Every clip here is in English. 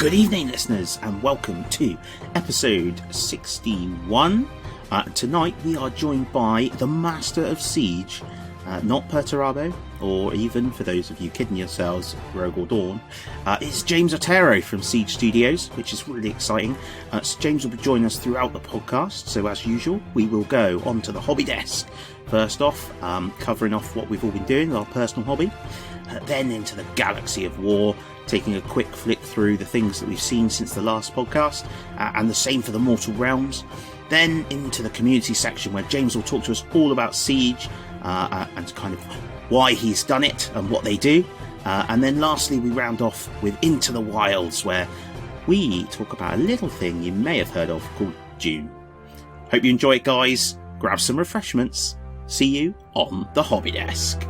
Good evening, listeners, and welcome to episode 61. Tonight we are joined by the Master of Siege, not Perturabo, or even, for those of you kidding yourselves, Rogue or Dawn. It's James Otero from Siege Studios, which is really exciting. So James will be joining us throughout the podcast, so as usual, we will go onto the hobby desk. First off, covering off what we've all been doing, our personal hobby. Then into the Galaxy of War, taking a quick flick through the things that we've seen since the last podcast, and the same for the Mortal Realms. Then into the community section, where James will talk to us all about Siege, and kind of why he's done it and what they do. And then lastly, we round off with Into the Wilds, where we talk about a little thing you may have heard of called DUUUUNE. Hope you enjoy it, guys. Grab some refreshments. See you on the hobby desk.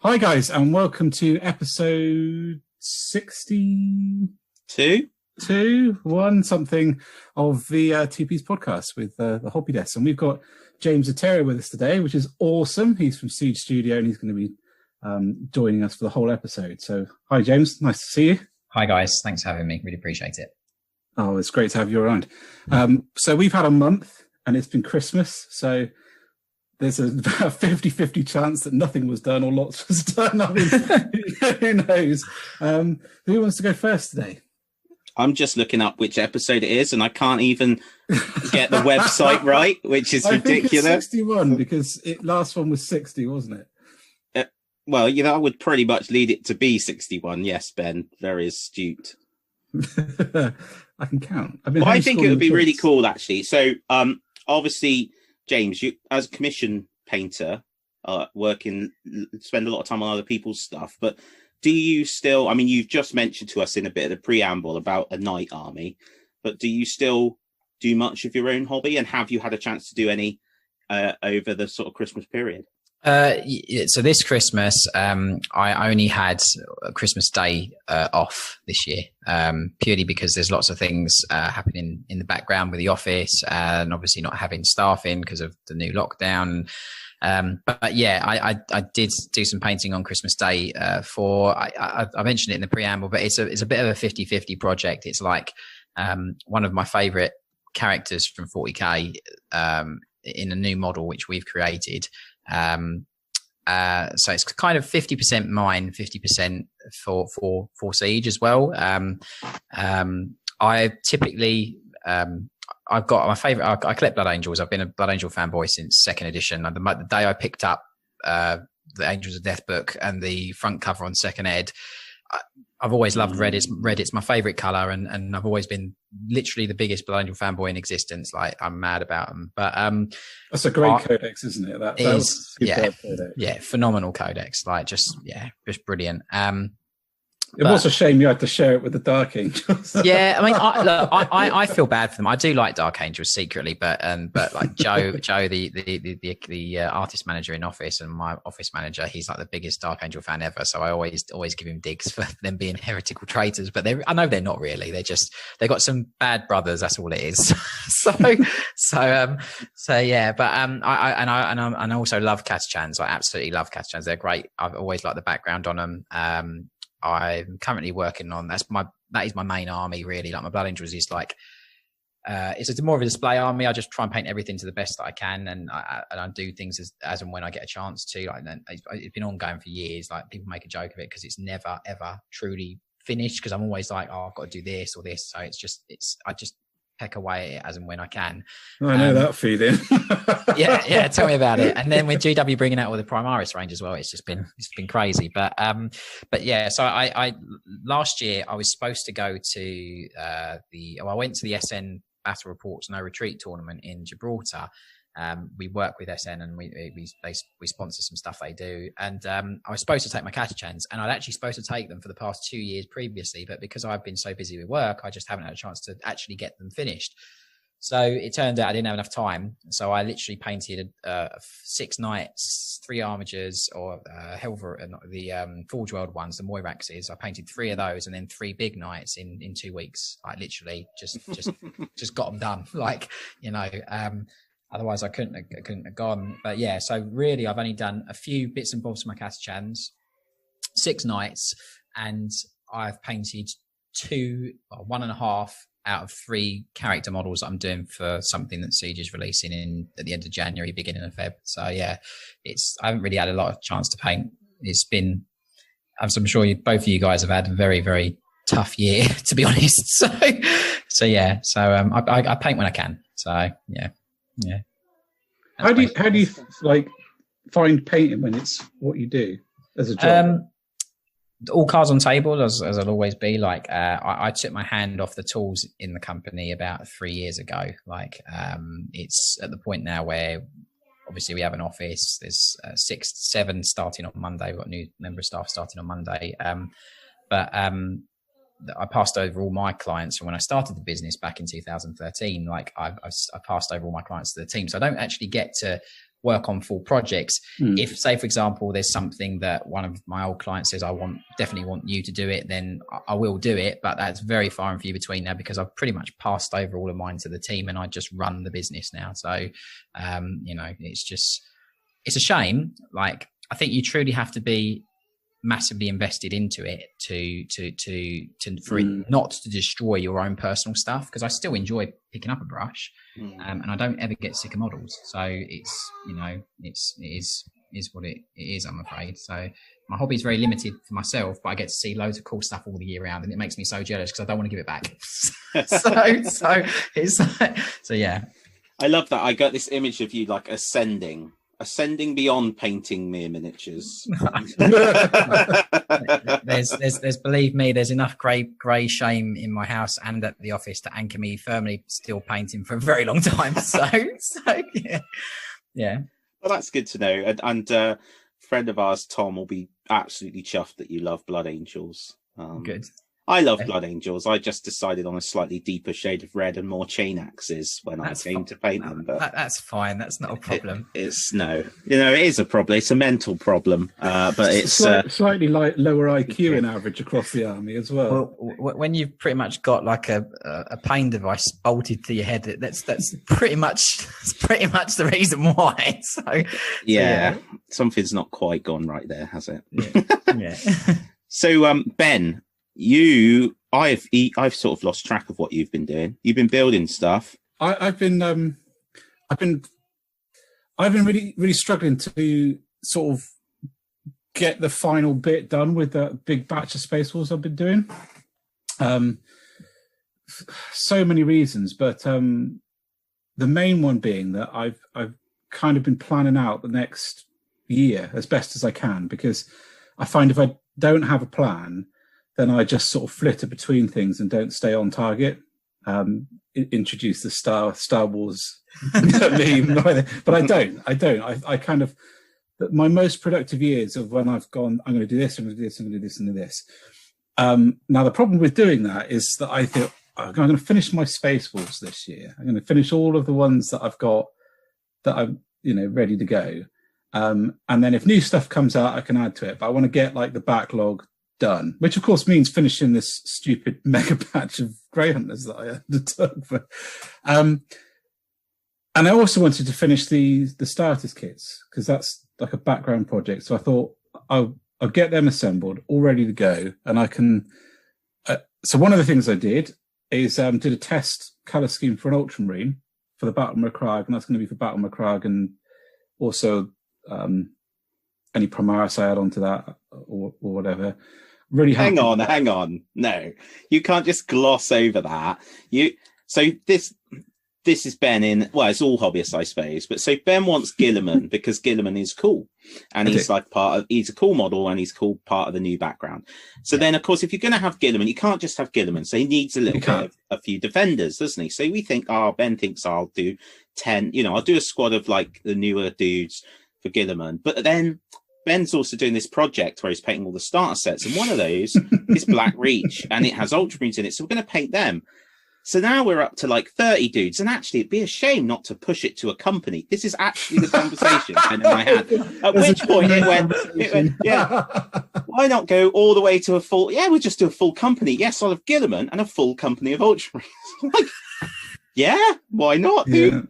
Hi guys, and welcome to episode 62, something of the 2P's podcast with the Hobby Desk. And we've got James Otero with us today, which is awesome. He's from Siege Studio and he's going to be joining us for the whole episode. So hi James, nice to see you. Hi guys, thanks for having me. Really appreciate it. Oh, it's great to have you around. So we've had a month and it's been Christmas, so there's a 50-50 chance that nothing was done or lots was done. I mean, who knows? Who wants to go first today? I'm just looking up which episode it is, and I can't even get the website right, which is ridiculous. I think it's 61 because last one was 60, wasn't it? Well, I would pretty much lead it to be 61. Yes, Ben, very astute. I can count. I think it would be really cool, actually. So, obviously, James, you as a commission painter, spend a lot of time on other people's stuff, but do you still, you've just mentioned to us in a bit of the preamble about a knight army, but do you still do much of your own hobby, and have you had a chance to do any over the sort of Christmas period? So this Christmas, I only had Christmas Day off this year, purely because there's lots of things happening in the background with the office, and obviously not having staff in because of the new lockdown. But yeah, I did do some painting on Christmas Day. I mentioned it in the preamble, but it's a bit of a 50-50 project. It's like one of my favourite characters from 40k in a new model which we've created. So it's kind of 50% mine, 50% for Siege as well. I typically, I've got my favorite. I collect Blood Angels. I've been a Blood Angel fanboy since 2nd edition. The day I picked up the Angels of Death book and the front cover on 2nd ed, I've always loved red. It's my favorite color, and I've always been literally the biggest Blood Angel fanboy in existence. Like, I'm mad about them. But that's a great codex, isn't it? That was codex. Yeah, phenomenal codex. Like, just brilliant. It was a shame you had to share it with the Dark Angels. Yeah, I feel bad for them. I do like Dark Angels secretly, but like Joe, the artist manager in office, and my office manager, he's like the biggest Dark Angel fan ever. So I always give him digs for them being heretical traitors. But I know they're not really. They got some bad brothers. That's all it is. so yeah. But I also love Catachans. I absolutely love Catachans. They're great. I've always liked the background on them. I'm currently working on that is my main army, really. Like, my Blood Angels is like it's more of a display army. I just try and paint everything to the best that I can, and I do things as and when I get a chance to. Like, it's been ongoing for years. Like, people make a joke of it because it's never ever truly finished, because I'm always like, oh, I've got to do this or this. So I just peck away at it as and when I can. I know that feeling. yeah, tell me about it. And then with GW bringing out all the Primaris range as well, it's been crazy. But yeah, so I last year I was supposed to go to I went to the SN Battle Reports No Retreat tournament in Gibraltar. We work with SN, and we sponsor some stuff they do. And I was supposed to take my Catachans, and I'd actually supposed to take them for the past 2 years previously, but because I've been so busy with work, I just haven't had a chance to actually get them finished. So it turned out I didn't have enough time. So I literally painted 6 knights, 3 armigers, or the Forge World ones, the Moiraxes. I painted 3 of those, and then 3 big knights in 2 weeks. I literally just got them done. Like, you know, otherwise I couldn't have gone. But yeah, so really I've only done a few bits and bobs for my Catachans, 6 knights, and I've painted 1.5 out of 3 character models that I'm doing for something that Siege is releasing at the end of January, beginning of Feb. So yeah, I haven't really had a lot of chance to paint. It's been, as I'm sure both of you guys have had, a very, very tough year, to be honest. So yeah, I paint when I can. So yeah. How do you like find painting when it's what you do as a job? All cards on table, as it'll always be. Like I took my hand off the tools in the company about 3 years ago. Like it's at the point now where obviously we have an office. There's 6, 7 starting on Monday. We've got a new member of staff starting on Monday. But I passed over all my clients from when I started the business back in 2013. Like I passed over all my clients to the team, so I don't actually get to work on full projects. If, say, for example, there's something that one of my old clients says, definitely want you to do it, then I will do it. But that's very far and few between now, because I've pretty much passed over all of mine to the team and I just run the business now. So, you know, it's a shame. Like, I think you truly have to be massively invested into it for it not to destroy your own personal stuff, because I still enjoy picking up a brush, and I don't ever get sick of models. So it's, you know, it is what it is, I'm afraid. So my hobby is very limited for myself, but I get to see loads of cool stuff all the year round, and it makes me so jealous because I don't want to give it back. so yeah. I love that. I got this image of you like ascending beyond painting mere miniatures. there's believe me, there's enough grey shame in my house and at the office to anchor me firmly still painting for a very long time. So yeah. Well, that's good to know. And a friend of ours, Tom, will be absolutely chuffed that you love Blood Angels. Good. I love Blood Angels. I just decided on a slightly deeper shade of red and more chain axes when I came to paint them. But that's fine. That's not a problem. It is a problem. It's a mental problem. But it's slightly lower IQ in average across the army as well. Well, when you've pretty much got like a pain device bolted to your head, that's pretty much the reason why. So yeah, something's not quite gone right there, has it? Yeah. So Ben, I've sort of lost track of what you've been doing. You've been building stuff. I've been really, really struggling to sort of get the final bit done with that big batch of Space Wars I've been doing. So many reasons, but the main one being that I've kind of been planning out the next year as best as I can, because I find if I don't have a plan, then I just sort of flitter between things and don't stay on target. Introduce the Star Wars meme, but I don't. I kind of, my most productive years of when I've gone, I'm going to do this, I'm going to do this, I'm going to do this, and do this. Now the problem with doing that is that I think I'm going to finish my Space Wars this year. I'm going to finish all of the ones that I've got that I'm, ready to go. And then if new stuff comes out, I can add to it. But I want to get like the backlog done, which of course means finishing this stupid mega patch of Grey Hunters that I undertook. And I also wanted to finish the starters kits, because that's like a background project. So I thought I'll get them assembled, all ready to go, and I can. So one of the things I did is did a test color scheme for an Ultramarine for the Battle Macragge, and that's going to be for Battle Macragge, and also any Primaris I add onto that or whatever. Really happy. Hang on. No, you can't just gloss over that. So this is Ben in, well, it's all hobbyists, I suppose. But so Ben wants Guilliman because Guilliman is cool, and he's like he's a cool model, and he's a cool part of the new background. So then, of course, if you're going to have Guilliman, you can't just have Guilliman. So he needs a little bit of a few defenders, doesn't he? So we think, Ben thinks I'll do 10. I'll do a squad of like the newer dudes for Guilliman, but then Ben's also doing this project where he's painting all the starter sets, and one of those is Black Reach, and it has Ultramarines in it, so we're going to paint them. So now we're up to like 30 dudes, and actually it'd be a shame not to push it to a company. This is actually the conversation in my head. At which point it went, yeah, why not go all the way to a full, we'll just do a full company. Yes, I'll have Gilliman and a full company of Ultramarines. Like, yeah, why not, dude?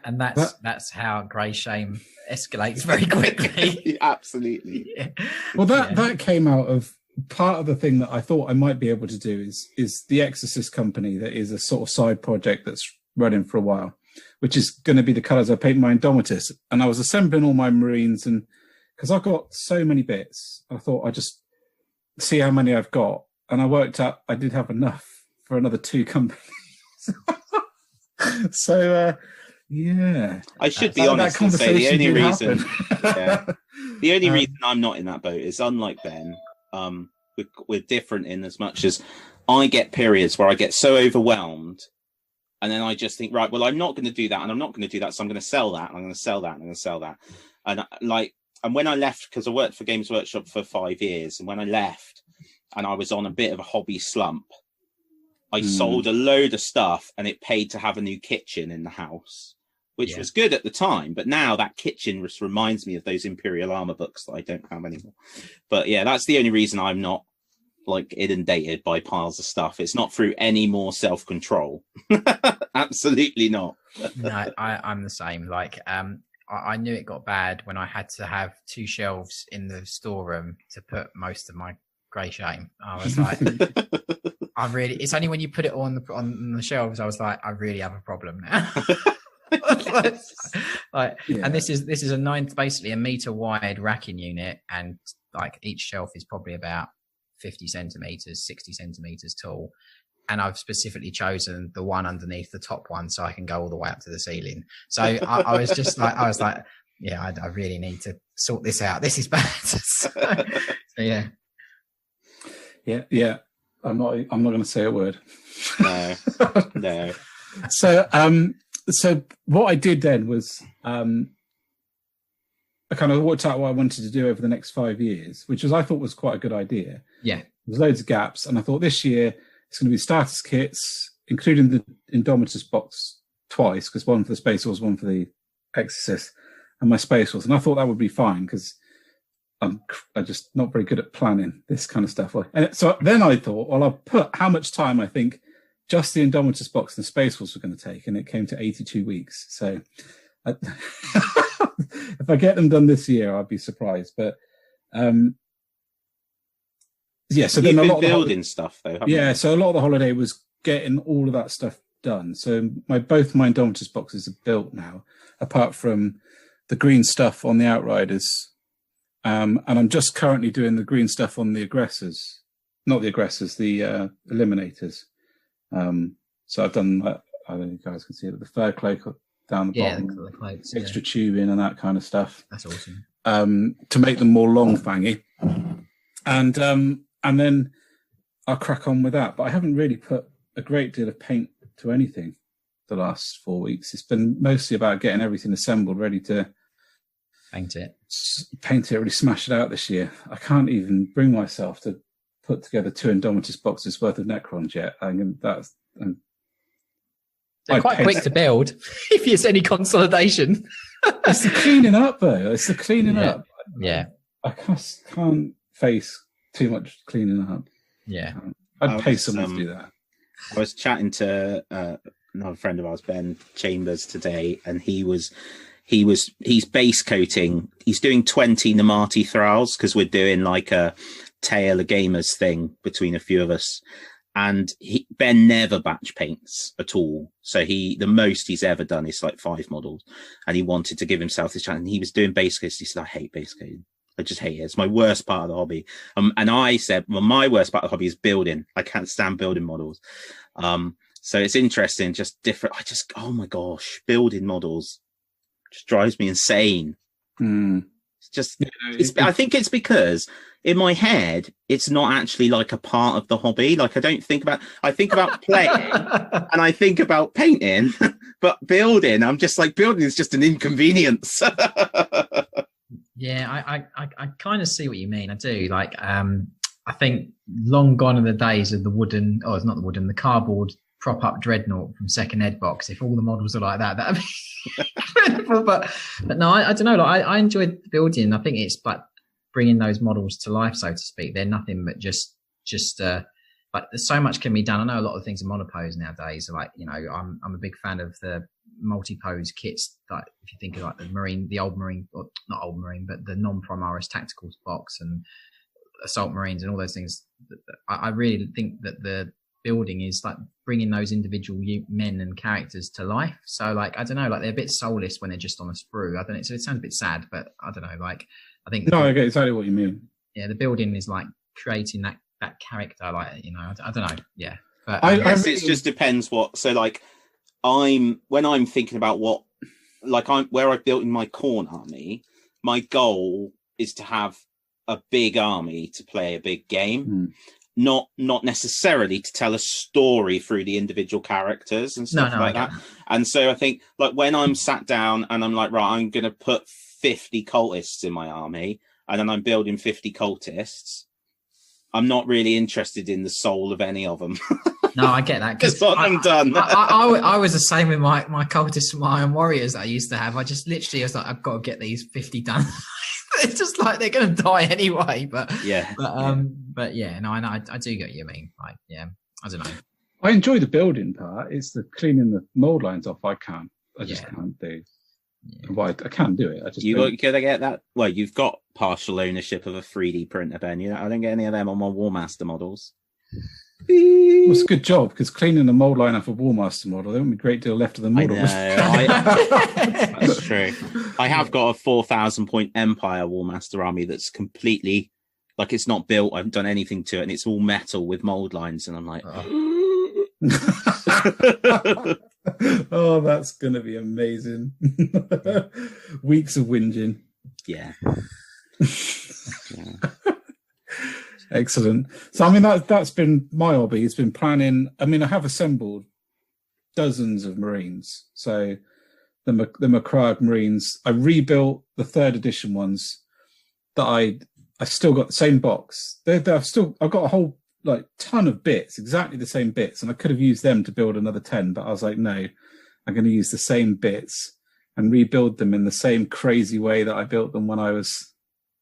That's how grey shame escalates very quickly. Absolutely. Yeah. Well, that came out of part of the thing that I thought I might be able to do is the Exorcist company that is a sort of side project that's running for a while, which is going to be the colours I paint my Indomitus. And I was assembling all my Marines, and because I've got so many bits, I thought I'd just see how many I've got. And I worked out I did have enough for another 2 companies. So, yeah. I should be honest and say the only reason, the only reason I'm not in that boat is, unlike Ben, we're different in as much as I get periods where I get so overwhelmed, and then I just think, right, well, I'm not going to do that, and I'm not going to do that, so I'm going to sell that, and I'm going to sell that, and I'm going to sell that. And when I left, because I worked for Games Workshop for 5 years, and when I left and I was on a bit of a hobby slump, I sold a load of stuff, and it paid to have a new kitchen in the house, which was good at the time. But now that kitchen just reminds me of those Imperial Armor books that I don't have anymore. But yeah, that's the only reason I'm not like inundated by piles of stuff. It's not through any more self-control. Absolutely not. No, I'm the same. Like, I knew it got bad when I had to have 2 shelves in the storeroom to put most of my grey shame. I was like, it's only when you put it on the shelves, I was like, I really have a problem now. And this is basically a meter wide racking unit, and like each shelf is probably about 50 centimeters, 60 centimeters tall. And I've specifically chosen the one underneath the top one so I can go all the way up to the ceiling. So I was like, yeah, I really need to sort this out. This is bad. So yeah. Yeah. I'm not going to say a word. No. So what I did then was I kind of worked out what I wanted to do over the next 5 years, which I thought was quite a good idea. Yeah. There's loads of gaps, and I thought this year it's going to be starters kits, including the Indomitus box twice, because one for the Space Wars, one for the Exorcist, and my Space Wars. And I thought that would be fine because I'm just not very good at planning this kind of stuff. And so then I thought, well, I'll put how much time I think just the Indomitus box and the Space Wars were going to take, and it came to 82 weeks. So if I get them done this year, I'd be surprised. But so then a lot of building stuff though. So a lot of the holiday was getting all of that stuff done. So both my Indomitus boxes are built now, apart from the green stuff on the Outriders. And I'm just currently doing the green stuff on the Aggressors, not the Aggressors, the Eliminators. So I've done, I don't know if you guys can see it, the fur cloak down the bottom, the cloaks, extra tubing and that kind of stuff. That's awesome. To make them more long fangy. And then I'll crack on with that. But I haven't really put a great deal of paint to anything the last 4 weeks. It's been mostly about getting everything assembled, ready to paint it, really smash it out this year. I can't even bring myself to put together 2 Indomitus boxes worth of Necrons yet. They're quite quick to build if it's any consolidation. It's the cleaning up, though. It's the cleaning up. Yeah. I can't face too much cleaning up. Yeah. I'd pay someone to do that. I was chatting to another friend of ours, Ben Chambers, today, and he's base coating. He's doing 20 Namati Thralls because we're doing like a Tale of Gamers thing between a few of us. And Ben never batch paints at all. So the most he's ever done is like 5 models. And he wanted to give himself this challenge. And he was doing base coats. He said, I hate base coating. I just hate it. It's my worst part of the hobby. And I said, well, my worst part of the hobby is building. I can't stand building models. So it's interesting, just different. Oh my gosh, building models just drives me insane. It's just, I think it's because in my head, it's not actually like a part of the hobby. Like I think about playing and I think about painting, but building, I'm just like, building is just an inconvenience. Yeah, I kind of see what you mean. I do. Like, I think long gone are the days of the wooden, it's not the wooden, the cardboard prop up Dreadnought from Second Ed box. If all the models are like that, that'd be incredible. But no, I don't know. Like, I enjoyed the building. I think it's like bringing those models to life, so to speak. They're nothing but just like there's so much can be done. I know a lot of things are monopose nowadays. Like, you know, I'm a big fan of the multi-pose kits. Like if you think of like the old Marine, or not old Marine, but the non-Primaris tacticals box and assault Marines and all those things. I really think that the building is like bringing those individual men and characters to life. So like, I don't know, like they're a bit soulless when they're just on a sprue. I don't know. So it sounds a bit sad, but I don't know. Like, I think. No, I get exactly what you mean. Yeah. The building is like creating that character, like, you know, I don't know. Yeah. But I guess it just depends what, so like when I'm thinking about what, like where I've built in my Khorne army, my goal is to have a big army to play a big game. Not necessarily to tell a story through the individual characters and stuff like that. And so I think like when I'm sat down and I'm like, right, I'm going to put 50 cultists in my army, and then I'm building 50 cultists, I'm not really interested in the soul of any of them. No, I get that. Just want them done. I was the same with my cultists, my Iron Warriors that I used to have. I just literally was like, I've got to get these 50 done. It's just like they're going to die anyway. But yeah, no, I know. I do get what you mean. Like, yeah, I don't know. I enjoy the building part. It's the cleaning the mold lines off. I just can't do. Yeah. Well, I can't do it. I just could I get that? Well, you've got partial ownership of a 3D printer, Ben. I don't get any of them on my Warmaster models. Well, it's a good job, because cleaning the mold line off a Warmaster model, there won't be a great deal left of the model. That's true. I have got a 4,000 point Empire Warmaster army that's completely, like, it's not built. I haven't done anything to it, and it's all metal with mold lines, and I'm like, oh, that's gonna be amazing. Weeks of whinging. Yeah. Excellent. So I mean, that's been my hobby. It's been planning. I mean, I have assembled dozens of Marines. So the Macragge Marines, I rebuilt the 3rd edition ones that I still got the same box. I've got a whole like ton of bits, exactly the same bits, and I could have used them to build another 10, but I was like, no, I'm going to use the same bits and rebuild them in the same crazy way that I built them when I was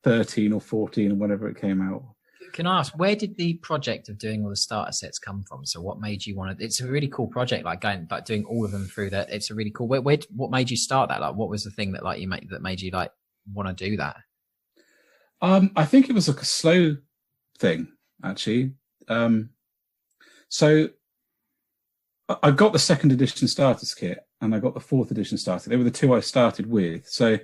13 or 14 or whenever it came out. Can I ask, where did the project of doing all the starter sets come from? So what made you want to, it's a really cool project, like doing all of them through that. It's a really cool, what made you start that? Like, what was the thing that like that made you like want to do that? I think it was like a slow thing, actually. So I got the 2nd edition starters kit and I got the 4th edition starter. They were the two I started with. So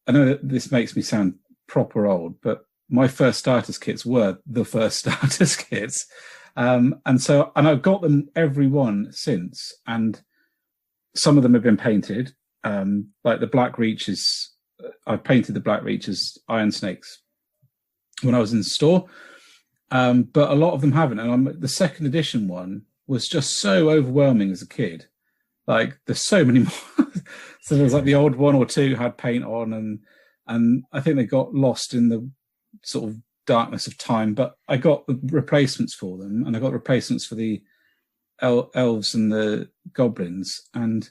I know that this makes me sound proper old, but my first starters kits were the first starters kits. And I've got them every one since, and some of them have been painted. Like the Black Reaches, I painted the Black Reaches Iron Snakes when I was in the store. But a lot of them haven't. And the 2nd edition one was just so overwhelming as a kid. Like there's so many more. So there's like the old 1 or 2 had paint on, and I think they got lost in the sort of darkness of time. But I got the replacements for them, and I got replacements for the elves and the goblins. And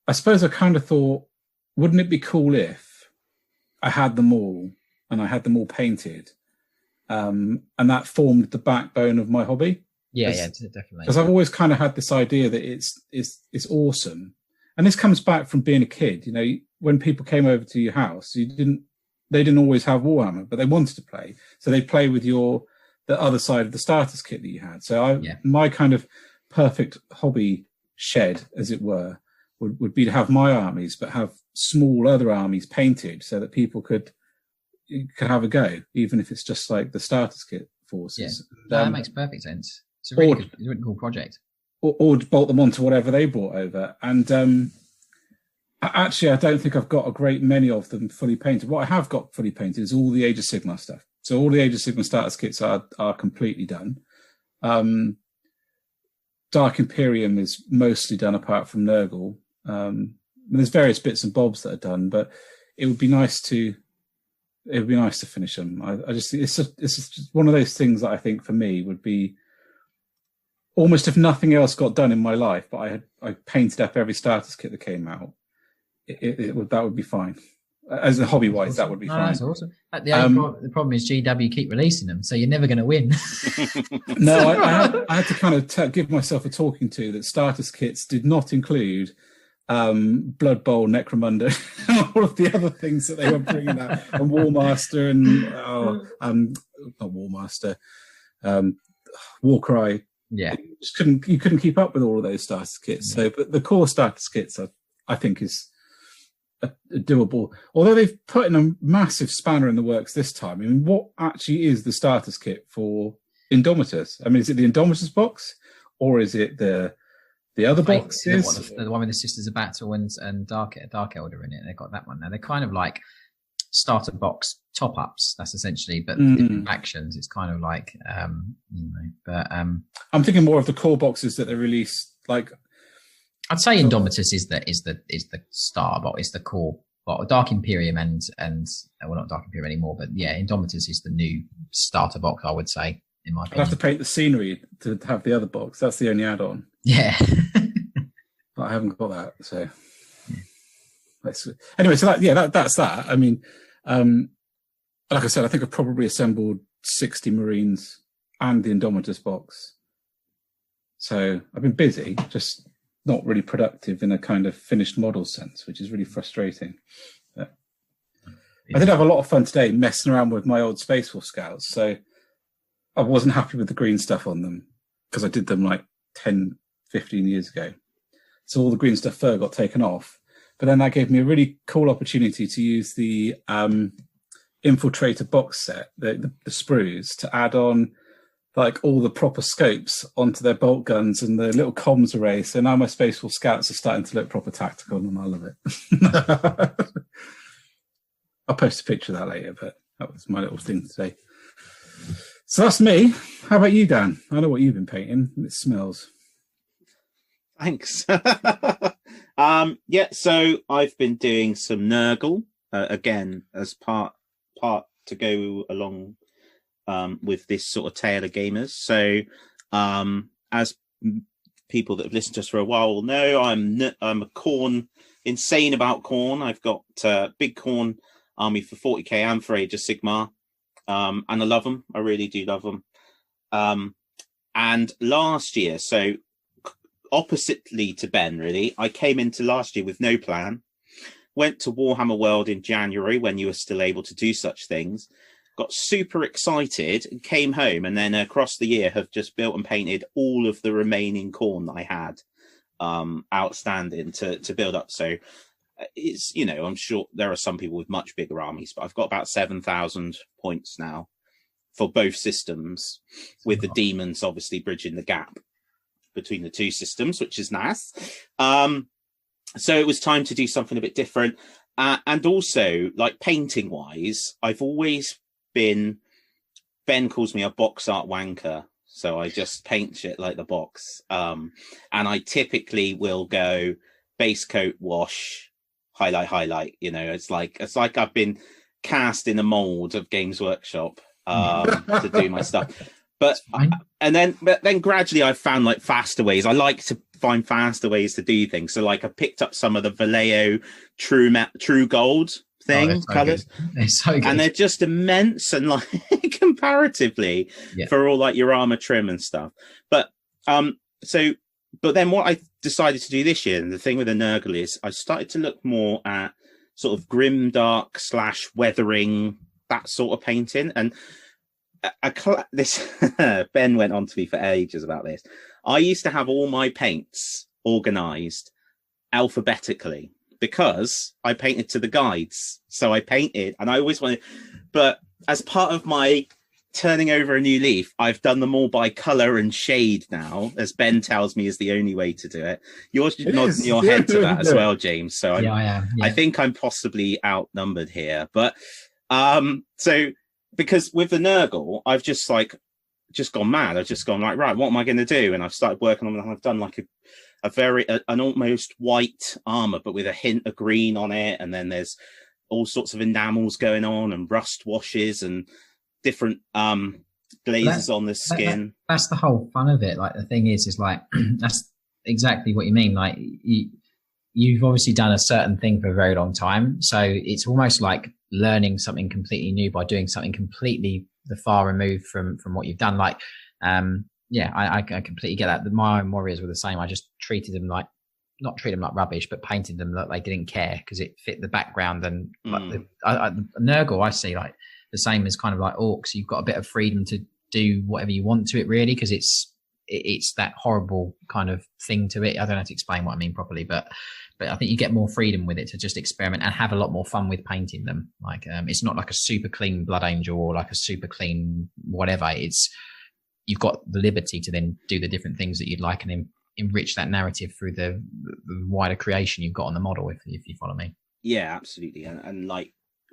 I suppose I kind of thought, wouldn't it be cool if I had them all and I had them all painted? And that formed the backbone of my hobby. Yeah, definitely. Because I've always kind of had this idea that it's awesome, and this comes back from being a kid. You know, when people came over to your house, they didn't always have Warhammer, but they wanted to play, so they'd play with the other side of the starters kit that you had. So my kind of perfect hobby shed, as it were, would be to have my armies, but have small other armies painted so that people could have a go, even if it's just like the starters kit forces. Yeah, that makes perfect sense. It's a really cool project. Or bolt them onto whatever they brought over. And actually, I don't think I've got a great many of them fully painted. What I have got fully painted is all the Age of Sigmar stuff. So all the Age of Sigmar starters kits are completely done. Dark Imperium is mostly done, apart from Nurgle. There's various bits and bobs that are done, but it would be nice to finish them. I just it's just one of those things that I think for me would be almost if nothing else got done in my life, but I painted up every starters kit that came out, that would be fine. As a hobby wise, that would be fine. That's awesome. The problem is GW keep releasing them, so you're never going to win. No, I had to kind of give myself a talking to that starters kits did not include Blood Bowl, Necromunda, and all of the other things that they were bringing out, and Warmaster and not Warmaster, Warcry. Yeah, you couldn't keep up with all of those starters kits. So, but the core starters kits, I think, is doable. Although they've put in a massive spanner in the works this time. I mean, what actually is the starters kit for Indomitus? I mean, is it the Indomitus box, or is it the other boxes? The one with the Sisters of Battle and Dark Elder in it. They've got that one now. They're kind of like starter box top ups. That's essentially, but different factions. It's kind of like But I'm thinking more of the core boxes that they released. Like, I'd say Indomitus is the star box. It's the core. Well, Dark Imperium and well, not Dark Imperium anymore, but yeah, Indomitus is the new starter box. I would say, in my opinion. I'd have to paint the scenery to have the other box. That's the only add-on. Yeah. But I haven't got that, so anyway, so that's that. I mean, like I said, I think I've probably assembled 60 Marines and the Indomitus box. So I've been busy, just not really productive in a kind of finished model sense, which is really frustrating. But I did have a lot of fun today messing around with my old Space Force Scouts. So I wasn't happy with the green stuff on them because I did them like 10, 15 years ago. So all the green stuff fur got taken off. But then that gave me a really cool opportunity to use the Infiltrator box set, the sprues, to add on like all the proper scopes onto their bolt guns and the little comms array. So now my Space Force Scouts are starting to look proper tactical, and I love it. I'll post a picture of that later, but that was my little thing today. So that's me. How about you, Dan? I know what you've been painting. It smells. Thanks. So I've been doing some Nurgle again as part to go along with this sort of tale of gamers. So as people that have listened to us for a while will know, I'm a Khorne, insane about Khorne. I've got big Khorne army for 40k and for Age of Sigmar, and I love them. I really do love them. And last year, so oppositely to Ben, really, I came into last year with no plan. Went to Warhammer World in January when you were still able to do such things. Got super excited and came home, and then across the year have just built and painted all of the remaining Khorne that I had outstanding to build up. So it's, I'm sure there are some people with much bigger armies, but I've got about 7,000 points now for both systems, with the demons obviously bridging the gap between the two systems, which is nice. So it was time to do something a bit different. And also, like, painting wise, I've always been, Ben calls me a box art wanker. So I just paint shit like the box. And I typically will go base coat, wash, highlight. It's like I've been cast in a mold of Games Workshop to do my stuff. But then gradually I've found like faster ways. I like to find faster ways to do things. So like I picked up some of the Vallejo True Gold thing colours. They're so good. And they're just immense and like comparatively for all like your armor trim and stuff. But then what I decided to do this year, and the thing with the Nurgle is I started to look more at sort of grimdark / weathering, that sort of painting. And Ben went on to me for ages about this. I used to have all my paints organized alphabetically because I painted to the guides. So I painted, and I always wanted, but as part of my turning over a new leaf, I've done them all by color and shade now, as Ben tells me is the only way to do it. You're nodding your head to that as well, James. So I am. Yeah. I think I'm possibly outnumbered here, but because with the Nurgle, I've just gone mad. I've just gone like, right, what am I going to do? And I've started working on it. I've done like an almost white armor, but with a hint of green on it. And then there's all sorts of enamels going on and rust washes and different glazes on the skin. That's the whole fun of it. Like the thing is like that's exactly what you mean. Like you've obviously done a certain thing for a very long time, so it's almost like learning something completely new by doing something completely the far removed from what you've done. Like, I completely get that. My own warriors were the same. I just treated them like, not treat them like rubbish, but painted them that they didn't care because it fit the background. And like the Nurgle, I see like the same as kind of like orcs. You've got a bit of freedom to do whatever you want to it, really, because it's that horrible kind of thing to it. I don't know how to explain what I mean properly, but I think you get more freedom with it to just experiment and have a lot more fun with painting them. Like it's not like a super clean Blood Angel or like a super clean whatever. It's you've got the liberty to then do the different things that you'd like and enrich that narrative through the wider creation you've got on the model, if you follow me. Yeah, absolutely. And like,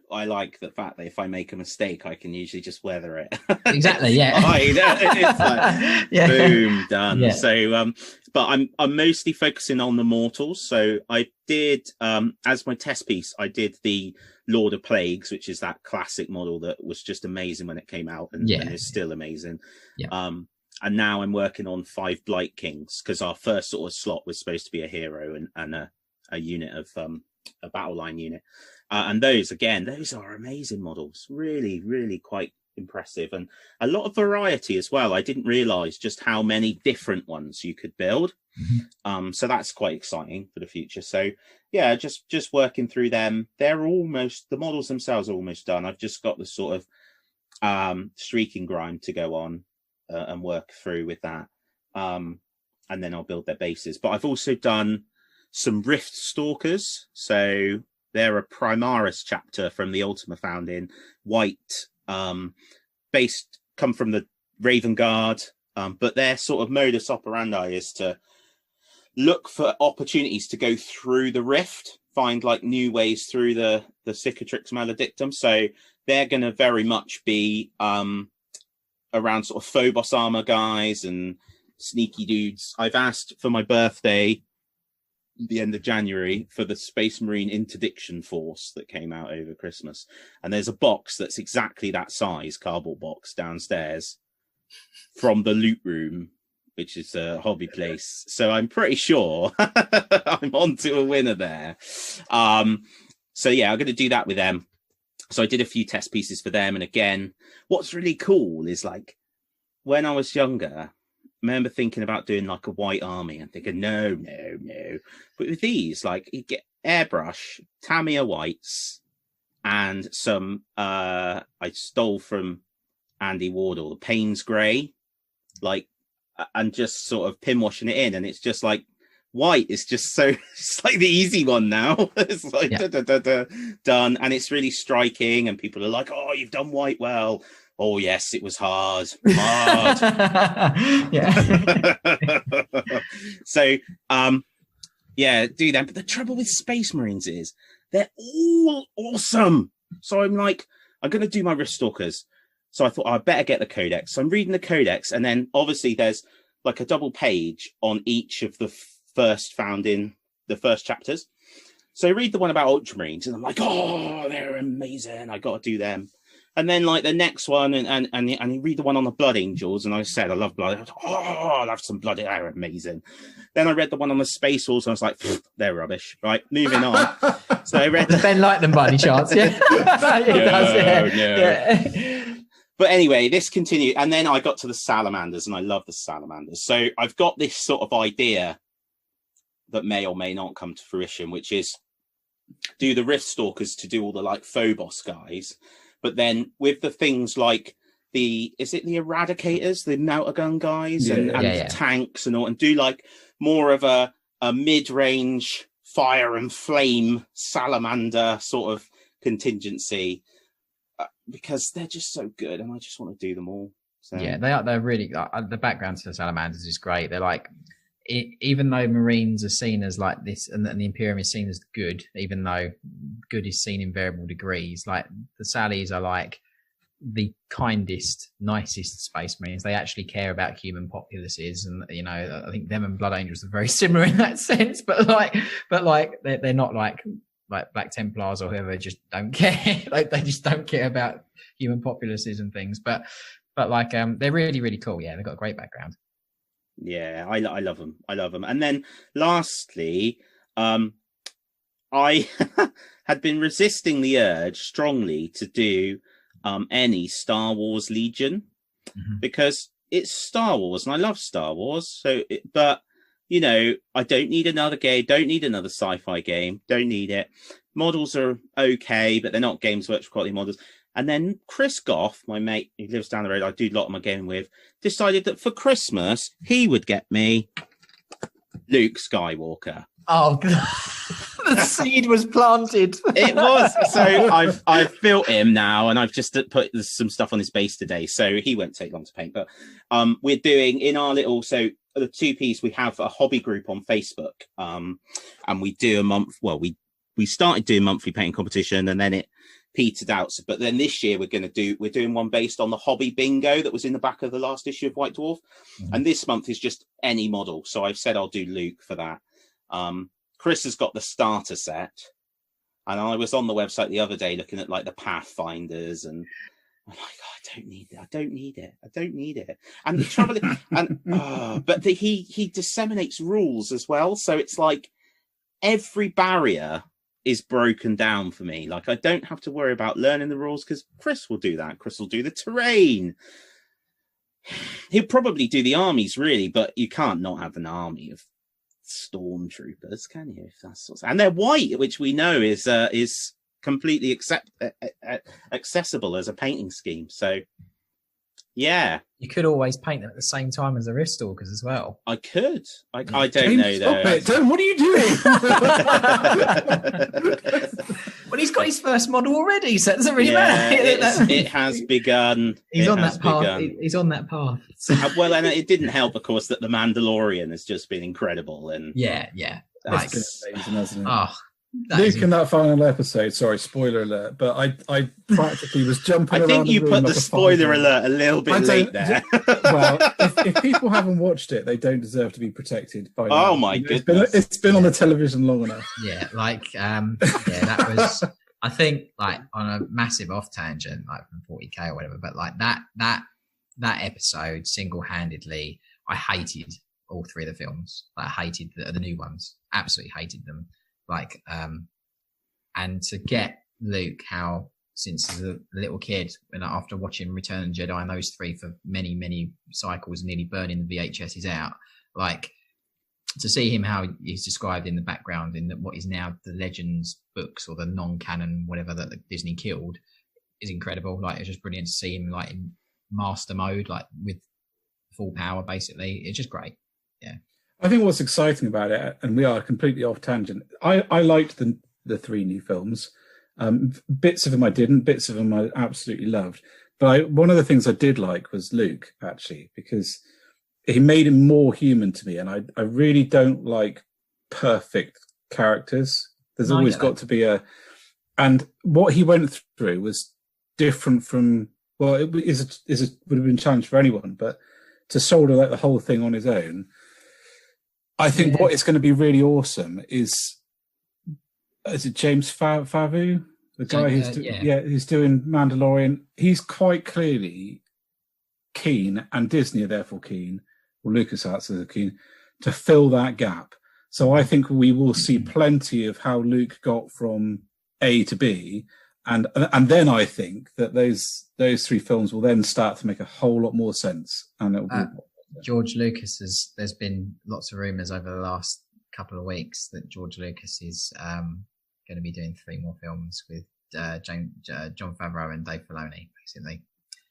I like the fact that if I make a mistake, I can usually just weather it. Exactly. Yeah. It's like, boom, done. Yeah. So, but I'm mostly focusing on the mortals. So I did, as my test piece, I did the Lord of Plagues, which is that classic model that was just amazing when it came out and is still amazing. Yeah. And now I'm working on 5 Blight Kings because our first sort of slot was supposed to be a hero and a unit of a battle line unit. And those are amazing models. Really, really quite impressive. And a lot of variety as well. I didn't realize just how many different ones you could build. Mm-hmm. So that's quite exciting for the future. So yeah, just working through them. The models themselves are almost done. I've just got the sort of streaking grind to go on and work through with that. And then I'll build their bases. But I've also done some Rift Stalkers. So they're a Primaris chapter from the Ultima Founding, white, come from the Raven Guard, but their sort of modus operandi is to look for opportunities to go through the rift, find like new ways through the Cicatrix Maledictum. So they're going to very much be around sort of Phobos armor guys and sneaky dudes. I've asked for my birthday, the end of January, for the Space Marine Interdiction Force that came out over Christmas, and there's a box that's exactly that size, cardboard box, downstairs from the loot room, which is a hobby place. So I'm pretty sure I'm onto a winner there. So yeah, I'm going to do that with them. So I did a few test pieces for them, and again, what's really cool is like when I was younger, I remember thinking about doing like a white army and thinking, no. But with these, like you get airbrush, Tamiya whites, and some, I stole from Andy Wardle, the Payne's Grey, like, and just sort of pin washing it in. And it's just like, white is just so, it's like the easy one now. It's like, done. And it's really striking. And people are like, oh, you've done white well. Oh yes, it was hard. Yeah. So, do that. But the trouble with Space Marines is they're all awesome. So I'm like, I'm going to do my Rift Stalkers. So I thought I better get the Codex. So I'm reading the Codex, and then obviously there's like a double page on each of the first chapters. So I read the one about Ultramarines, and I'm like, oh, they're amazing. I got to do them. And then like the next one, and you read the one on the Blood Angels, and I said I love blood. I was, I'll have some blood. They're amazing. Then I read the one on the Space Horse, and I was like, they're rubbish. Right, moving on. So I read. Does Ben like them by any chance? Yeah. No. But anyway, this continued, and then I got to the Salamanders, and I love the Salamanders. So I've got this sort of idea that may or may not come to fruition, which is do the Rift Stalkers to do all the like Phobos guys. But then with the things like the Eradicators, the Melter Gun guys, and the tanks and all, and do like more of a mid-range fire and flame salamander sort of contingency, because they're just so good, and I just want to do them all. So. Yeah, they are. They're really the background to the salamanders is great. They're like, even though Marines are seen as like this, and the Imperium is seen as good, even though good is seen in variable degrees, like the Sallies are like the kindest, nicest Space Marines. They actually care about human populaces, and you know, I think them and Blood Angels are very similar in that sense. But they're not like Black Templars or whoever, just don't care. Like they just don't care about human populaces and things. But But like, they're really, really cool. Yeah, they've got a great background. Yeah, I love them. I love them. And then lastly, I had been resisting the urge strongly to do any Star Wars Legion because it's Star Wars and I love Star Wars. So, but you know, I don't need another game. Don't need another sci-fi game. Don't need it. Models are okay, but they're not Games Workshop quality models. And then Chris Goff, my mate who lives down the road, I do a lot of my gaming with, decided that for Christmas he would get me Luke Skywalker. Oh, God. The seed was planted. It was. So I've built him now, and I've just put some stuff on his base today, so he won't take long to paint. But we're doing in our little the 2P's. We have a hobby group on Facebook, and we do a month. Well, we started doing monthly painting competition, and then it petered out. But then this year we're doing one based on the hobby bingo that was in the back of the last issue of White Dwarf, and this month is just any model. So I've said I'll do Luke for that. Chris has got the starter set, and I was on the website the other day looking at like the Pathfinders, and I'm like, oh, I don't need it. And the trouble, but he disseminates rules as well, so it's like every barrier is broken down for me. Like I don't have to worry about learning the rules because Chris will do that. Chris will do the terrain. He'll probably do the armies, really, but you can't not have an army of stormtroopers, can you? If that's and they're white, which we know is completely accessible as a painting scheme. So yeah, you could always paint them at the same time as the Ristalkers as well. I could. I don't know though. Don't, what are you doing? Well, he's got his first model already, so it doesn't really matter. It has begun. He's on that path. He's on that path. Well, and it didn't help, of course, that the Mandalorian has just been incredible. And yeah. Like, amazing, hasn't it? Oh, Luke in that final episode, sorry, spoiler alert, but I practically was jumping around. I think you put the spoiler alert a little bit late there. Well, if people haven't watched it, they don't deserve to be protected by now. Oh my goodness. It's been on the television long enough. Yeah, like that was, I think, like on a massive off tangent, like from 40k or whatever, but like that episode single-handedly, I hated all three of the films. Like, I hated the new ones, absolutely hated them. Like, and to get Luke, how since a little kid, and after watching Return of the Jedi and those three for many, many cycles, nearly burning the VHSs out, like to see him how he's described in the background in what is now the Legends books or the non-canon, whatever that Disney killed, is incredible. Like, it's just brilliant to see him like in master mode, like with full power, basically. It's just great. Yeah. I think what's exciting about it, and we are completely off tangent, I liked the three new films. Bits of them I didn't, bits of them I absolutely loved. But one of the things I did like was Luke, actually, because he made him more human to me. And I really don't like perfect characters. There's always got to be and what he went through was different from, well, it would have been a challenge for anyone, but to shoulder like the whole thing on his own, I think what is going to be really awesome is it James Favreau, the guy who's doing Mandalorian? He's quite clearly keen, and Disney are therefore keen, or LucasArts are keen, to fill that gap. So I think we will see plenty of how Luke got from A to B, and then I think that those three films will then start to make a whole lot more sense, and it will be. George Lucas there's been lots of rumors over the last couple of weeks that George Lucas is going to be doing 3 more films with John Favreau and Dave Filoni, basically.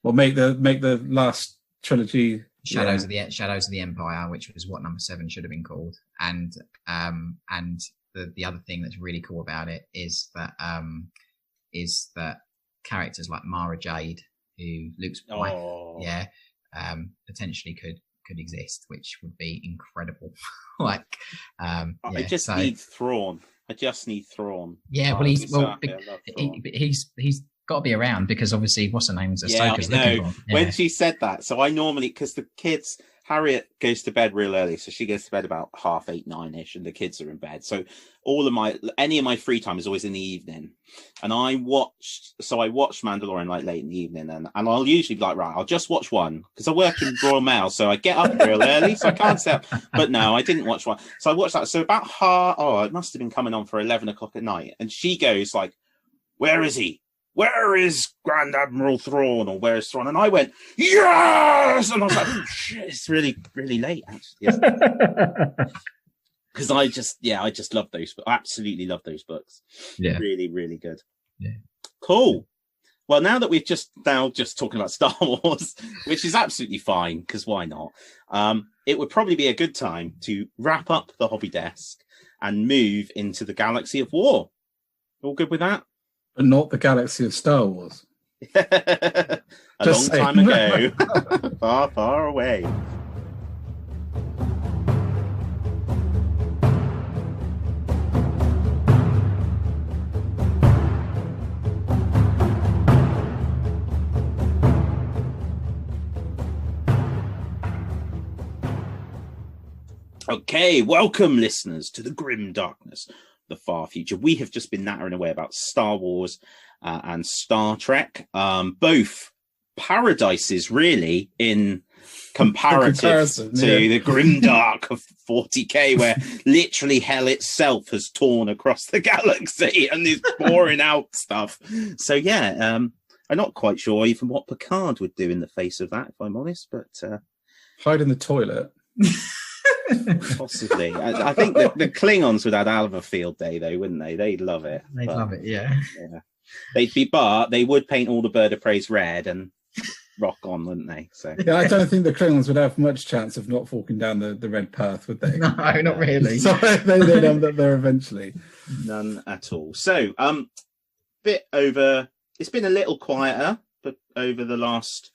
Well, make the last trilogy Shadows of the Empire, which was what number 7 should have been called. And the other thing that's really cool about it is that characters like Mara Jade, who Luke's wife, potentially could exist, which would be incredible. I just need Thrawn. Yeah, well, he's got to be around because obviously what's her name's Ahsoka's looking for. When she said that, so I normally, because the kids Harriet goes to bed real early, so she goes to bed about 8:30, 9ish, and the kids are in bed. So any of my free time is always in the evening. And I watched Mandalorian like late in the evening, and I'll usually be like, right, I'll just watch one because I work in Royal Mail, so I get up real early, so I can't stay up. But no, I didn't watch one. So I watched that. So about it must have been coming on for 11 o'clock at night, and she goes like, "Where is he? Where is Grand Admiral Thrawn, or where is Thrawn?" And I went, "Yes!" And I was like, "Oh shit, it's really, really late, actually." Because I just love those. I absolutely love those books. Yeah, really, really good. Yeah, cool. Well, now that we've just talking about Star Wars, which is absolutely fine, because why not? It would probably be a good time to wrap up the hobby desk and move into the Galaxy of War. All good with that? But not the galaxy of Star Wars. A Just long time ago. Far, far away. Okay, welcome listeners to the grim darkness, the far future. We have just been nattering away about Star Wars and Star Trek, both paradises really in comparative to the grimdark of 40k, where literally hell itself has torn across the galaxy and is pouring out stuff. So yeah, I'm not quite sure even what Picard would do in the face of that, if I'm honest, but hide in the toilet. Possibly. I think the Klingons would have a field day, though, wouldn't they? They'd love it. Love it, yeah. They would paint all the bird of preys red and rock on, wouldn't they? So yeah, I don't think the Klingons would have much chance of not walking down the red path, would they? No, not really. So they'd end up there eventually. None at all. So, it's been a little quieter, but over the last,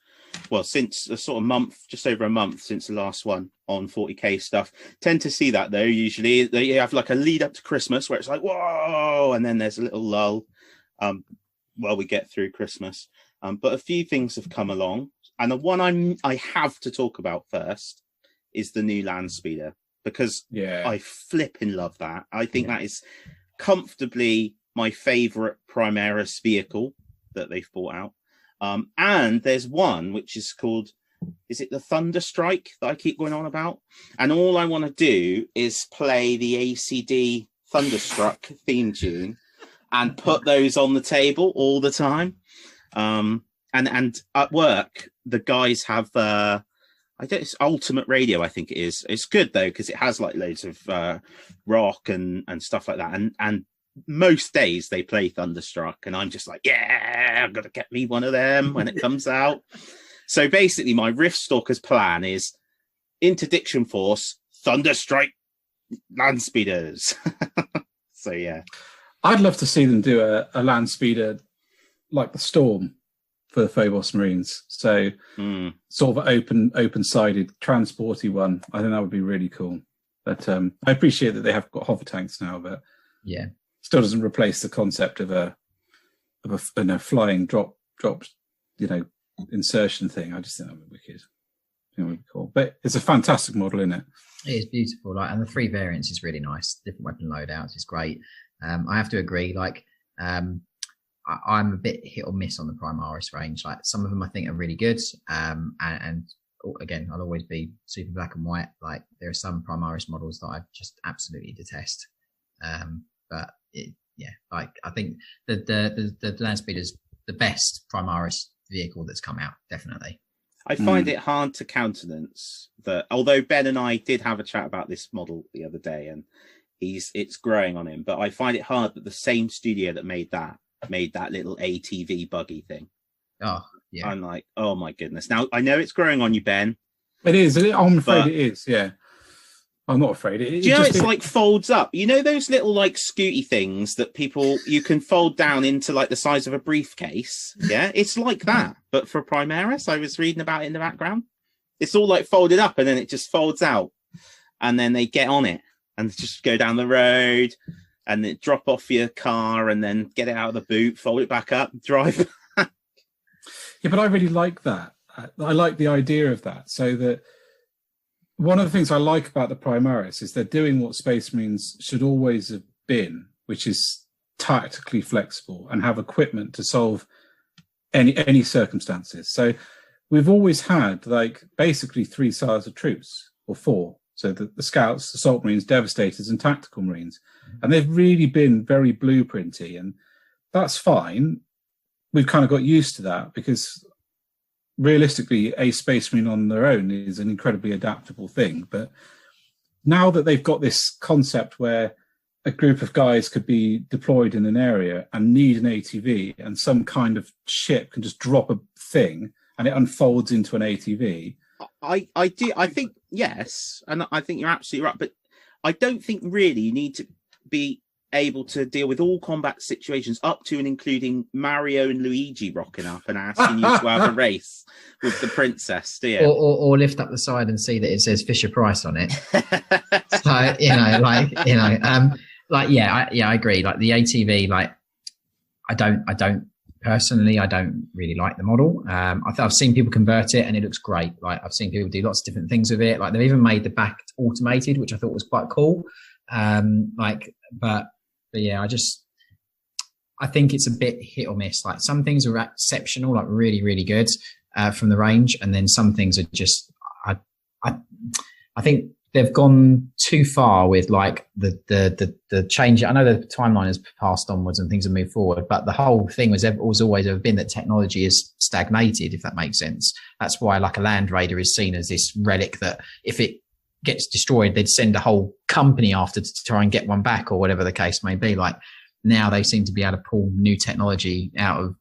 since a sort of month, just over a month since the last one on 40k stuff. Tend to see that though. Usually they have like a lead up to Christmas where it's like, whoa, and then there's a little lull while we get through Christmas. But a few things have come along, and the one I have to talk about first is the new land speeder, because I flipping love that. I think that is comfortably my favorite Primaris vehicle that they've brought out. And there's one which is called, is it the Thunderstrike that I keep going on about? And all I want to do is play the ACD Thunderstruck theme tune and put those on the table all the time. And at work, the guys have, it's Ultimate Radio, I think it is. It's good though, because it has like loads of rock and stuff like that. And most days they play Thunderstruck, and I'm just like, yeah, I've got to get me one of them when it comes out. So basically my Riffstalker's plan is Interdiction Force, Thunderstrike, land speeders. So yeah, I'd love to see them do a land speeder like the Storm for the Phobos Marines. So sort of an open-sided, transporty one. I think that would be really cool. But I appreciate that they have got hover tanks now, but yeah, still doesn't replace the concept of a flying drop insertion thing. I just think that would be wicked. I think it would be cool. But it's a fantastic model, isn't it? It is beautiful. And the 3 variants is really nice. Different weapon loadouts is great. I have to agree. I'm a bit hit or miss on the Primaris range. Like some of them I think are really good. And again, I'll always be super black and white. Like there are some Primaris models that I just absolutely detest. But I think the land speeder is the best Primaris vehicle that's come out, definitely. I find it hard to countenance that, although Ben and I did have a chat about this model the other day, and it's growing on him, but I find it hard that the same studio that made that little ATV buggy thing. Oh yeah, I'm like, oh my goodness. Now I know it's growing on you, Ben. It is. I'm afraid it is. Yeah. I'm not afraid. Do you know it's like folds up? You know those little like scooty things that you can fold down into like the size of a briefcase? Yeah, it's like that, but for Primaris. I was reading about it in the background. It's all like folded up and then it just folds out, and then they get on it and just go down the road and then drop off your car and then get it out of the boot, fold it back up, drive back. Yeah, but I really like that. I like the idea of that, so that one of the things I like about the Primaris is they're doing what Space Marines should always have been, which is tactically flexible and have equipment to solve any circumstances. So we've always had like basically 3 styles of troops, or 4. So the Scouts, Assault Marines, Devastators, and Tactical Marines. And they've really been very blueprinty, and that's fine. We've kind of got used to that because realistically, a Space Marine on their own is an incredibly adaptable thing. But now that they've got this concept where a group of guys could be deployed in an area and need an ATV, and some kind of ship can just drop a thing and it unfolds into an ATV. I think yes, and I think you're absolutely right. But I don't think really you need to be able to deal with all combat situations up to and including Mario and Luigi rocking up and asking you to have a race with the princess, do you? Or lift up the side and see that it says Fisher Price on it. So I agree. Like the ATV, like I don't personally, I don't really like the model. I've seen people convert it and it looks great. Like I've seen people do lots of different things with it. Like they've even made the back automated, which I thought was quite cool. But yeah, I think it's a bit hit or miss. Like some things are exceptional, like really, really good from the range, and then some things are just. I think they've gone too far with like the change. I know the timeline has passed onwards and things have moved forward, but the whole thing was always been that technology is stagnated, if that makes sense. That's why like a Land Raider is seen as this relic that if it gets destroyed, they'd send a whole company after to try and get one back, or whatever the case may be. Like now they seem to be able to pull new technology out of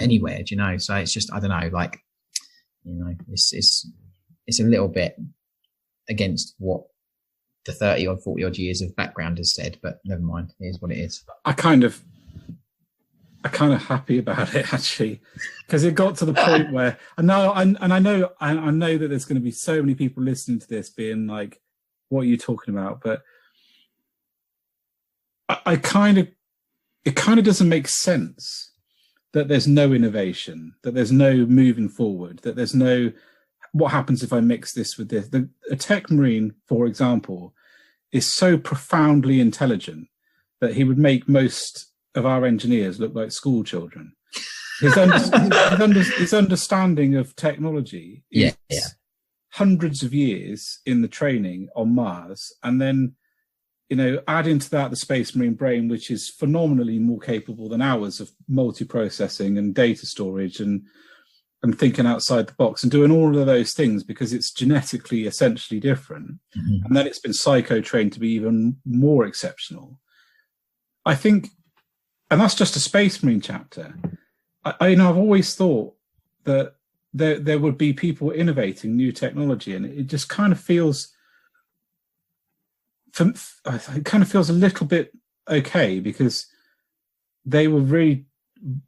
anywhere, do you know? So it's just, I don't know, like, you know, it's a little bit against what the 30 or 40 odd years of background has said, but never mind, it is what it is. I kind of happy about it actually, because it got to the point where I know that there's going to be so many people listening to this being like, what are you talking about? But it kind of doesn't make sense that there's no innovation, that there's no moving forward, that there's no, what happens if I mix this with this? A tech marine, for example, is so profoundly intelligent that he would make most of our engineers look like school children. His understanding of technology is hundreds of years in the training on Mars, and then, you know, add into that the Space Marine brain, which is phenomenally more capable than ours of multiprocessing and data storage and thinking outside the box and doing all of those things because it's genetically essentially different. Mm-hmm. And then it's been psycho-trained to be even more exceptional. I think, and that's just a Space Marine chapter. I've always thought that there would be people innovating new technology, and it just kind of feels, it kind of feels a little bit okay because they were really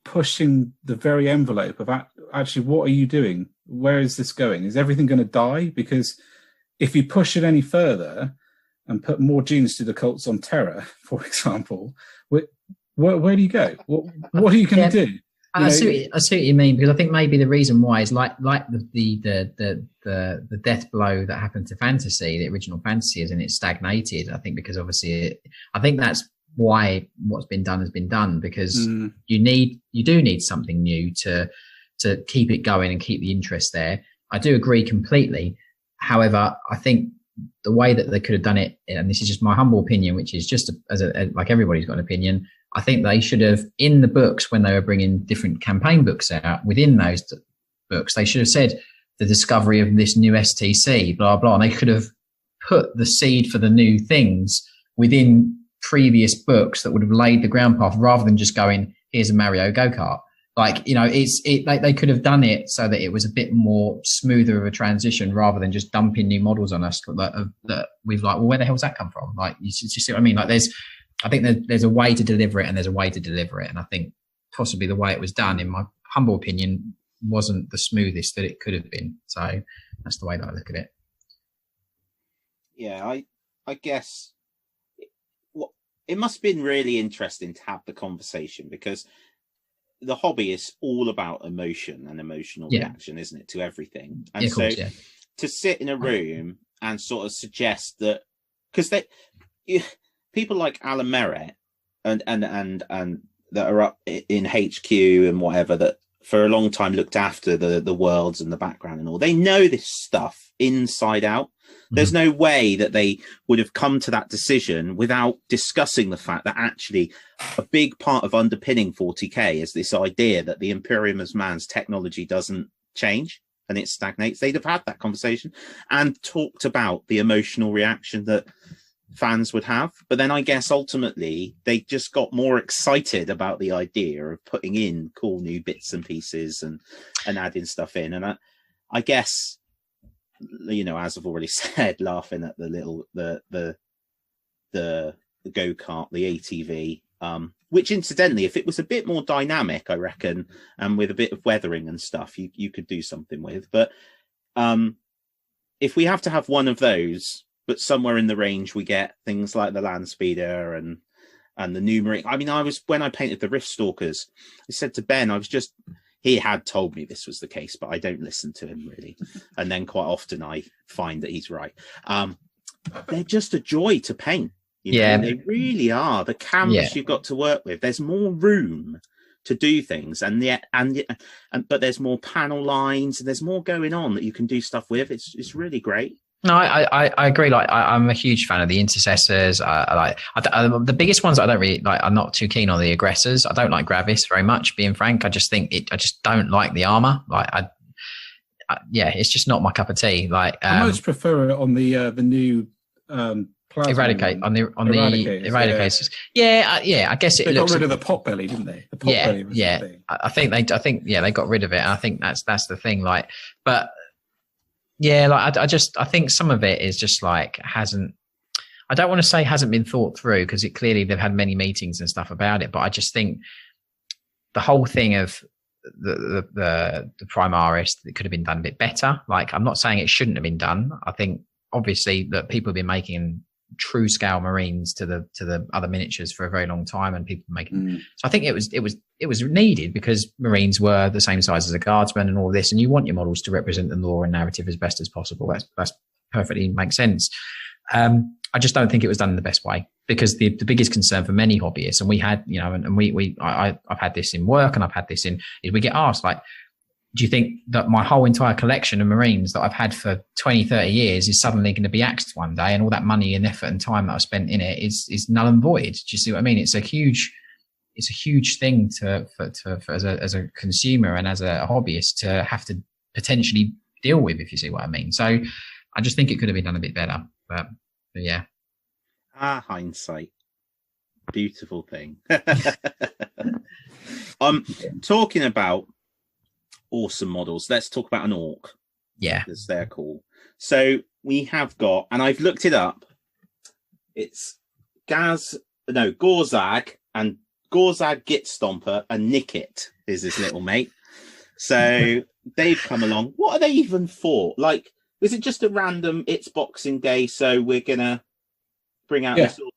pushing the very envelope of actually, what are you doing? Where is this going? Is everything going to die? Because if you push it any further and put more genes to the cults on Terra, for example, where do you go? What are you going to do? I see what you mean, because I think maybe the reason why is like the death blow that happened to fantasy, the original fantasy, is, and it stagnated. I think because obviously, I think that's why what's been done has been done, because you do need something new to keep it going and keep the interest there. I do agree completely. However, I think the way that they could have done it, and this is just my humble opinion, which is just like everybody's got an opinion, I think they should have, in the books, when they were bringing different campaign books out, within those books, they should have said the discovery of this new STC, blah, blah, and they could have put the seed for the new things within previous books that would have laid the ground path, rather than just going, here's a Mario go-kart. Like, you know, they could have done it so that it was a bit more smoother of a transition, rather than just dumping new models on us that we've like, well, where the hell's that come from? Like, you see what I mean? Like, I think there's a way to deliver it, and there's a way to deliver it. And I think possibly the way it was done, in my humble opinion, wasn't the smoothest that it could have been. So that's the way that I look at it. Yeah, I guess it must have been really interesting to have the conversation, because the hobby is all about emotion and emotional reaction, isn't it, to everything? And to sit in a room and sort of suggest that, because people like Alan Merritt and that are up in HQ and whatever, that for a long time looked after the worlds and the background and all, they know this stuff inside out. There's no way that they would have come to that decision without discussing the fact that actually a big part of underpinning 40k is this idea that the Imperium as man's technology doesn't change and it stagnates. They'd have had that conversation and talked about the emotional reaction that fans would have. But then I guess ultimately they just got more excited about the idea of putting in cool new bits and pieces and adding stuff in. And I guess, you know, as I've already said, laughing at the go-kart, the ATV, which incidentally, if it was a bit more dynamic, I reckon, and with a bit of weathering and stuff, you could do something with. But if we have to have one of those, but somewhere in the range we get things like the Land Speeder and the new Marine. I mean, when I painted the Rift Stalkers, I said to Ben, he had told me this was the case, but I don't listen to him really. And then quite often I find that he's right. They're just a joy to paint. You know? They really are. The canvas you've got to work with, there's more room to do things, but there's more panel lines and there's more going on that you can do stuff with. It's really great. No, I agree. Like I'm a huge fan of the intercessors. The biggest ones I don't really like. I'm not too keen on the aggressors. I don't like Gravis very much. Being frank, I just don't like the armor. Like it's just not my cup of tea. Like I most prefer it on the new Eradicate on the Eradicators. Yeah. I guess they got rid of the pot belly, didn't they? The pot belly was I think they got rid of it. And I think that's the thing. Like, but. Yeah, like I think some of it is just like I don't want to say hasn't been thought through, because it clearly they've had many meetings and stuff about it, but I just think the whole thing of the Primaris, it could have been done a bit better. Like, I'm not saying it shouldn't have been done. I think obviously that people have been making true scale Marines to the other miniatures for a very long time, and people making so I think it was needed, because Marines were the same size as a Guardsman and all this, and you want your models to represent the lore and narrative as best as possible. That's perfectly makes sense. I just don't think it was done in the best way, because the biggest concern for many hobbyists, and we had, you know, and I've had this in work and I've had this is we get asked, like, do you think that my whole entire collection of Marines that I've had for 20, 30 years is suddenly going to be axed one day, and all that money and effort and time that I've spent in it is null and void? Do you see what I mean? It's a huge thing for as a consumer and as a hobbyist to have to potentially deal with, if you see what I mean. So I just think it could have been done a bit better, but yeah. Hindsight. Beautiful thing. Talking about awesome models, let's talk about an orc. Yeah, because they're cool. So we have got, and I've looked it up, it's Gorzag and Gorzag Gitstomper and Nickit is his little mate. So they've come along. What are they even for? Like, is it just a random, it's Boxing Day, so we're gonna bring out this orc?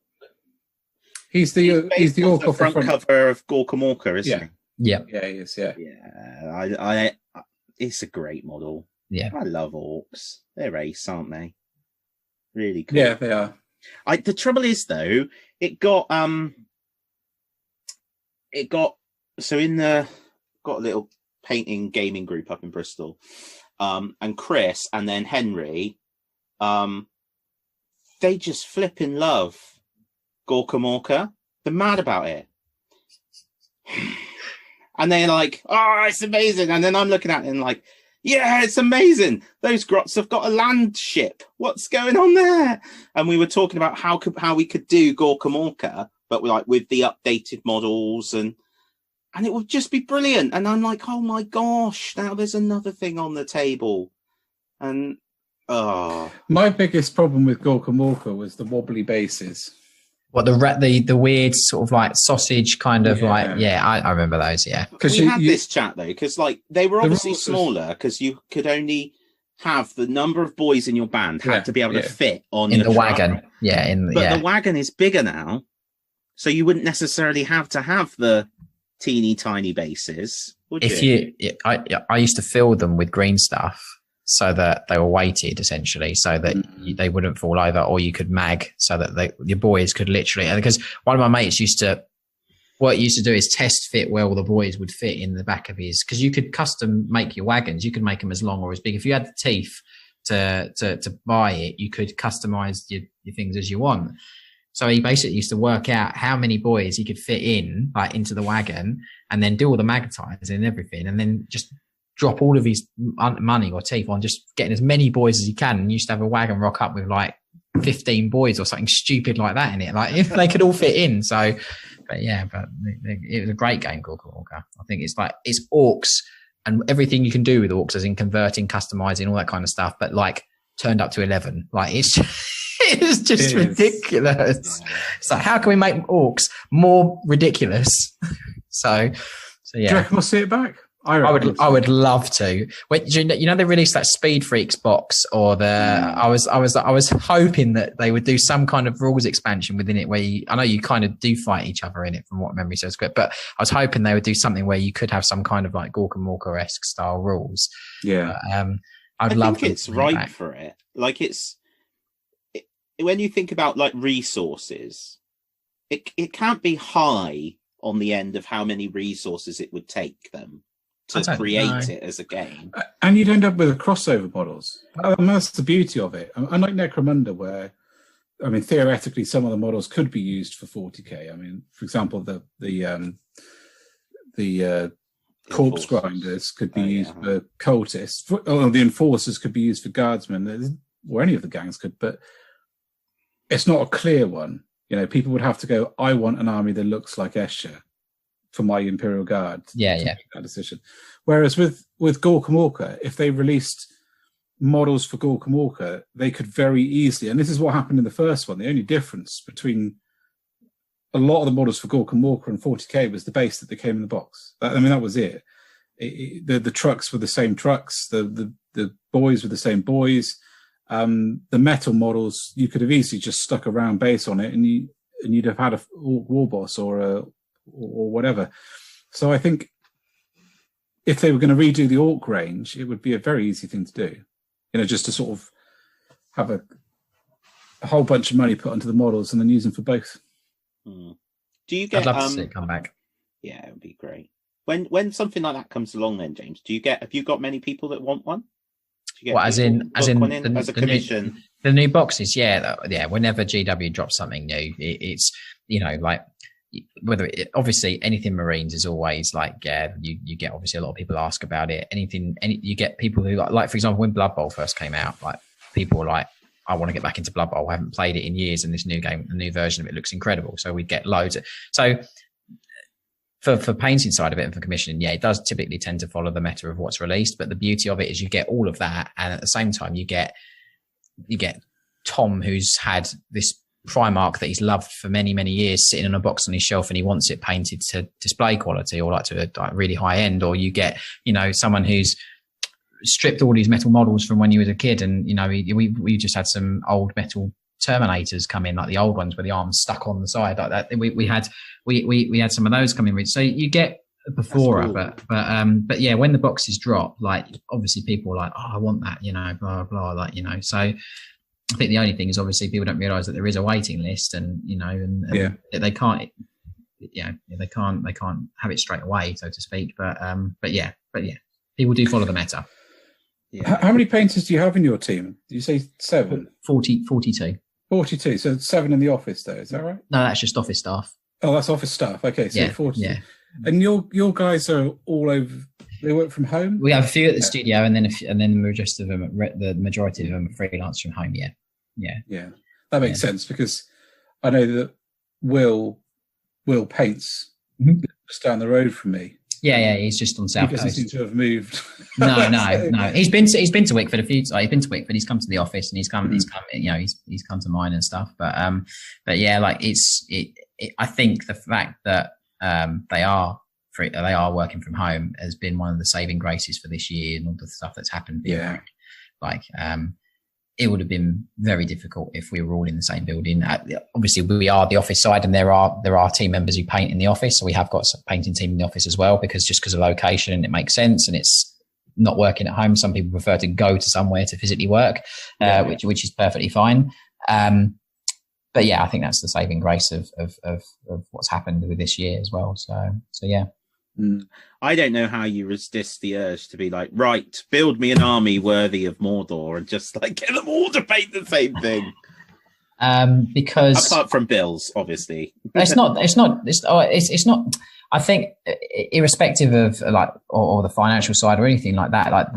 He's the orc off the front cover of Gorka Morka, isn't he? Yeah, he is. Yeah. I it's a great model. Yeah, I love orcs. They're ace, aren't they? Really cool. Yeah, they are. The trouble is, though, it got so got a little painting gaming group up in Bristol, and Chris and then Henry, they just flipping love Gorka Morka. They're mad about it. And they're like, oh, it's amazing. And then I'm looking at it and like, yeah, it's amazing. Those grots have got a land ship. What's going on there? And we were talking about how we could do Gorka Morka, but with the updated models, and it would just be brilliant. And I'm like, oh my gosh, now there's another thing on the table. And my biggest problem with Gorka Morka was the wobbly bases. What, the weird sort of like sausage kind of I remember those. Yeah, because we had this chat though, because like they were obviously smaller, because you could only have the number of boys in your band had to be able to fit on in your the truck. wagon. The wagon is bigger now, so you wouldn't necessarily have to have the teeny tiny bases. Would you? I used to fill them with green stuff. so that they were weighted essentially, so that they wouldn't fall over, or you could mag so that your boys could literally. And because one of my mates what he used to do is test fit where all the boys would fit in the back of his, because you could custom make your wagons. You could make them as long or as big. If you had the teeth to buy it, you could customize your things as you want. So he basically used to work out how many boys he could fit in, like into the wagon, and then do all the magnetizing and everything, and then just drop all of his money or teeth on just getting as many boys as he can. And he used to have a wagon rock up with like 15 boys or something stupid like that in it, like if they could all fit in. So, but it was a great game called Orca. I think it's orcs and everything you can do with orcs, as in converting, customizing, all that kind of stuff, but like turned up to 11. Like it's just ridiculous. So how can we make orcs more ridiculous? So yeah. Do you reckon we'll see it back? I would love to. When, they released that Speed Freaks box, or I was hoping that they would do some kind of rules expansion within it where I know you kind of do fight each other in it from what memory serves, but I was hoping they would do something where you could have some kind of like Gorka Morka-esque style rules. Yeah. I think it's right for it. Like when you think about like resources, it can't be high on the end of how many resources it would take them to create it as a game. And you'd end up with crossover models. That's the beauty of it. Unlike Necromunda, where, I mean, theoretically, some of the models could be used for 40k. I mean, for example, the corpse grinders could be used for cultists, or the enforcers could be used for guardsmen, or any of the gangs could, but it's not a clear one. People would have to go, I want an army that looks like Escher for my Imperial Guard. Yeah. That decision. Whereas with Gorka Morka, if they released models for Gorka Morka, they could very easily, and this is what happened in the first one, the only difference between a lot of the models for Gorka Morka and 40k was the base that they came in the box. That was it. The trucks were the same trucks, the boys were the same boys. The metal models, you could have easily just stuck a round base on it, and you'd have had a war boss or whatever. So I think if they were going to redo the orc range, it would be a very easy thing to do. Just to sort of have a whole bunch of money put onto the models and then use them for both. Do you get? I'd love to see it come back. Yeah, it would be great. When something like that comes along, then James, have you got many people that want one? As in as a commission? The new boxes, yeah. Whenever GW drops something new, it's like obviously anything Marines is always like, you get obviously a lot of people ask about it. You get people who like for example, when Blood Bowl first came out, like people were like, I want to get back into Blood Bowl. I haven't played it in years, and this new game, the new version of it looks incredible. So we get loads. So for painting side of it and for commissioning, it does typically tend to follow the meta of what's released. But the beauty of it is you get all of that, and at the same time you get Tom, who's had this Primarch that he's loved for many, many years sitting on a box on his shelf, and he wants it painted to display quality or like to a really high end. Or you get someone who's stripped all these metal models from when he was a kid, and we just had some old metal Terminators come in, like the old ones where the arms stuck on the side like that. We had some of those come in. So you get a before, cool. but yeah, when the boxes drop, like obviously people are like, oh, I want that, blah blah, like So I think the only thing is obviously people don't realise that there is a waiting list, and they can't, they can't have it straight away, so to speak. But yeah, people do follow the meta. Yeah. How many painters do you have in your team? Did you say 7? 42. 42. So 7 in the office, though. Is that right? No, that's just office staff. Oh, that's office staff. Okay, so 40. Yeah. And your guys are all over. They work from home. We have a few at the studio, and then the majority of them are freelance from home. Yeah. That makes sense, because I know that Will paints just down the road from me. Yeah, he's just on South Coast. He doesn't seem to have moved. No. He's been to Wickford a few times. He's been to Wickford. He's come to the office, and he's come. He's come to mine and stuff. But yeah, like I think the fact that they are working from home has been one of the saving graces for this year, and all the stuff that's happened. Yeah. It would have been very difficult if we were all in the same building. Obviously, we are the office side, and there are team members who paint in the office. So we have got a painting team in the office as well, because of location, and it makes sense. And it's not working at home. Some people prefer to go to somewhere to physically work, which is perfectly fine. But yeah, I think that's the saving grace of what's happened with this year as well. So yeah. I don't know how you resist the urge to be like, right, build me an army worthy of Mordor and just like get them all to paint the same thing. Because apart from bills, obviously, it's not. I think, irrespective of like or the financial side or anything like that, like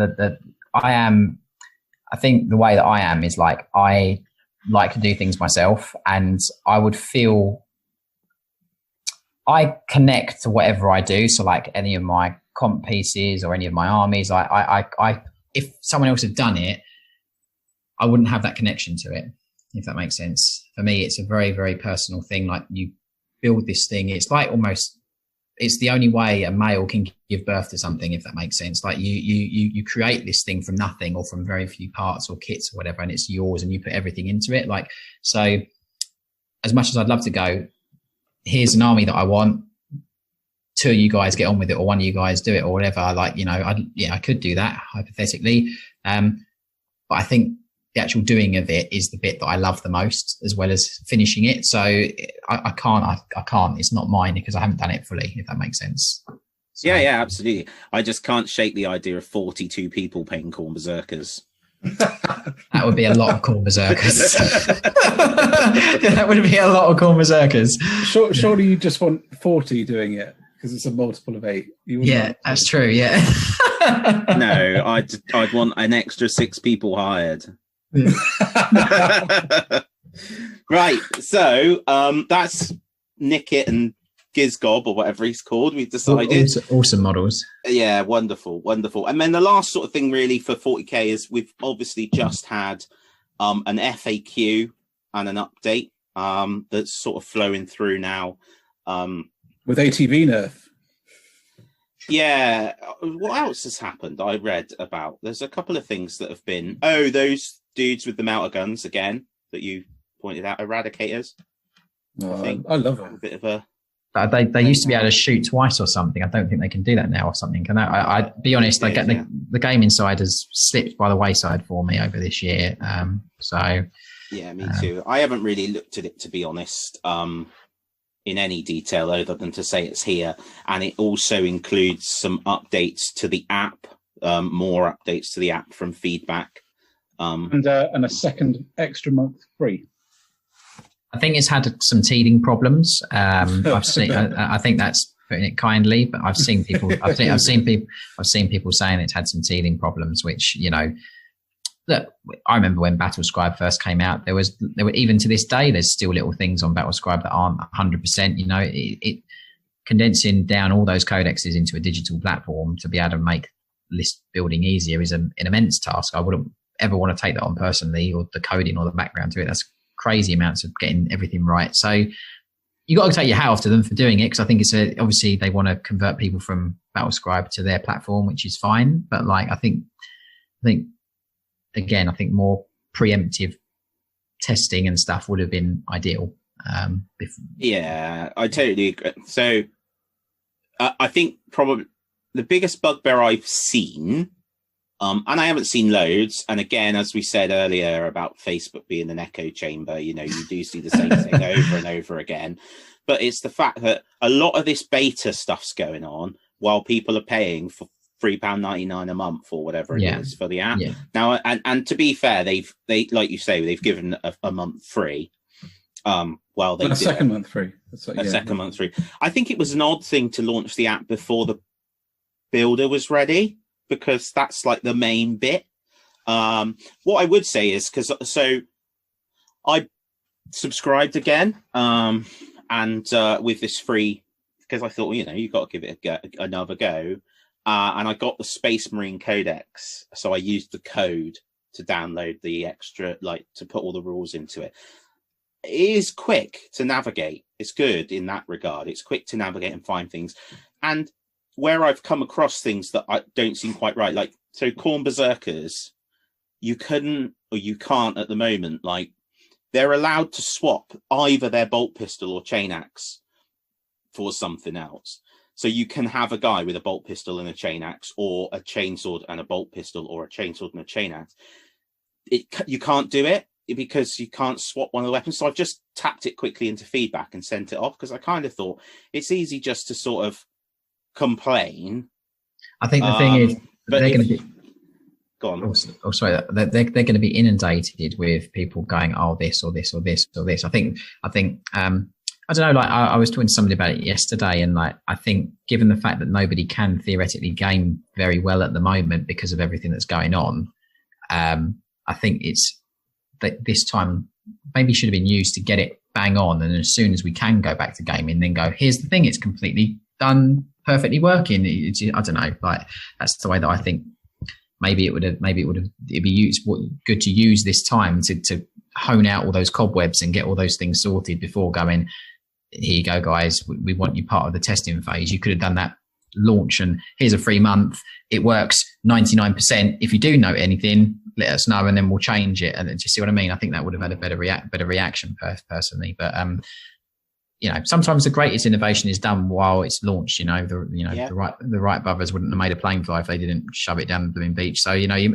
I think the way that I am is like I like to do things myself, and I connect to whatever I do. So like any of my comp pieces or any of my armies, I if someone else had done it, I wouldn't have that connection to it, if that makes sense. For me, it's a very, very personal thing. Like, you build this thing. It's like almost, it's the only way a male can give birth to something, if that makes sense. Like you create this thing from nothing or from very few parts or kits or whatever, and it's yours and you put everything into it. Like, so as much as I'd love to go, here's an army that I want, two of you guys get on with it, or one of you guys do it or whatever. Like, you know, I could do that hypothetically. But I think the actual doing of it is the bit that I love the most, as well as finishing it. So I can't, it's not mine because I haven't done it fully, if that makes sense. So. Yeah, absolutely. I just can't shake the idea of 42 people paying Khorne Berserkers. That would be a lot of Khorne Berserkers. That would be a lot of Khorne Berserkers. Surely you just want 40 doing it because it's a multiple of 8. Yeah, that's true. Yeah. No, I'd want an extra 6 people hired. Right, so that's Nickit and Gizgob, or whatever he's called. We've decided awesome models. Yeah, wonderful. And then the last sort of thing really for 40k is we've obviously just had an FAQ and an update that's sort of flowing through now with ATV nerf. Yeah, what else has happened? I read about, there's a couple of things that have been, those dudes with the melter guns again that you pointed out, Eradicators. I love it. A bit of a they used to be able to shoot twice or something. I don't think they can do that now or something. Can I be honest? The gaming side has slipped by the wayside for me over this year. Yeah, me too. I haven't really looked at it, to be honest, in any detail other than to say it's here, and it also includes some updates to the app, more updates to the app from feedback, and a second extra month free. I think it's had some teething problems. I've seen. I think that's putting it kindly, but I've seen people. I've seen people saying it's had some teething problems. Which, you know, look, I remember when Battlescribe first came out. There were even to this day. There's still little things on Battlescribe that aren't 100%. You know, it condensing down all those codexes into a digital platform to be able to make list building easier is an immense task. I wouldn't ever want to take that on personally, or the coding or the background to it. That's crazy amounts of getting everything right. So you got to take your hat off to them for doing it, because I think it's obviously they want to convert people from Battlescribe to their platform, which is fine. But like, I think more preemptive testing and stuff would have been ideal. Yeah, I totally agree. So I think probably the biggest bugbear I've seen, and I haven't seen loads, and again, as we said earlier about Facebook being an echo chamber, you know, you do see the same thing over and over again. But it's the fact that a lot of this beta stuff's going on while people are paying for £3.99 a month or whatever it is for the app. Yeah. Now, and to be fair, they like you say, they've given a month free. Well, they a second month free. Second month free. I think it was an odd thing to launch the app before the builder was ready, because that's like the main bit. What I would say is, so I subscribed again, and with this free, because I thought, you know, you got to give it another go. And I got the Space Marine Codex, so I used the code to download the extra, like to put all the rules into it. It is quick to navigate. It's good in that regard. It's quick to navigate and find things. And where I've come across things that I don't seem quite right, like, so Khorne Berserkers, you couldn't, or you can't at the moment, like, they're allowed to swap either their bolt pistol or chain axe for something else. So you can have a guy with a bolt pistol and a chain axe, or a chainsword and a bolt pistol, or a chainsword and a chain axe. You can't do it because you can't swap one of the weapons. So I've just tapped it quickly into feedback and sent it off, because I kind of thought it's easy just to sort of complain. I think the thing is, but they're going to be. Go on. Oh, sorry. They're going to be inundated with people going, "Oh, this or this or this or this." I think. I don't know. Like I was talking to somebody about it yesterday, and like I think, given the fact that nobody can theoretically game very well at the moment because of everything that's going on, I think it's that this time maybe should have been used to get it bang on, and as soon as we can go back to gaming, then go, here's the thing, it's completely done, perfectly working. I don't know, like that's the way that I think maybe it'd be good to use this time to hone out all those cobwebs and get all those things sorted before going, here you go, guys, we want you part of the testing phase. You could have done that launch, and here's a free month. It works 99%. If you do note anything, let us know, and then we'll change it. And do you see what I mean? I think that would have had a better reaction personally. But sometimes the greatest innovation is done while it's launched. The right brothers wouldn't have made a plane fly if they didn't shove it down the blooming beach. So you might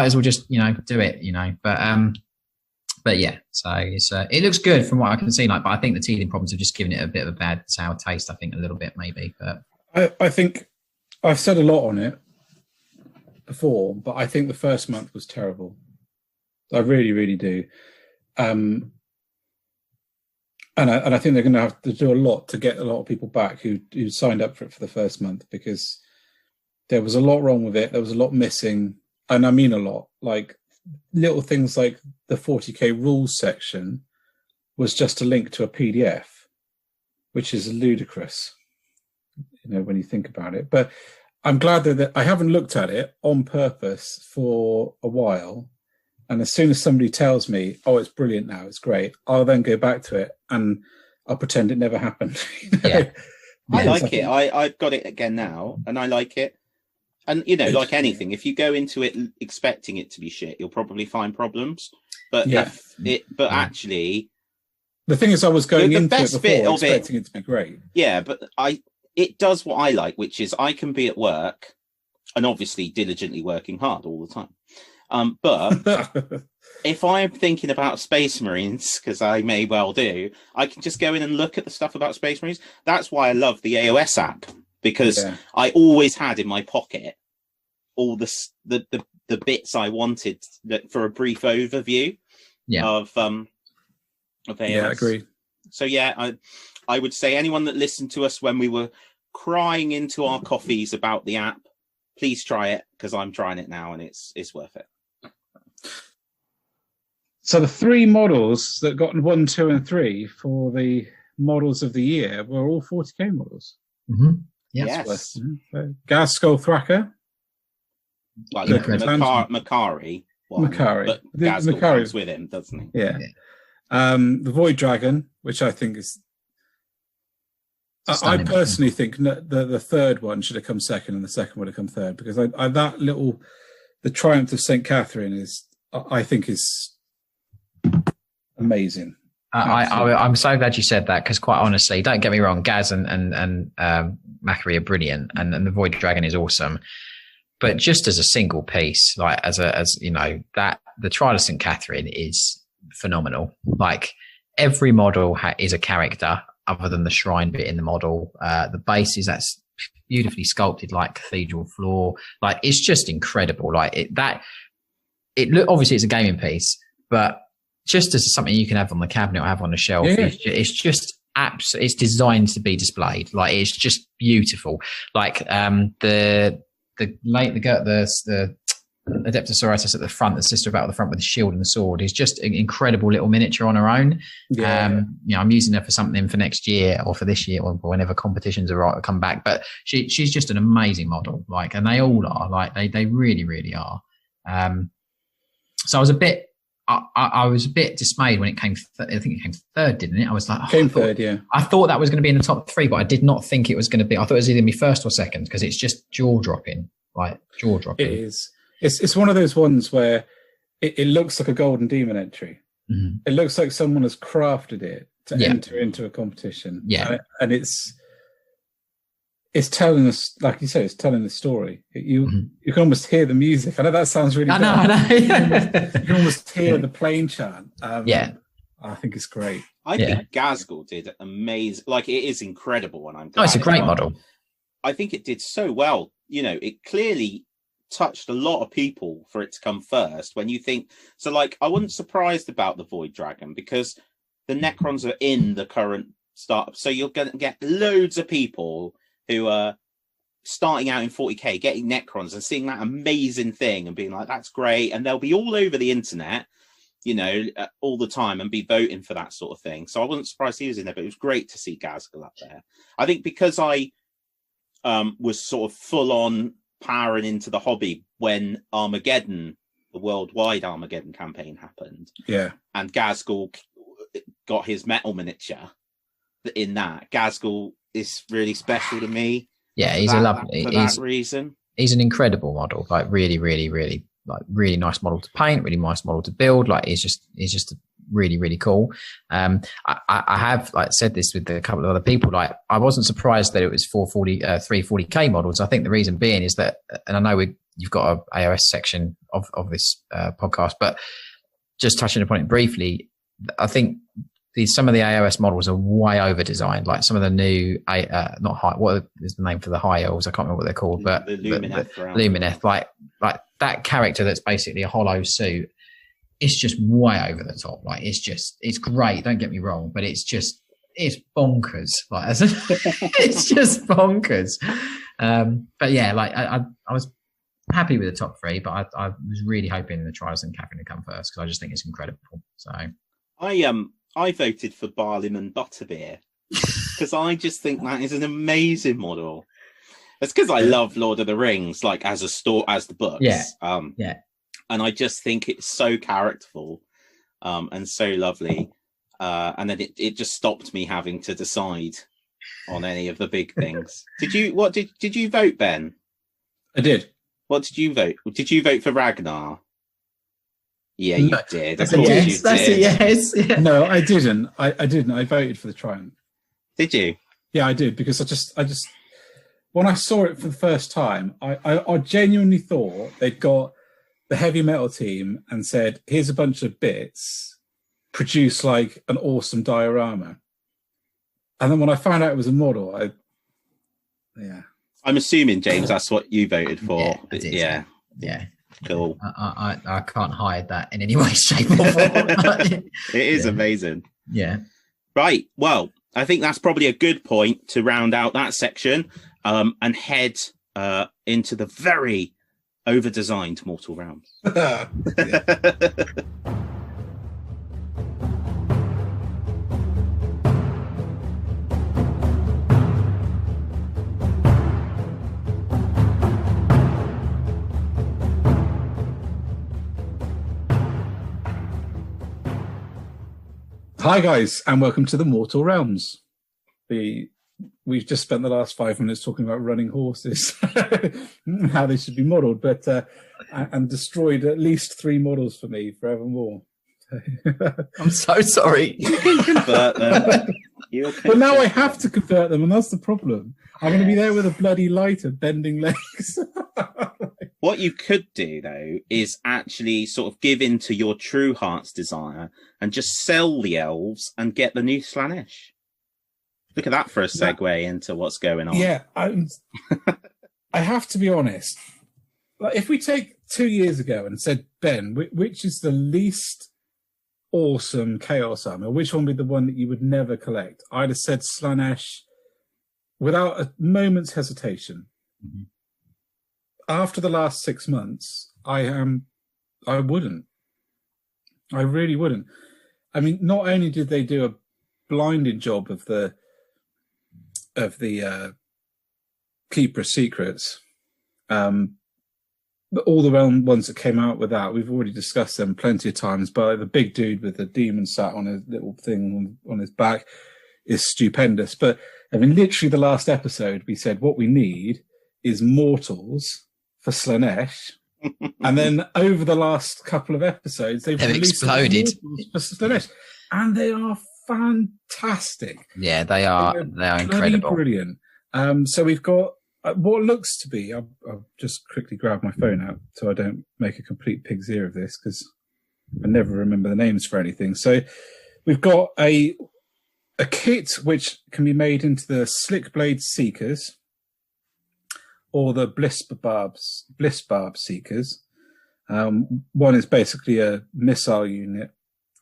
as well just do it. But yeah, so it looks good from what I can see. But I think the teething problems have just given it a bit of a bad sour taste. I think a little bit maybe. But I think I've said a lot on it before, but I think the first month was terrible. I really, really do. And I think they're going to have to do a lot to get a lot of people back who signed up for it for the first month, because there was a lot wrong with it. There was a lot missing, and I mean a lot. Like little things like the 40k rules section was just a link to a PDF, which is ludicrous, when you think about it. But I'm glad that I haven't looked at it on purpose for a while. And as soon as somebody tells me, oh, it's brilliant now, it's great, I'll then go back to it and I'll pretend it never happened. Yeah. I like it. I've got it again now, and I like it. And, like anything, if you go into it expecting it to be shit, you'll probably find problems. But actually... The thing is, I was going into it before expecting it to be great. Yeah, but it does what I like, which is I can be at work and obviously diligently working hard all the time. But if I'm thinking about Space Marines, because I may well do, I can just go in and look at the stuff about Space Marines. That's why I love the AOS app, because I always had in my pocket all the bits I wanted for a brief overview of AOS. Yeah, I agree. So I would say anyone that listened to us when we were crying into our coffees about the app, please try it, because I'm trying it now and it's worth it. So the 3 models that got 1, 2, and 3 for the models of the year were all 40k models. Mm-hmm. Yes. Gas Skull Thracker. Like Makari. Makari. But Gazgul comes with him, doesn't he? Yeah. The Void Dragon, which I think is... I personally think the third one should have come second and the second would have come third, because the Triumph of St. Catherine I think is amazing. I'm so glad you said that, because quite honestly, don't get me wrong, Gaz and Macquarie are brilliant, and the Void Dragon is awesome. But just as a single piece, like as that the Trial of St. Catherine is phenomenal. Like every model is a character other than the shrine bit in the model. The bases, that's beautifully sculpted like cathedral floor. Like it's just incredible. Like obviously it's a gaming piece, but just as something you can have on the cabinet or have on the shelf, it's just it's designed to be displayed. Like it's just beautiful. Like the Adeptosaurus at the front, the sister about the front with the shield and the sword, is just an incredible little miniature on her own. I'm using her for something for next year or for this year or whenever competitions come back. But she's just an amazing model. Like, and they all are. Like they really, really are. So I was a bit. I was a bit dismayed when it came. I think it came third, didn't it? I was like, third, yeah. I thought that was going to be in the top 3, but I did not think it was going to be. I thought it was either going to be first or second, because it's just jaw dropping. It is. It's one of those ones where it looks like a Golden Demon entry. Mm-hmm. It looks like someone has crafted it to enter into a competition. Yeah. And it's telling us, like you say, it's telling the story. You can almost hear the music. I know that sounds really bad. I know. You can almost hear the plane chant. I think it's great. I think Gazgul did amazing. Like, it is incredible, and I'm glad. Oh, it's a great model. I think it did so well. You know, it clearly touched a lot of people for it to come first. When you think so, like, I wasn't surprised about the Void Dragon because the Necrons are in the current startup, so you're going to get loads of people who are starting out in 40k, getting Necrons and seeing that amazing thing and being like, "That's great," and they'll be all over the internet, you know, all the time and be voting for that sort of thing. So I wasn't surprised he was in there, but it was great to see Gazgul up there. I think because I was sort of full on powering into the hobby when Armageddon, the worldwide Armageddon campaign happened. Yeah. And Gazgul got his metal miniature in that. Gazgul is really special to me. Yeah, he's a lovely, for that reason. He's an incredible model. Like really, really, really, like really nice model to paint, really nice model to build. Like he's just really, really cool. I have like said this with a couple of other people. Like I wasn't surprised that it was 340k models. I think the reason being is that, and I know you've got a AOS section of this podcast, but just touching upon it briefly, I think some of the AOS models are way over designed. Like some of the new, what is the name for the high elves? I can't remember what they're called, but the Lumineth. Lumineth, like that character that's basically a hollow suit. It's just way over the top. Like it's great. Don't get me wrong, but it's bonkers. Like it's just bonkers. But yeah, like I was happy with the top three, but I was really hoping the Trials and Catherine to come first because I just think it's incredible. So I voted for Barlim and Butterbeer because I just think that is an amazing model. It's because I love Lord of the Rings, like as the books. Yeah. And I just think it's so characterful and so lovely. And then it just stopped me having to decide on any of the big things. Did you vote, Ben? I did. What did you vote? Did you vote for Ragnar? Yeah, you did. Of course yes. you That's did. a yes. Yeah. No, I didn't. I didn't. I voted for the Triumph. Did you? Yeah, I did because I just when I saw it for the first time, I genuinely thought they'd got the heavy metal team and said, "Here's a bunch of bits, produce like an awesome diorama." And then when I found out it was a model, Yeah. I'm assuming, James, that's what you voted for. Yeah, I did. Yeah. Cool. I can't hide that in any way, shape, or form. It is amazing. Yeah. Right. Well, I think that's probably a good point to round out that section and head into the very over-designed Mortal Realms. Hi guys, and welcome to the Mortal Realms. We've just spent the last 5 minutes talking about running horses, how they should be modelled, but and destroyed at least 3 models for me forevermore. I'm so sorry. You can convert them. But now I have to convert them, and that's the problem. I'm going to be there with a bloody lighter, bending legs. What you could do, though, is actually sort of give in to your true heart's desire and just sell the elves and get the new Slannesh. Look at that for a segue into what's going on. Yeah, I have to be honest. Like, if we take 2 years ago and said, Ben, which is the least awesome Chaos Army, or which one would be the one that you would never collect? I'd have said Slannesh without a moment's hesitation. Mm-hmm. After the last 6 months, I wouldn't. I really wouldn't. I mean, not only did they do a blinding job of the Keeper of Secrets, but all the ones that came out with that, we've already discussed them plenty of times, but the big dude with the demon sat on his little thing on his back is stupendous. But I mean, literally the last episode, we said what we need is mortals for Slannesh. And then over the last couple of episodes, they've released exploded mortals for Slannesh. And they are fantastic. Yeah, they are incredible. Brilliant. So we've got what looks to be, I'll just quickly grab my phone out so I don't make a complete pig's ear of this, because I never remember the names for anything. So we've got a kit which can be made into the Slick Blade Seekers or the Bliss Barb Seekers. One is basically a missile unit,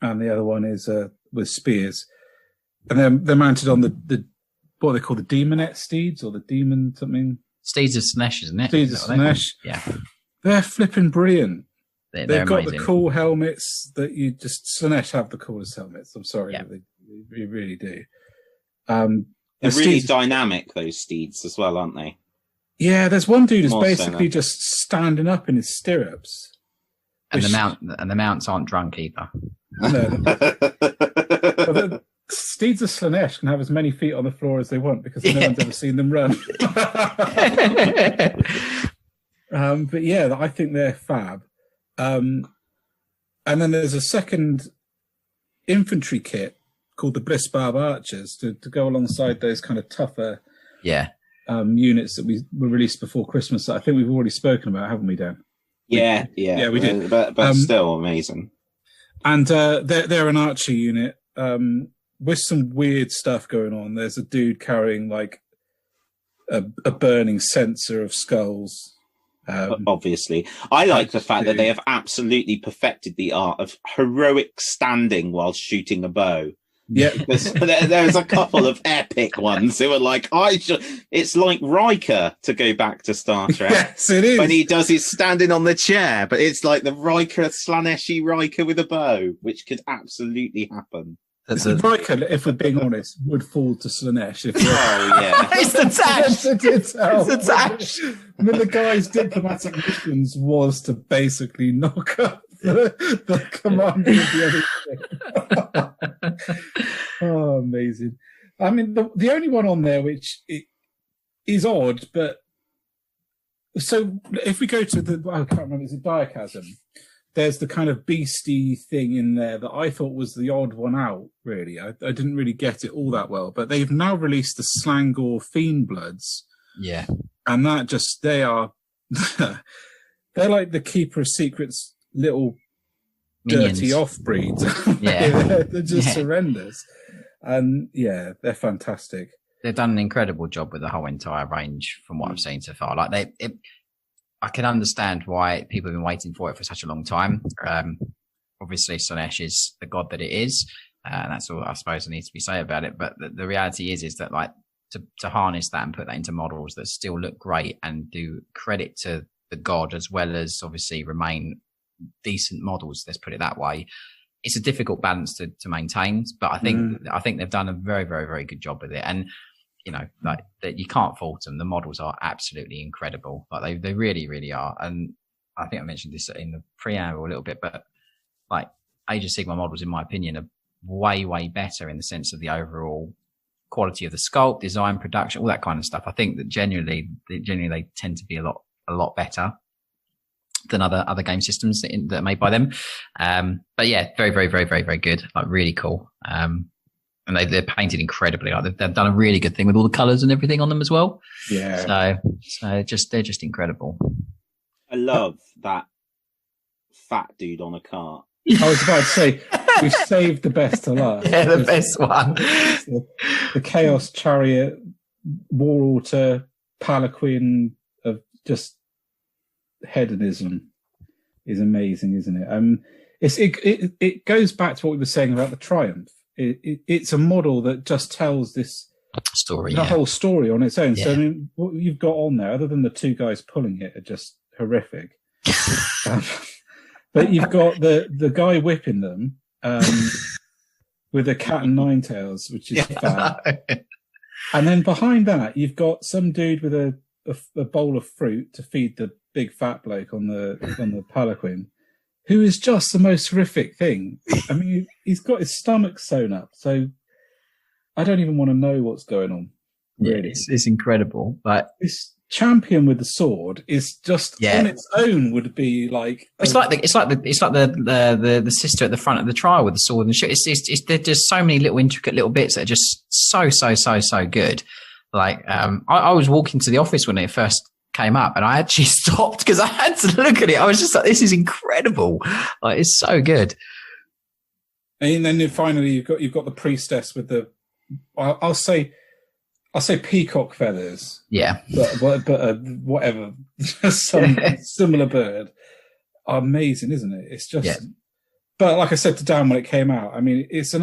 and the other one is with spears. And they're mounted on the what they call the Demonette Steeds, or the Demon something. Steeds of Slannesh, isn't it? Steeds of Slannesh. Yeah. They're flipping brilliant. They've got amazing. the cool helmets that you just... Slannesh have the coolest helmets. I'm sorry. Yeah. They really do. They're really dynamic, those steeds, as well, aren't they? Yeah, there's one dude who's basically just standing up in his stirrups. And the mounts aren't drunk either. No. Steeds of Slannesh can have as many feet on the floor as they want, because no one's ever seen them run. But yeah, I think they're fab. And then there's a second infantry kit called the Bliss Barb Archers to go alongside those kind of tougher units that were released before Christmas that I think we've already spoken about, haven't we, Dan? Yeah, we did. But still amazing. And they're an archer unit with some weird stuff going on. There's a dude carrying like a burning censer of skulls. Obviously, I like the fact that they have absolutely perfected the art of heroic standing while shooting a bow. Yeah, there's a couple of epic ones who are like, it's like Riker, to go back to Star Trek. Yes, it is. When he does his standing on the chair, but it's like the Slaneshi Riker with a bow, which could absolutely happen. Riker, if we're being honest, would fall to Slannesh. It's attached. It's attached. I mean, the guy's diplomatic missions was to basically knock up the commander of the other thing. Oh, amazing. I mean, the only one on there which is odd, but so if we go to I can't remember, is it Diachasm? There's the kind of beastie thing in there that I thought was the odd one out, really. I didn't really get it all that well, but they've now released the Slangor Fiendbloods. Yeah. And they are, they're like the Keeper of Secrets little Minions. Dirty off-breeds. Yeah. They're just horrendous. And yeah, they're fantastic. They've done an incredible job with the whole entire range from what I've seen so far. Like I can understand why people have been waiting for it for such a long time. Obviously, Slannesh is the god that it is, and that's all I suppose I need to be say about it. But the reality is that like to harness that and put that into models that still look great and do credit to the god, as well as obviously remain decent models. Let's put it that way. It's a difficult balance to maintain, but I think they've done a very, very, very good job with it. And you know, like that, you can't fault them. The models are absolutely incredible. Like they really, really are. And I think I mentioned this in the preamble a little bit, but like Age of Sigmar models, in my opinion, are way, way better in the sense of the overall quality of the sculpt, design, production, all that kind of stuff. I think that genuinely they tend to be a lot better than other game systems that are made by them. But yeah, very, very, very, very, very good. Like really cool. And they're painted incredibly. Like they've done a really good thing with all the colours and everything on them as well. Yeah. So they're just incredible. I love that fat dude on a cart. I was about to say, we've saved the best to last. Yeah, the best one. The Chaos Chariot, War Altar, Palanquin of just hedonism is amazing, isn't it? It goes back to what we were saying about the Triumph. It's a model that just tells this story, the whole story on its own. Yeah. So I mean, what you've got on there, other than the two guys pulling it, are just horrific. But you've got the guy whipping them with a cat and nine tails, which is fab. And then behind that, you've got some dude with a bowl of fruit to feed the big fat bloke on the Palanquin, who is just the most horrific thing. I mean, he's got his stomach sewn up, so I don't even want to know what's going on. Really. Yeah, it's incredible. But champion with the sword is just on its own would be like it's like the sister at the front of the trial with the sword and shit. It's there's just so many little intricate little bits that are just so good. Like I was walking to the office when it first came up, and I actually stopped because I had to look at it. I was just like, this is incredible. Like, it's so good. And then finally you've got the priestess with the I'll say peacock feathers. Yeah. But whatever, some similar bird. Amazing, isn't it? It's just. Yeah. But like I said to Dan when it came out, I mean, it's a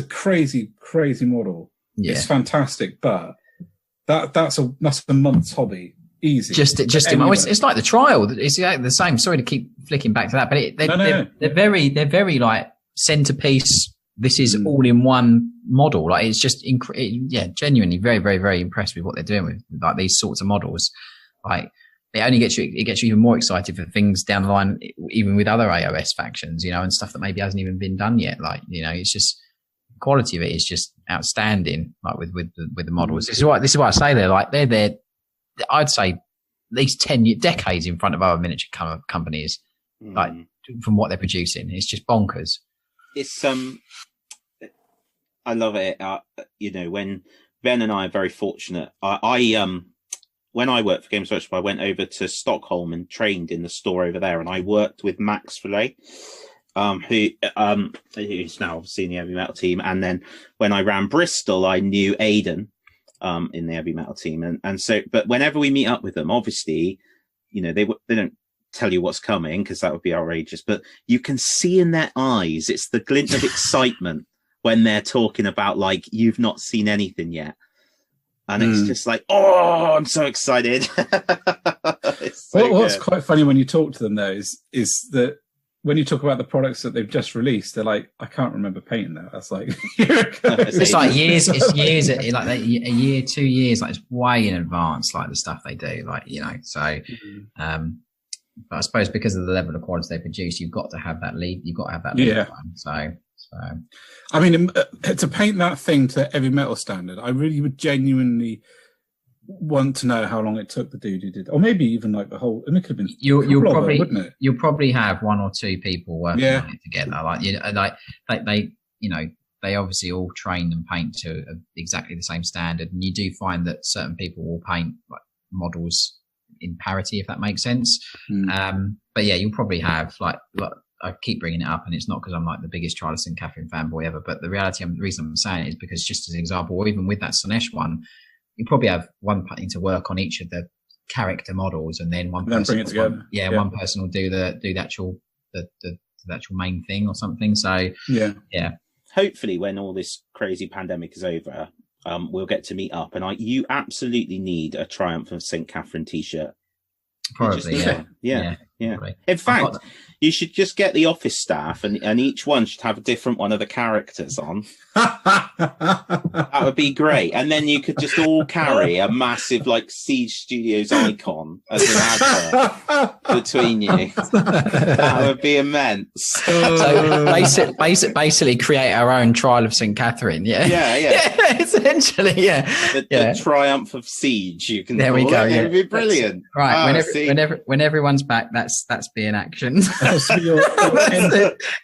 crazy model. Yeah. It's fantastic, but that's a month's hobby. Easy. It's like the trial. It's the same. Sorry to keep flicking back to that, but they're very like centerpiece. This is all in one model. Like, it's just genuinely very, very, very impressed with what they're doing with like these sorts of models. Like, it gets you even more excited for things down the line, even with other AOS factions, and stuff that maybe hasn't even been done yet. Like, it's just the quality of it is just outstanding. Like with the models. This is why I say they're I'd say at least decades in front of other miniature companies. Like, from what they're producing, it's just bonkers. It's I love it. When Ben and I are very fortunate, I when I worked for Games Workshop, I went over to Stockholm and trained in the store over there, and I worked with Max Fillet, who's now obviously in the Heavy Metal team. And then when I ran Bristol, I knew Aidan in the Heavy Metal team, and so. But whenever we meet up with them, obviously, they don't tell you what's coming because that would be outrageous, but you can see in their eyes, it's the glint of excitement when they're talking about, like, you've not seen anything yet, and it's just like, oh, I'm so excited. What's quite funny when you talk to them though is that when you talk about the products that they've just released, they're like, I can't remember painting that. That's like it's like years. It's years. Like a year, 2 years. Like, it's way in advance. Like the stuff they do. Like, so. But I suppose because of the level of quality they produce, you've got to have that lead. You've got to have that lead time. So, I mean, to paint that thing to Heavy Metal standard, I really would genuinely want to know how long it took the dude who did, or maybe even like the whole. And it could have been. You'll probably have one or two people working on it together. They obviously all train and paint to exactly the same standard, and you do find that certain people will paint like models in parity, if that makes sense. But yeah, you'll probably have like I keep bringing it up, and it's not because I'm like the biggest Charles and Catherine fanboy ever, but the reason I'm saying it is because, just as an example, or even with that Slannesh one, you probably have one painting to work on each of the character models, and then one person bring it together. One person will do the actual main thing or something. So yeah. Hopefully, when all this crazy pandemic is over, we'll get to meet up, and you absolutely need a Triumph of St. Catherine t-shirt. Probably, yeah. In fact, you should just get the office staff, and each one should have a different one of the characters on. That would be great. And then you could just all carry a massive, like, Siege Studios icon as an advert between you. That would be immense. So basically create our own Trial of St. Catherine. Yeah, essentially, The Triumph of Siege, you can. There we go. It would be brilliant. Right. When everyone's back, that's be in action.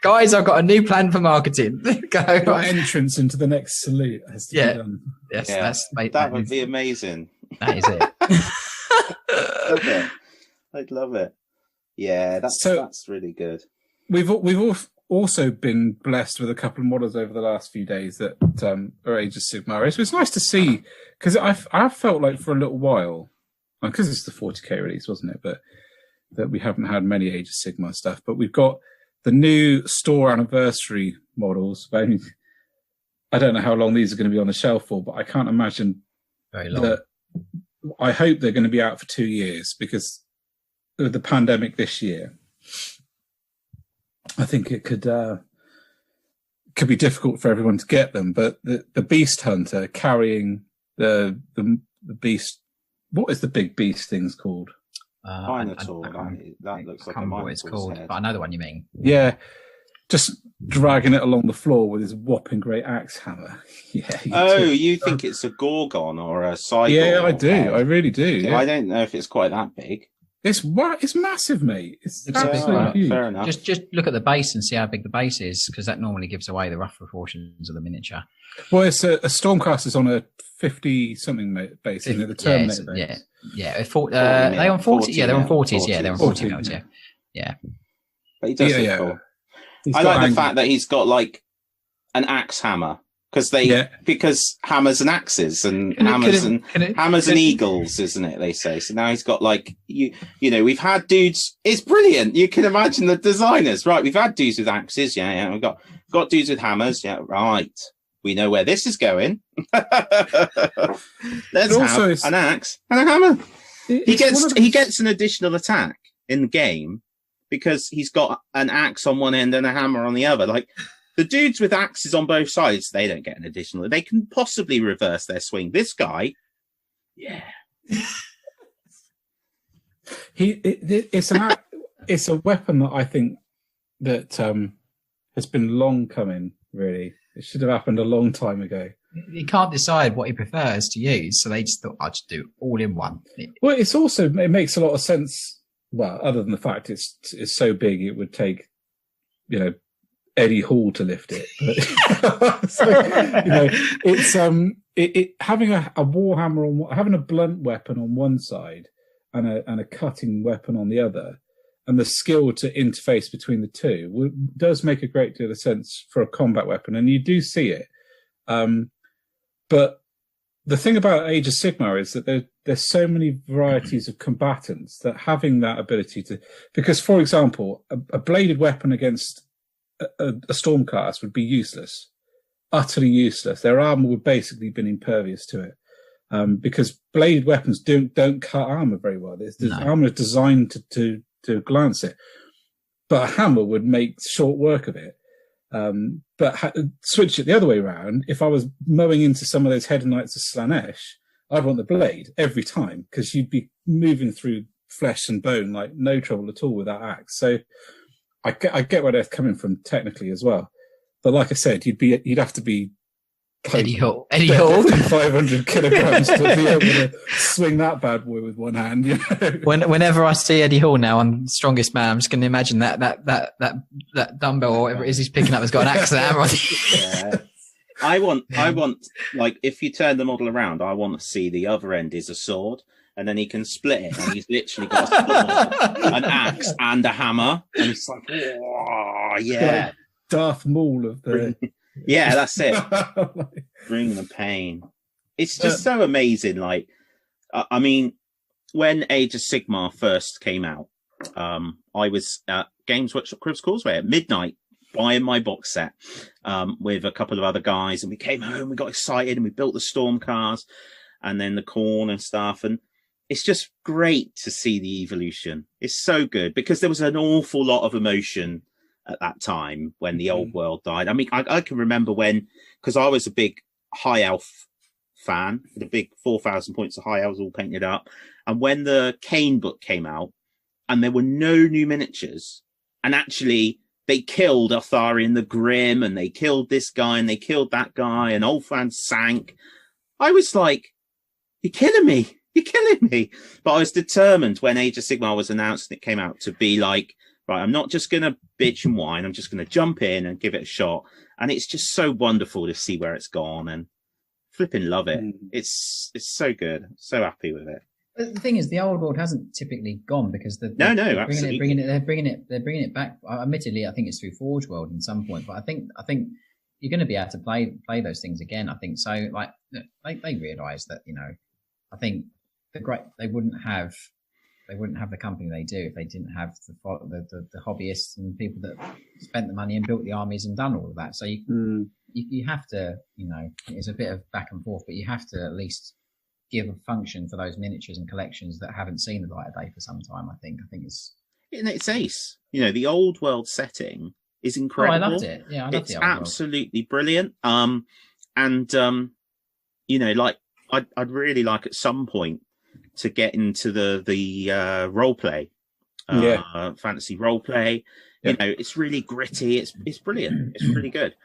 Guys, I've got a new plan for marketing. Go. Entrance into the next salute has to be done. Yes, that would be amazing. That is it. I'd love it. Yeah, that's really good. We've also been blessed with a couple of models over the last few days that are Age of Sigmar. So it's nice to see, because I've felt like for a little while, because it's the 40k release, wasn't it? But that we haven't had many Age of Sigmar stuff. But we've got the new store anniversary models. I mean, I don't know how long these are going to be on the shelf for, but I can't imagine very long. That. I hope they're going to be out for 2 years, because of the pandemic this year. I think it could be difficult for everyone to get them. But the Beast Hunter carrying the beast. What is the big beast thing's called? Minotaur. That looks like a Minotaur's what it's called, head. but I know the one you mean. Yeah, just dragging it along the floor with his whopping great axe hammer. Yeah. You think it's a Gorgon or a Cygor? Yeah, I do. I really do. Yeah. I don't know if it's quite that big. It's massive, mate. It's Looks a bit absolutely huge. Fair enough. Just look at the base and see how big the base is, because that normally gives away the rough proportions of the miniature. Well, it's a Stormcaster's on a 50-something base, isn't it? The Terminator base. Yeah. They on 40? Yeah, they're on 40s. Yeah, they're on 40 40, mils. Yeah. But he does look cool. I like the fact that he's got like an axe hammer because hammers and axes and hammers and eagles, isn't it? They say so. Now he's got like you know we've had dudes. It's brilliant. You can imagine the designers, right? We've had dudes with axes, yeah. We've got dudes with hammers, yeah. Right, we know where this is going. Let's have an axe and a hammer. He gets an additional attack in the game because he's got an axe on one end and a hammer on the other. Like the dudes with axes on both sides, they don't get an additional. They can possibly reverse their swing. This guy, yeah. It's a weapon that I think that has been long coming. Really, it should have happened a long time ago. He can't decide what he prefers to use, so they just thought, I'll just do all in one. Well, it makes a lot of sense. Well, other than the fact it's so big, it would take, Eddie Hall to lift it. But, so, it's having a warhammer having a blunt weapon on one side and a cutting weapon on the other, and the skill to interface between the two does make a great deal of sense for a combat weapon, and you do see it. But the thing about Age of Sigmar is that there's so many varieties of combatants that having that ability to, because for example, a bladed weapon against a Stormcast would be useless, utterly useless. Their armor would basically been impervious to it, because bladed weapons don't cut armor very well. Armor is designed to glance it, but a hammer would make short work of it. But switch it the other way around. If I was mowing into some of those Head Knights of Slannesh, I'd want the blade every time because you'd be moving through flesh and bone like no trouble at all with that axe. So I get where they're coming from technically as well. But like I said, you'd have to be Eddie Hall 500 kilograms to be able to swing that bad boy with one hand. Whenever I see Eddie Hall now on Strongest Man, I'm just going to imagine that dumbbell or whatever it is he's picking up has got an axe and hammer on it. Yeah. I want like if you turn the model around, I want to see the other end is a sword, and then he can split it, and he's literally got a sword, an axe, and a hammer, and it's like, oh yeah, like Darth Maul of the. Yeah, that's it. Bring the pain. It's just so amazing. Like, I mean, when Age of Sigmar first came out, I was at Games Workshop Cribs Causeway at midnight buying my box set with a couple of other guys, and we came home, we got excited, and we built the storm cars and then the corn and stuff. And it's just great to see the evolution. It's so good because there was an awful lot of emotion at that time when the old world died. I mean, I can remember when, because I was a big High Elf fan, the big 4,000 points of High Elves all painted up. And when the Kane book came out and there were no new miniatures, and actually they killed Artharian the Grim, and they killed this guy and they killed that guy, and Ulfan sank, I was like, you're killing me. You're killing me. But I was determined when Age of Sigmar was announced and it came out to be like, right, I'm not just going to bitch and whine. I'm just going to jump in and give it a shot. And it's just so wonderful to see where it's gone, and flipping love it. It's so good. So happy with it. But the thing is, the old world hasn't typically gone because they're absolutely bringing it back. Admittedly, I think it's through Forge World at some point, but I think you're going to be able to play those things again. I think so. Like they realise that I think they wouldn't have the company they do if they didn't have the hobbyists and people that spent the money and built the armies and done all of that. So you have to, it's a bit of back and forth, but you have to at least give a function for those miniatures and collections that haven't seen the light of day for some time. I think it's ace. The old world setting is incredible. I loved it. Yeah, I loved it's absolutely brilliant. Like I'd really like at some point to get into the role play, fantasy role play. You know, it's really gritty. It's brilliant. It's really good.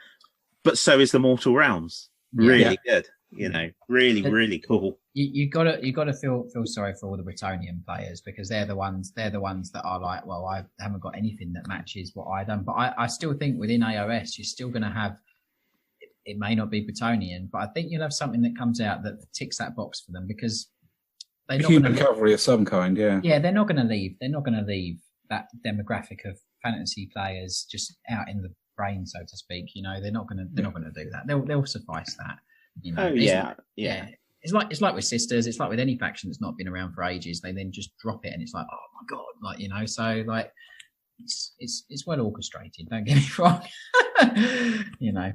But so is the Mortal Realms. Really good. You know, really cool. You gotta feel sorry for all the Bretonnian players, because they're the ones that are like, well, I haven't got anything that matches what I done. But I still think within AOS you're still gonna have, it may not be Bretonnian, but I think you'll have something that comes out that ticks that box for them, because they're not human cavalry of some kind. Yeah, they're not gonna leave that demographic of fantasy players just out in the brain, so to speak. You know, they're not gonna do that. They'll suffice that. You know, It's like with Sisters. It's like with any faction that's not been around for ages. They then just drop it, and it's like, oh my god, like, you know. So like, it's well orchestrated. Don't get me wrong. You know.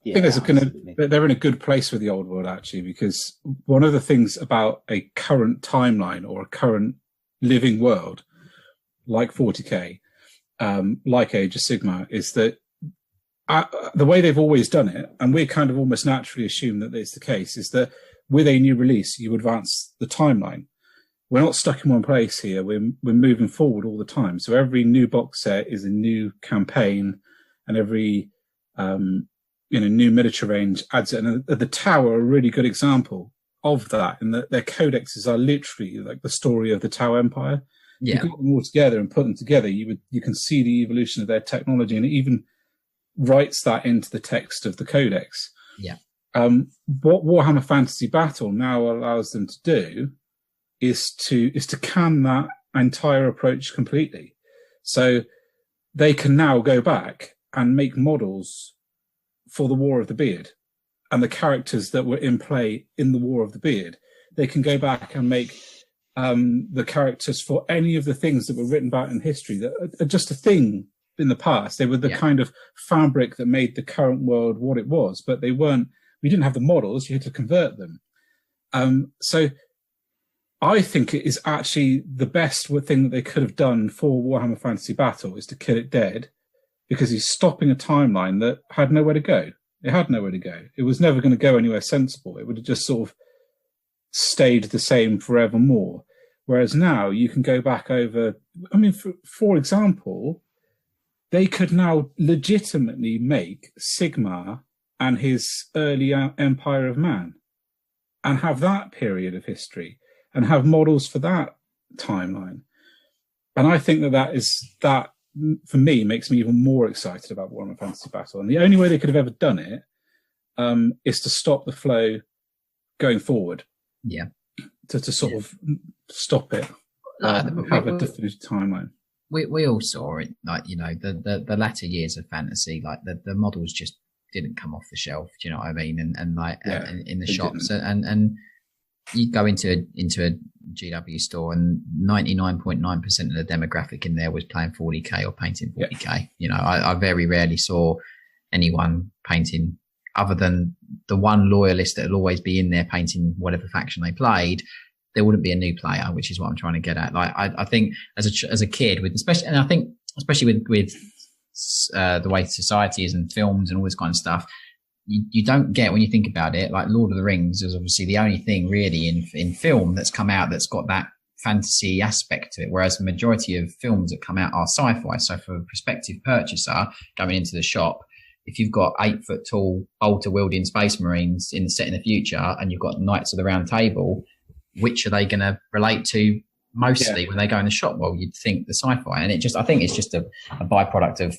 I think they're in a good place with the old world, actually, because one of the things about a current timeline or a current living world like 40k, like Age of Sigmar, is that the way they've always done it, and we kind of almost naturally assume that it's the case, is that with a new release, you advance the timeline. We're not stuck in one place here. We're moving forward all the time. So every new box set is a new campaign, and every new miniature range adds it. And the Tower are a really good example of that, in that their codexes are literally like the story of the Tau Empire. Yeah. You put them all together and put them together, you can see the evolution of their technology, and it even writes that into the text of the codex. Yeah. What Warhammer Fantasy Battle now allows them to do is to can that entire approach completely. So they can now go back and make models for the War of the Beard and the characters that were in play in the War of the Beard. They can go back and make the characters for any of the things that were written about in history that are just a thing in the past. They were the kind of fabric that made the current world what it was, but they weren't. We didn't have the models. You had to convert them. So I think it is actually the best thing that they could have done for Warhammer Fantasy Battle is to kill it dead, because he's stopping a timeline that had nowhere to go. It had nowhere to go. It was never going to go anywhere sensible. It would have just sort of stayed the same forevermore. Whereas now you can go back over. I mean, for example, they could now legitimately make Sigmar and his early Empire of Man and have that period of history and have models for that timeline. And I think that for me makes me even more excited about Warhammer Fantasy Battle. And the only way they could have ever done it is to stop the flow going forward. Yeah. To sort of stop it. Have a definitive timeline. We all saw it, like, you know, the latter years of fantasy, like the models just didn't come off the shelf. Do you know what I mean? And like in the shops, and you go into a GW store, and 99.9% of the demographic in there was playing 40k or painting 40k. Yeah. You know, I very rarely saw anyone painting, other than the one loyalist that will always be in there painting whatever faction they played. There wouldn't be a new player, which is what I'm trying to get at. Like, I think as a kid, especially with the way society is and films and all this kind of stuff, you don't get, when you think about it, like Lord of the Rings is obviously the only thing really in film that's come out that's got that fantasy aspect to it, whereas the majority of films that come out are sci-fi. So for a prospective purchaser going into the shop, if you've got 8 foot tall bolter wielding space marines set in the future, and you've got Knights of the Round Table, which are they going to relate to mostly when they go in the shop? Well, you'd think the sci-fi, and I think it's just a byproduct of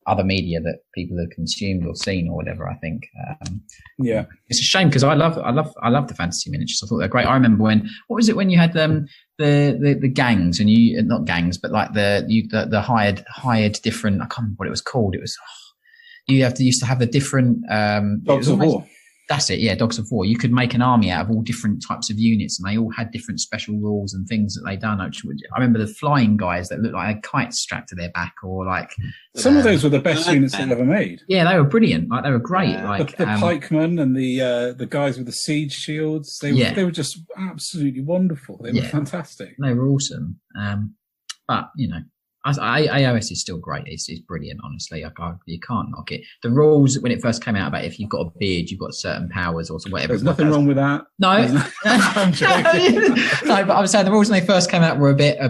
other media that people have consumed or seen or whatever. I think, it's a shame, because I love the fantasy miniatures. I thought they're great. I remember what was it when you had the gangs, and you, not gangs, but like the hired different. I can't remember what it was called. It was used to have the different Dogs of War. That's it, yeah, Dogs of War. You could make an army out of all different types of units, and they all had different special rules and things that they done. I remember the flying guys that looked like they had kites strapped to their back, or like some of those were the best units they've ever made. Yeah, they were brilliant. Like, they were great. Like the pikemen and the guys with the siege shields. They were just absolutely wonderful. They were fantastic. They were awesome. But you know, AOS is still great. It's brilliant, honestly. You can't knock it. The rules when it first came out about if you've got a beard, you've got certain powers or whatever. There's nothing wrong with that. No, I'm joking. No, but I was saying the rules when they first came out were a bit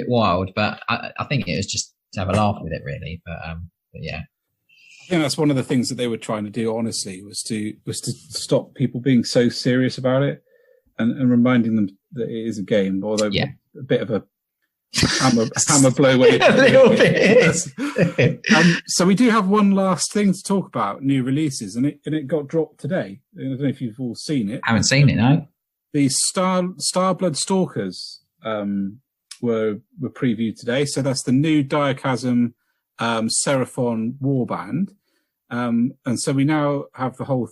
wild. But I think it was just have a laugh with it, really. But yeah. I think that's one of the things that they were trying to do, honestly, was to stop people being so serious about it and reminding them that it is a game, although a bit of a hammer blow way. A little bit. So we do have one last thing to talk about, new releases, and it got dropped today. I don't know if you've all seen it. I haven't seen it, no. The Starblood Stalkers were previewed today. So that's the new Diachasm Serephon warband. And so we now have the whole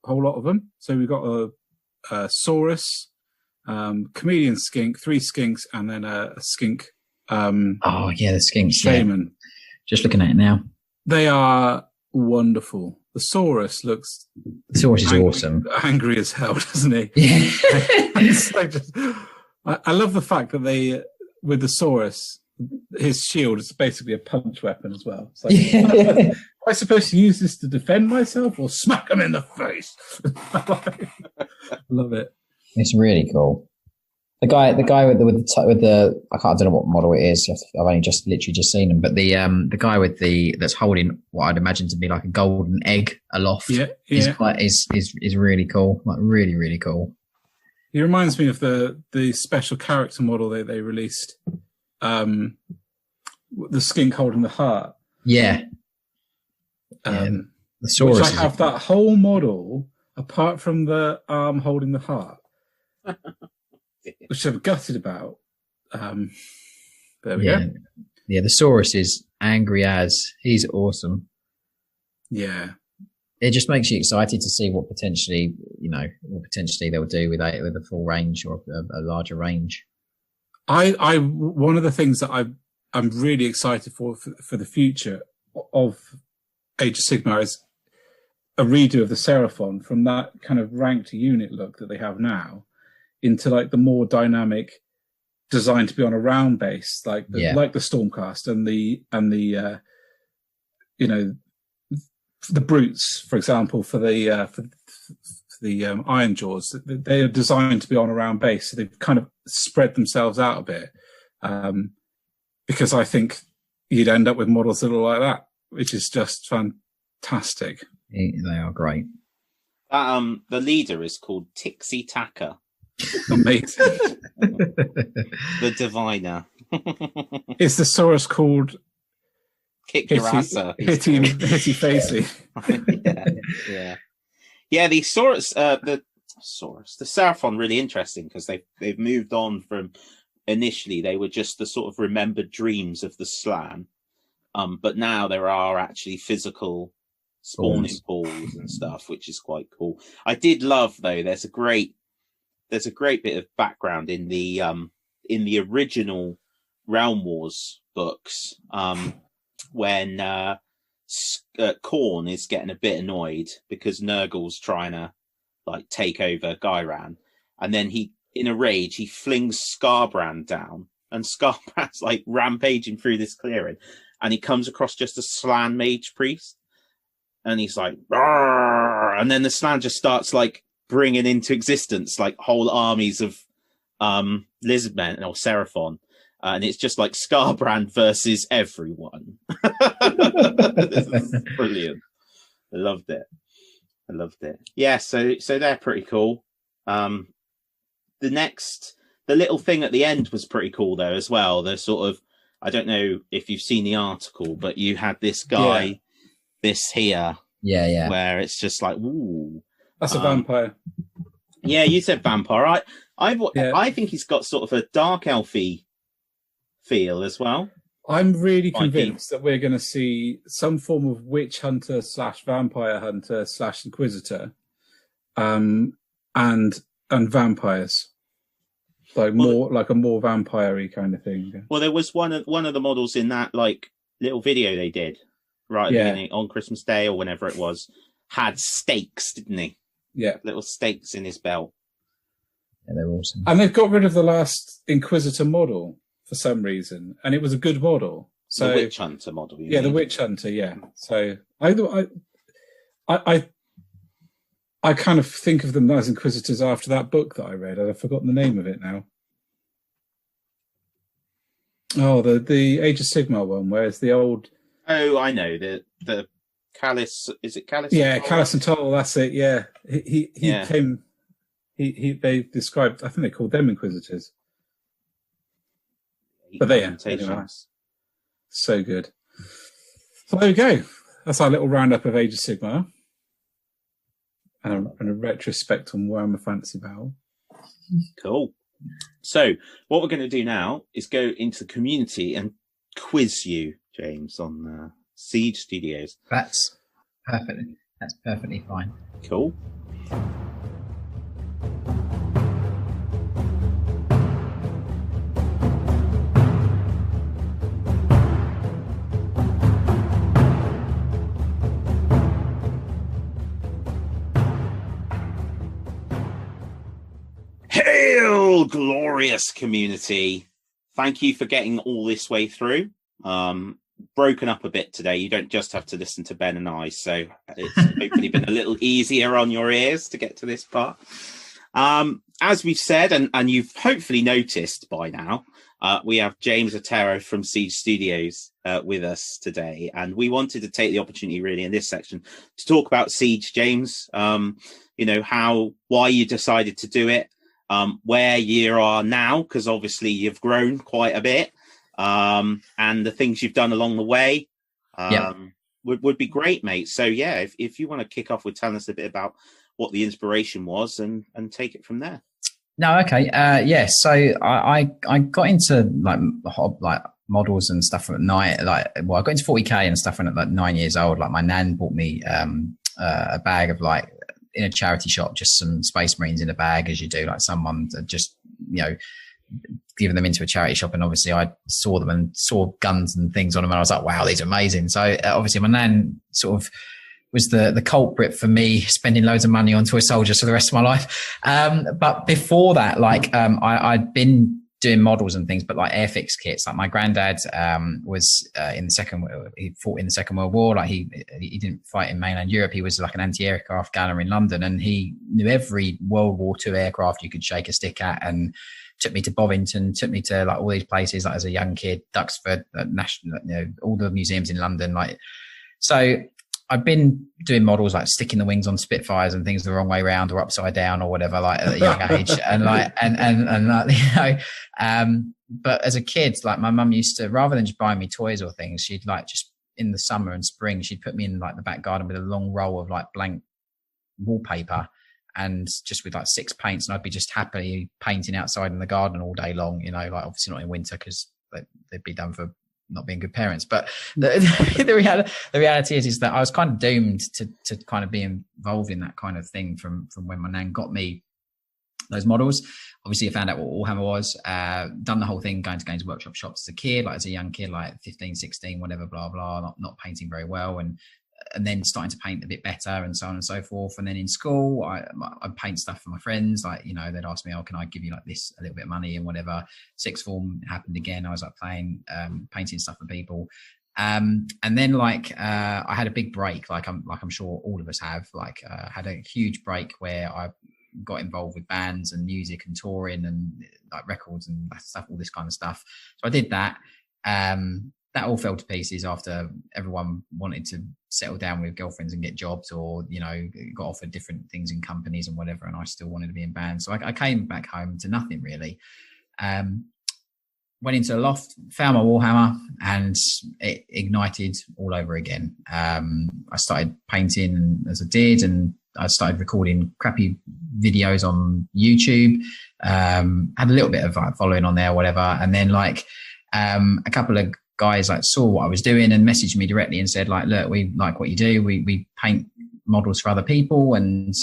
lot of them. So we've got a Saurus, Chameleon Skink, 3 Skinks, and then a Skink. Oh yeah, the Skinks. Shaman. Yeah. Just looking at it now. They are wonderful. The Saurus looks. The Saurus is awesome. Angry as hell, doesn't he? Yeah. I love the fact that they, with the Saurus, his shield is basically a punch weapon as well. It's like, am I supposed to use this to defend myself or smack him in the face? Love it. It's really cool. The guy with the I don't know what model it is. I've only literally just seen him, but the guy with that's holding what I'd imagine to be like a golden egg aloft. Is really cool. Like really, really cool. He reminds me of the special character model they released. The skink holding the heart. Yeah. The Saurus. Which I have that whole model apart from the arm holding the heart. Which I'm gutted about. There we go. Yeah, the Saurus is angry as. He's awesome. Yeah. It just makes you excited to see what potentially they'll do with a full range or a larger range. One of the things that I'm really excited for the future of Age of Sigmar is a redo of the Serephon from that kind of ranked unit look that they have now into like the more dynamic, designed to be on a round base, like the Stormcast and the the brutes, for example, for the Iron Jaws. They are designed to be on a round base, so they've kind of spread themselves out a bit. Because I think you'd end up with models that are like that, which is just fantastic. They are great. The leader is called Tixie Taka. Amazing. The diviner. Is the Saurus called Kick Your Ass? Hitty Facey? Yeah. The Saurus, the Serephon, really interesting because they've moved on from initially they were just the sort of remembered dreams of the Slan, but now there are actually physical spawning pools and stuff, which is quite cool. I did love though. There's a great bit of background in the original Realm Wars books when Khorne is getting a bit annoyed because Nurgle's trying to like take over Gairan, and then he, in a rage, he flings Skarbrand down, and Skarbrand's like rampaging through this clearing, and he comes across just a Slan mage priest, and he's like, "Rawr!" And then the Slan just starts like bringing into existence like whole armies of Lizardmen or Serephon, and it's just like Skarbrand versus everyone. This is brilliant. I loved it. Yeah, so they're pretty cool. The little thing at the end was pretty cool though as well. The sort of, I don't know if you've seen the article, but you had this guy, this here, where it's just like, ooh. That's a vampire. Yeah, you said vampire. I think he's got sort of a dark elfy feel as well. I'm really convinced that we're going to see some form of witch hunter / vampire hunter / inquisitor, and vampires, like a more vampire-y kind of thing. Well, there was one of the models in that like little video they did right at the beginning on Christmas Day or whenever it was, had stakes, didn't he? Yeah, little stakes in his belt. Yeah, they're awesome. And they've got rid of the last Inquisitor model for some reason, and it was a good model. So the Witch Hunter model. The Witch Hunter. Yeah. So I kind of think of them as Inquisitors after that book that I read. I've forgotten the name of it now. Oh, the Age of Sigmar one, where it's the old. Oh, I know the Callus. Is it Callus? Yeah, Callus and Toll. That's it. Yeah, he Yeah. came. They described. I think they called them Inquisitors. But they are. Anyway, so good. So there we go. That's our little roundup of Age of Sigmar. And a retrospect on Warhammer Fantasy Battle. Cool. So what we're going to do now is go into the community and quiz you, James, on Siege Studios. That's perfectly fine. Cool. Hail, glorious community. Thank you for getting all this way through. Broken up a bit today. You don't just have to listen to Ben and I, so it's hopefully been a little easier on your ears to get to this part. As we've said, and you've hopefully noticed by now, we have James Otero from Siege Studios with us today, and we wanted to take the opportunity really in this section to talk about Siege, James. Why you decided to do it, where you are now, because obviously you've grown quite a bit, and the things you've done along the way would be great, mate. So yeah, if you want to kick off with telling us a bit about what the inspiration was and take it from there. No, okay. So I got into like models and stuff at night. I got into 40k and stuff when at like 9 years old. Like my nan bought me a bag of like, in a charity shop, just some Space Marines in a bag, as you do, like someone just, giving them into a charity shop. And obviously I saw them and saw guns and things on them, and I was like, wow, these are amazing. So obviously my nan sort of was the culprit for me spending loads of money on toy soldiers for the rest of my life. But before that, I'd been doing models and things, but like airfix kits. Like my granddad was he fought in the Second World War. Like he didn't fight in mainland Europe. He was like an anti-aircraft gunner in London, and he knew every World War II aircraft you could shake a stick at, and took me to Bovington, took me to like all these places, like as a young kid, Duxford, National, all the museums in London. So I've been doing models like sticking the wings on Spitfires and things the wrong way around or upside down or whatever, like at a young age. But as a kid, like my mum used to, rather than just buying me toys or things, she'd like just in the summer and spring, she'd put me in like the back garden with a long roll of like blank wallpaper and just with like 6 paints. And I'd be just happily painting outside in the garden all day long, like obviously not in winter because they'd be done for not being good parents. But the reality is that I was kind of doomed to kind of be involved in that kind of thing from when my nan got me those models. Obviously I found out what Warhammer was, done the whole thing, going to games workshop shops as a kid, like as a young kid, like 15, 16, whatever, blah, blah, not painting very well. And then starting to paint a bit better and so on and so forth. And then in school, I'd paint stuff for my friends. Like, they'd ask me, can I give you like this, a little bit of money and whatever. Sixth form happened again. I was like painting stuff for people. And then I had a big break, like I'm sure all of us have, had a huge break where I got involved with bands and music and touring and like records and stuff, all this kind of stuff. So I did that. That all fell to pieces after everyone wanted to settle down with girlfriends and get jobs, or got offered different things in companies and whatever, and I still wanted to be in bands. So I came back home to nothing really. Went into a loft, found my Warhammer, and it ignited all over again. I started painting as I did, and I started recording crappy videos on YouTube. Had a little bit of following on there, whatever, and then a couple of guys saw what I was doing and messaged me directly and said look, we like what you do. We paint models for other people, and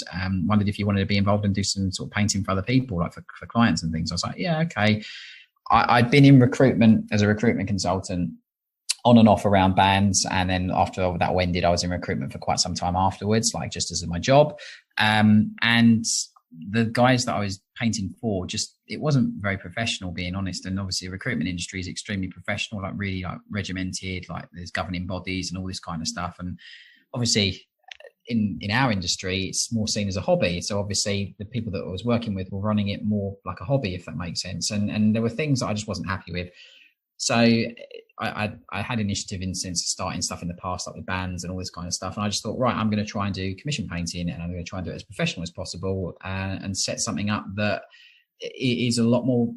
wondered if you wanted to be involved and do some sort of painting for other people, like for clients and things. I was like, yeah, okay. I'd been in recruitment as a recruitment consultant on and off around bands. And then after that ended, I was in recruitment for quite some time afterwards, just as my job. And the guys that I was painting for, it wasn't very professional, being honest. And obviously the recruitment industry is extremely professional, really regimented, there's governing bodies and all this kind of stuff. And obviously in our industry, it's more seen as a hobby. So obviously the people that I was working with were running it more like a hobby, if that makes sense. And there were things that I just wasn't happy with. So I had initiative in sense of starting stuff in the past, like with bands and all this kind of stuff. And I just thought, right, I'm going to try and do commission painting, and I'm going to try and do it as professional as possible, and set something up that is a lot more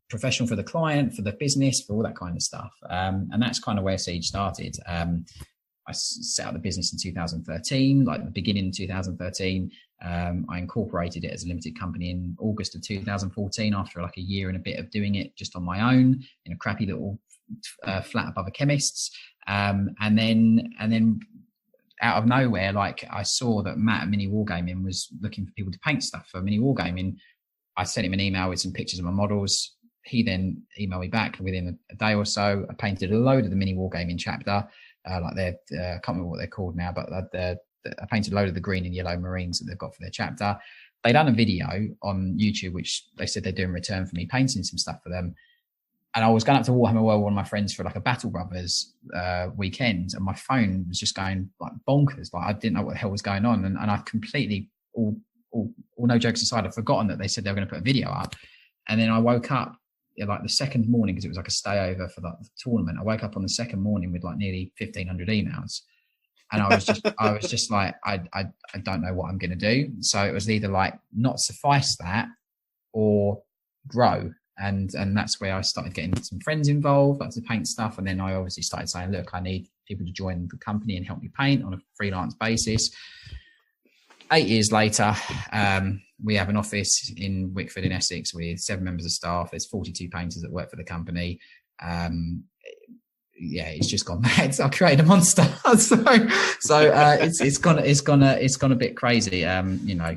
professional for the client, for the business, for all that kind of stuff. And that's kind of where Siege started. I set up the business in 2013, like the beginning of 2013. I incorporated it as a limited company in August of 2014 after like a year and a bit of doing it just on my own in a crappy little flat above a chemist's. And then out of nowhere, like I saw that Matt at Mini Wargaming was looking for people to paint stuff for Mini Wargaming. I sent him an email with some pictures of my models. He then emailed me back within a day or so. I painted a load of the Mini Wargaming chapter. Like I can't remember what they're called now, but I painted a load of the green and yellow Marines that they've got for their chapter. They done a video on YouTube, which they said they're doing in return for me painting some stuff for them. And I was going up to Warhammer World with one of my friends for like a Battle Brothers weekend, and my phone was just going like bonkers. Like I didn't know what the hell was going on, and I completely, all no jokes aside, I'd forgotten that they said they were going to put a video up. And then I woke up like the second morning, because it was like a stay over for the tournament. I woke up on the second morning with like nearly 1,500 emails. And I was just like, I don't know what I'm going to do. So it was either like not suffice that or grow. And that's where I started getting some friends involved, like to paint stuff. And then I obviously started saying, look, I need people to join the company and help me paint on a freelance basis. 8 years later, we have an office in Wickford in Essex with 7 members of staff. There's 42 painters that work for the company. Yeah, it's just gone mad. So I created a monster. so it's gone a bit crazy. You know,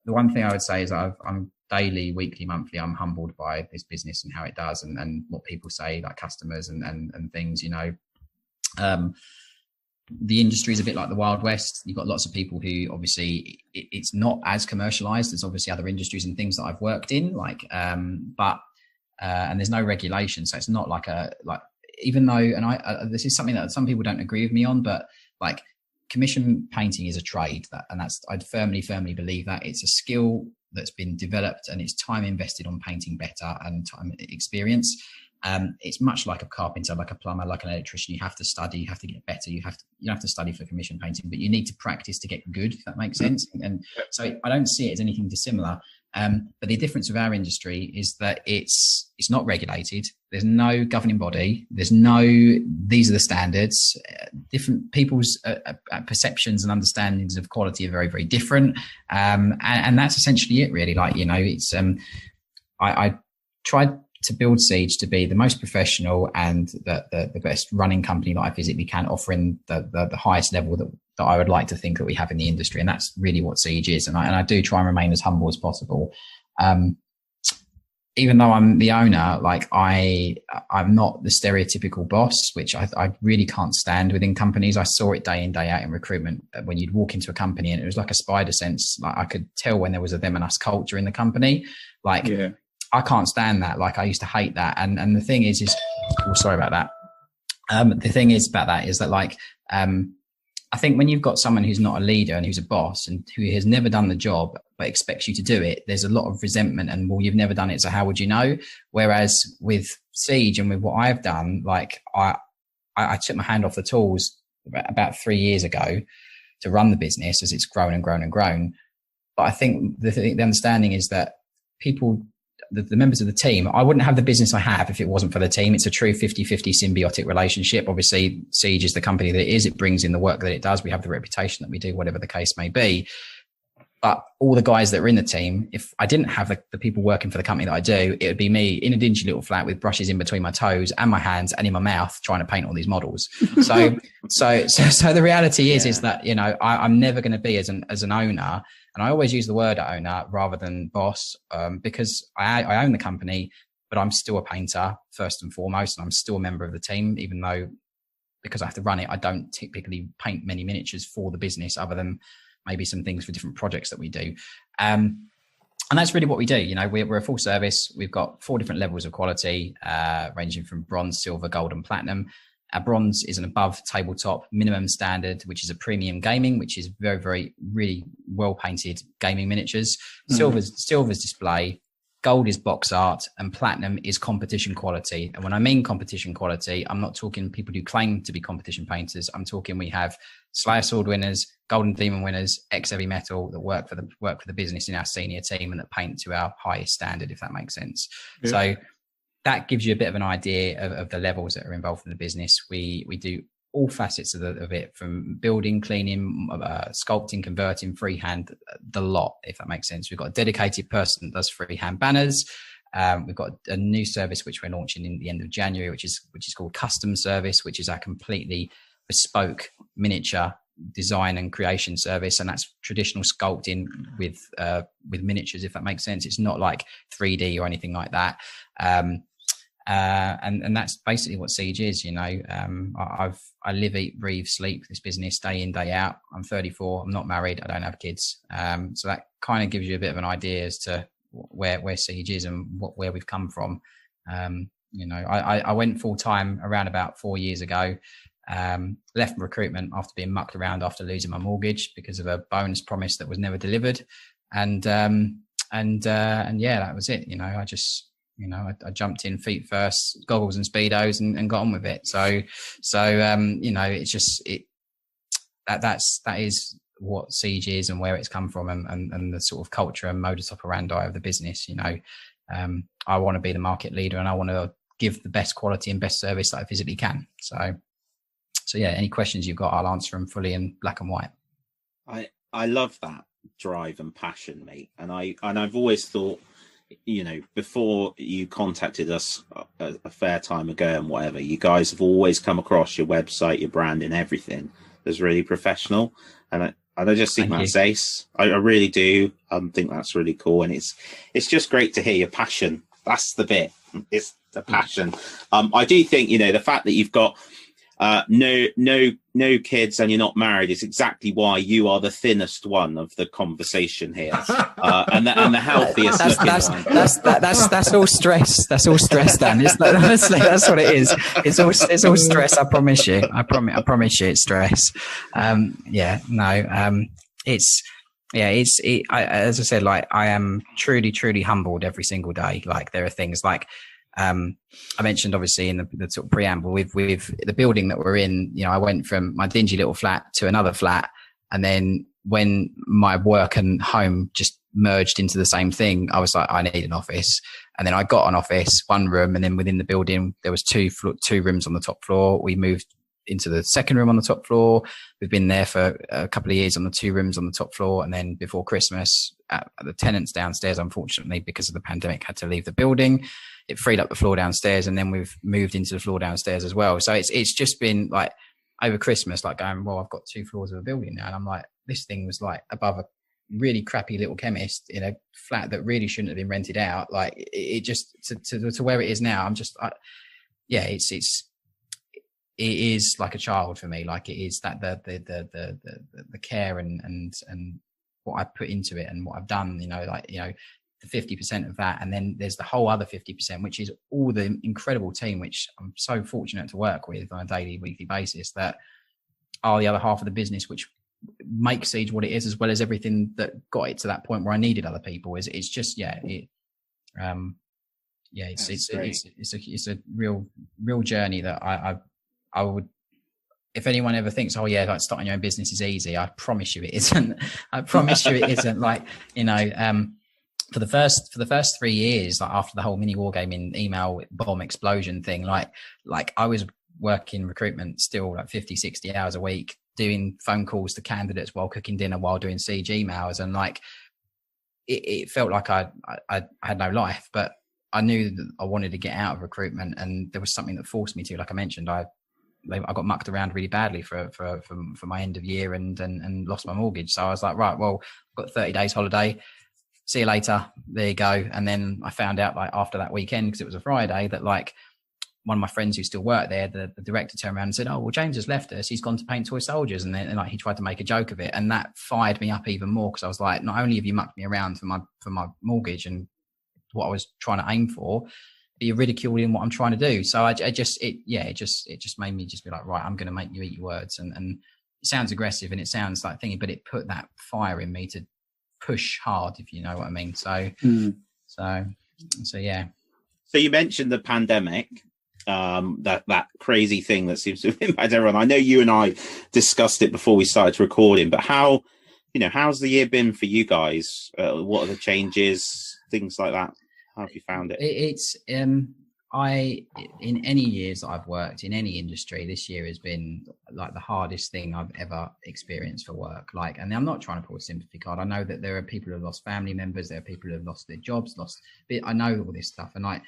the one thing I would say is I'm daily, weekly, monthly, I'm humbled by this business and how it does, and what people say, like customers and things, you know. The industry is a bit like the Wild West. You've got lots of people who obviously it's not as commercialized as obviously other industries and things that I've worked in, like, but there's no regulation. So it's not like even though, and this is something that some people don't agree with me on, but like commission painting is a trade, I'd firmly believe that it's a skill that's been developed and it's time invested on painting better and time experience. It's much like a carpenter, like a plumber, like an electrician. You have to study, you have to get better. You have to study for commission painting, but you need to practice to get good, if that makes sense. And so I don't see it as anything dissimilar. But the difference with our industry is that it's not regulated. There's no governing body. These are the standards. Different people's perceptions and understandings of quality are very, very different. And that's essentially it, really. Like, you know, it's, I tried to build Siege to be the most professional and the best running company that I physically can, offering the highest level that I would like to think that we have in the industry. And that's really what Siege is. And I do try and remain as humble as possible. Even though I'm the owner, like I'm not the stereotypical boss, which I really can't stand within companies. I saw it day in, day out in recruitment when you'd walk into a company and it was like a spider sense. Like I could tell when there was a them and us culture in the company. Like, yeah. I can't stand that. Like I used to hate that. And the thing is sorry about that. The thing is about that is that like, I think when you've got someone who's not a leader and who's a boss and who has never done the job, but expects you to do it, there's a lot of resentment and, well, you've never done it, so how would you know? Whereas with Siege and with what I've done, like I took my hand off the tools about 3 years ago to run the business as it's grown and grown and grown. But I think the understanding is that the members of the team, I wouldn't have the business I have if it wasn't for the team. It's a true 50-50 symbiotic relationship. Obviously, Siege is the company that it is. It brings in the work that it does. We have the reputation that we do, whatever the case may be. But all the guys that are in the team, if I didn't have the people working for the company that I do, it would be me in a dingy little flat with brushes in between my toes and my hands and in my mouth trying to paint all these models. So the reality is that, you know, I'm never going to be as an owner. And I always use the word owner rather than boss, because I own the company, but I'm still a painter first and foremost. And I'm still a member of the team, even though because I have to run it, I don't typically paint many miniatures for the business other than maybe some things for different projects that we do. And that's really what we do. You know, we're a full service. We've got 4 different levels of quality, ranging from bronze, silver, gold, and platinum. Our bronze is an above tabletop minimum standard, which is a premium gaming, which is very, very, really well painted gaming miniatures. Silver's display, gold is box art, and platinum is competition quality. And when I mean competition quality, I'm not talking people who claim to be competition painters. I'm talking we have Slayer Sword winners, Golden Demon winners, ex Heavy Metal that work for the business in our senior team and that paint to our highest standard, if that makes sense. Yeah. So that gives you a bit of an idea of the levels that are involved in the business. We do all facets of it, from building, cleaning, sculpting, converting, freehand, the lot, if that makes sense. We've got a dedicated person that does freehand banners. We've got a new service which we're launching in the end of January, which is called Custom Service, which is our completely bespoke miniature design and creation service, and that's traditional sculpting with miniatures, if that makes sense. It's not like 3D or anything like that. And that's basically what Siege is. I live, eat, breathe, sleep this business day in, day out. I'm 34. I'm not married. I don't have kids. So that kind of gives you a bit of an idea as to where Siege is and where we've come from. I went full time around about 4 years ago. Left recruitment after being mucked around after losing my mortgage because of a bonus promise that was never delivered. And that was it. I jumped in feet first, goggles and speedos, and got on with it. It's just that is what Siege is and where it's come from, and the sort of culture and modus operandi of the business. I want to be the market leader, and I want to give the best quality and best service that I physically can. So yeah, any questions you've got, I'll answer them fully in black and white. I love that drive and passion, mate. And I've always thought, before you contacted us a fair time ago and whatever, you guys have always come across your website, your brand and everything that's really professional. And I just think that's ace. I really do. I think that's really cool. And it's just great to hear your passion. That's the bit. It's the passion. I do think, the fact that you've got no kids and you're not married is exactly why you are the thinnest one of the conversation here, and the healthiest looking one. That's all stress. That's all stress, Dan. Honestly, that's what it is. It's all stress. I promise you. I promise you, it's stress. As I said, like, I am truly humbled every single day. Like, there are things like, I mentioned obviously in the sort of preamble with the building that we're in, I went from my dingy little flat to another flat. And then when my work and home just merged into the same thing, I was like, I need an office. And then I got an office, one room. And then within the building, there was two rooms on the top floor. We moved into the second room on the top floor. We've been there for a couple of years on the 2 rooms on the top floor. And then before Christmas, the tenants downstairs, unfortunately, because of the pandemic, had to leave the building. It freed up the floor downstairs, and then we've moved into the floor downstairs as well. So it's just been like over Christmas, like going, well, I've got 2 floors of a building now. And I'm like, this thing was like above a really crappy little chemist in a flat that really shouldn't have been rented out. Like, it just to where it is now, I'm just, it is like a child for me. Like, it is that the care and what I put into it and what I've done, the 50% of that. And then there's the whole other 50%, which is all the incredible team, which I'm so fortunate to work with on a daily, weekly basis, that are the other half of the business, which makes Siege what it is, as well as everything that got it to that point where I needed other people. It's just, it's a real journey that I would, if anyone ever thinks, oh yeah, like starting your own business is easy, I promise you it isn't. I promise you it isn't. Like, for the first 3 years, like after the whole mini wargaming email bomb explosion thing, like I was working recruitment still like 50, 60 hours a week, doing phone calls to candidates while cooking dinner, while doing Siege emails. And like, it felt like I had no life, but I knew that I wanted to get out of recruitment, and there was something that forced me to. Like I mentioned, I got mucked around really badly for my end of year and lost my mortgage. So I was like, right, well, I've got 30 days holiday. See you later. There you go. And then I found out, like, after that weekend, because it was a Friday, that like one of my friends who still worked there, the director turned around and said, oh, well, James has left us. He's gone to paint toy soldiers. And then like he tried to make a joke of it. And that fired me up even more, because I was like, not only have you mucked me around for my mortgage and what I was trying to aim for, but you're ridiculing what I'm trying to do. So it just made me just be like, right, I'm going to make you eat your words. And it sounds aggressive and it sounds like thingy, but it put that fire in me to push hard, if you know what I mean. So So yeah. So you mentioned the pandemic, that crazy thing that seems to have impacted everyone. I know you and I discussed it before we started recording, but how's the year been for you guys? What are the changes, things like that? How have you found it? It's in any years that I've worked in any industry, this year has been like the hardest thing I've ever experienced for work. Like, and I'm not trying to pull a sympathy card. I know that there are people who have lost family members, there are people who have lost their jobs, I know all this stuff. And like,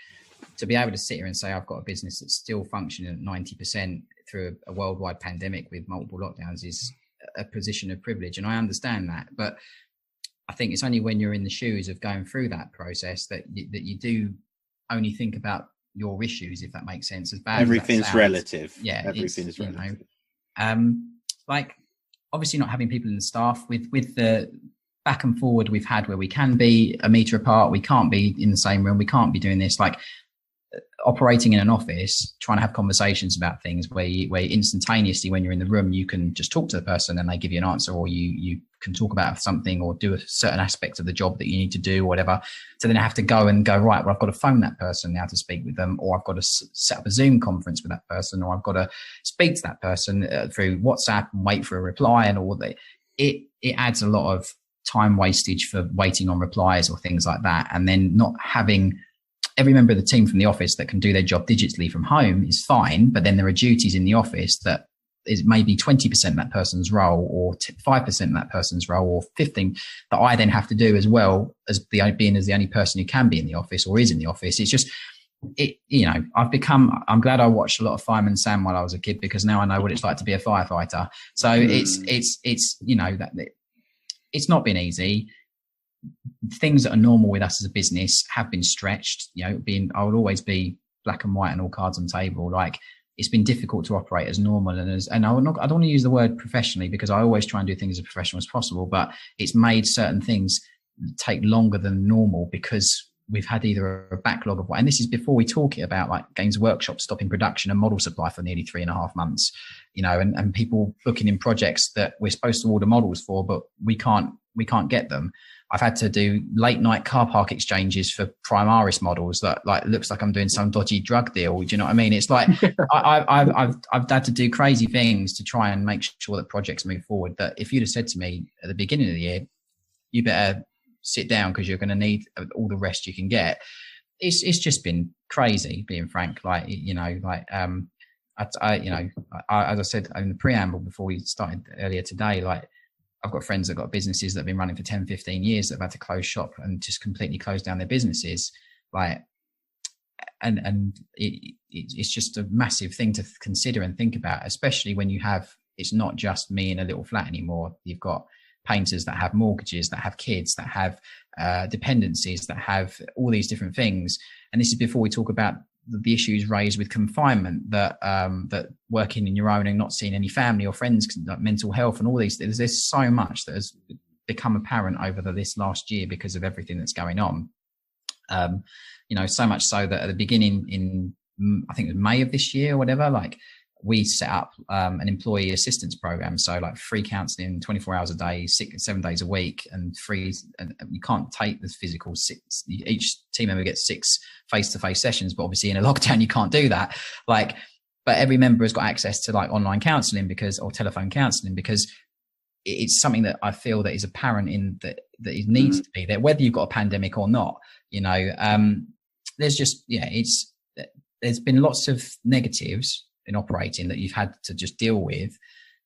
to be able to sit here and say I've got a business that's still functioning at 90% through a worldwide pandemic with multiple lockdowns is a position of privilege. And I understand that, but I think it's only when you're in the shoes of going through that process that you do only think about your issues, if that makes sense. As bad Everything's as that sounds, relative. yeah, Everything's relative. Like obviously not having people in the staff with the back and forward we've had where we can be a meter apart, we can't be in the same room, we can't be doing this, like operating in an office, trying to have conversations about things where instantaneously when you're in the room, you can just talk to the person and they give you an answer, or you can talk about something or do a certain aspect of the job that you need to do or whatever. So then I have to go, right, well, I've got to phone that person now to speak with them, or I've got to set up a Zoom conference with that person, or I've got to speak to that person through WhatsApp and wait for a reply and all that. It adds a lot of time wastage for waiting on replies or things like that. And then not having every member of the team from the office that can do their job digitally from home is fine, but then there are duties in the office that is maybe 20% that person's role, or 5% that person's role, or 15% that I then have to do as well as being as the only person who can be in the office or is in the office. It's just, I'm glad I watched a lot of Fireman Sam while I was a kid, because now I know what it's like to be a firefighter. So it's not been easy. Things that are normal with us as a business have been stretched. I would always be black and white and all cards on table. Like, it's been difficult to operate as normal and I don't want to use the word professionally, because I always try and do things as professional as possible, but it's made certain things take longer than normal because we've had either a backlog of, and this is before we talk about like Games Workshop stopping production and model supply for nearly 3.5 months, and people booking in projects that we're supposed to order models for, but we can't get them. I've had to do late night car park exchanges for Primaris models that like looks like I'm doing some dodgy drug deal. Do you know what I mean? It's like I've had to do crazy things to try and make sure that projects move forward. That if you'd have said to me at the beginning of the year, you better sit down because you're going to need all the rest you can get. It's just been crazy, being frank. Like, as I said in the preamble before we started earlier today, like, I've got friends that got businesses that have been running for 10, 15 years that have had to close shop and just completely close down their businesses. Like, and it's just a massive thing to consider and think about, especially when it's not just me in a little flat anymore. You've got painters that have mortgages, that have kids, that have dependencies, that have all these different things. And this is before we talk about the issues raised with confinement, that working in your own and not seeing any family or friends, like mental health and all these things. There's so much that has become apparent over this last year because of everything that's going on. So much so that at the beginning in, I think it was May of this year or whatever, like, we set up an employee assistance program. So like free counseling 24 hours a day, 7 days a week, and free. And you can't take the physical 6. Each team member gets 6 face-to-face sessions, but obviously in a lockdown, you can't do that. Like, but every member has got access to like online counseling or telephone counseling, because it's something that I feel that is apparent in that it needs to be there, whether you've got a pandemic or not. There's just, there's been lots of negatives in operating that you've had to just deal with,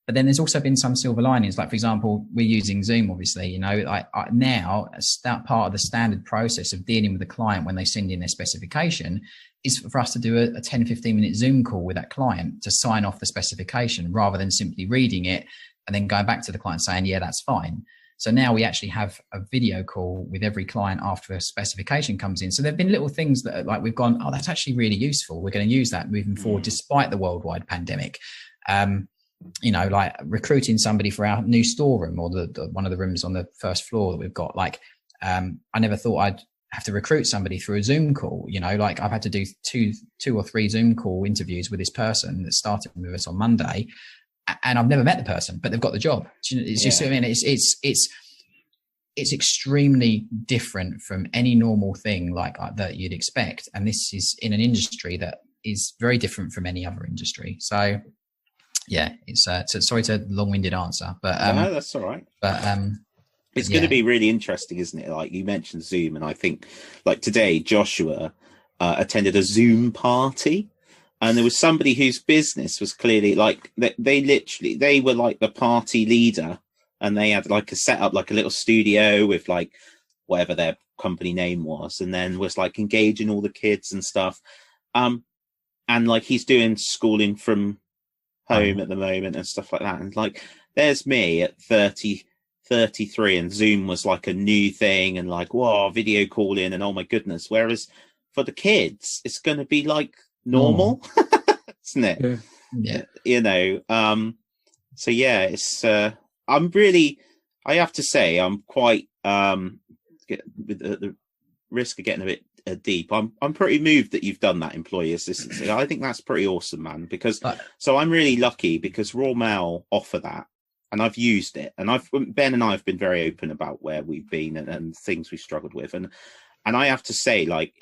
but then there's also been some silver linings. Like, for example, we're using Zoom, obviously. Now that part of the standard process of dealing with the client when they send in their specification is for us to do a 10-15 minute Zoom call with that client to sign off the specification, rather than simply reading it and then going back to the client saying, yeah, that's fine. So now we actually have a video call with every client after a specification comes in. So there've been little things that like we've gone, oh, that's actually really useful. We're going to use that moving forward, despite the worldwide pandemic. Like recruiting somebody for our new storeroom, or the one of the rooms on the first floor that we've got. Like, I never thought I'd have to recruit somebody through a Zoom call. Like, I've had to do two or three Zoom call interviews with this person that started with us on Monday. And I've never met the person, but they've got the job. It's just, I mean, it's it's extremely different from any normal thing like that you'd expect. And this is in an industry that is very different from any other industry. So yeah, it's sorry to long-winded answer, but no, that's all right. But it's going to be really interesting, isn't it? Like you mentioned Zoom, and I think like today Joshua attended a Zoom party, and there was somebody whose business was clearly like they were like the party leader, and they had like a setup, like a little studio with like whatever their company name was, and then was like engaging all the kids and stuff. And like he's doing schooling from home at the moment and stuff like that. And like there's me at 33, and Zoom was like a new thing, and like, whoa, video calling, and oh my goodness. Whereas for the kids, it's going to be like normal, isn't it? Yeah. You know, so yeah, it's, I have to say, I'm quite, with the risk of getting a bit deep, I'm pretty moved that you've done that employee assistance. I think that's pretty awesome, man, because, so I'm really lucky because Raw Mail offer that. And I've used it, and Ben and I have been very open about where we've been and things we've struggled with, and I have to say, like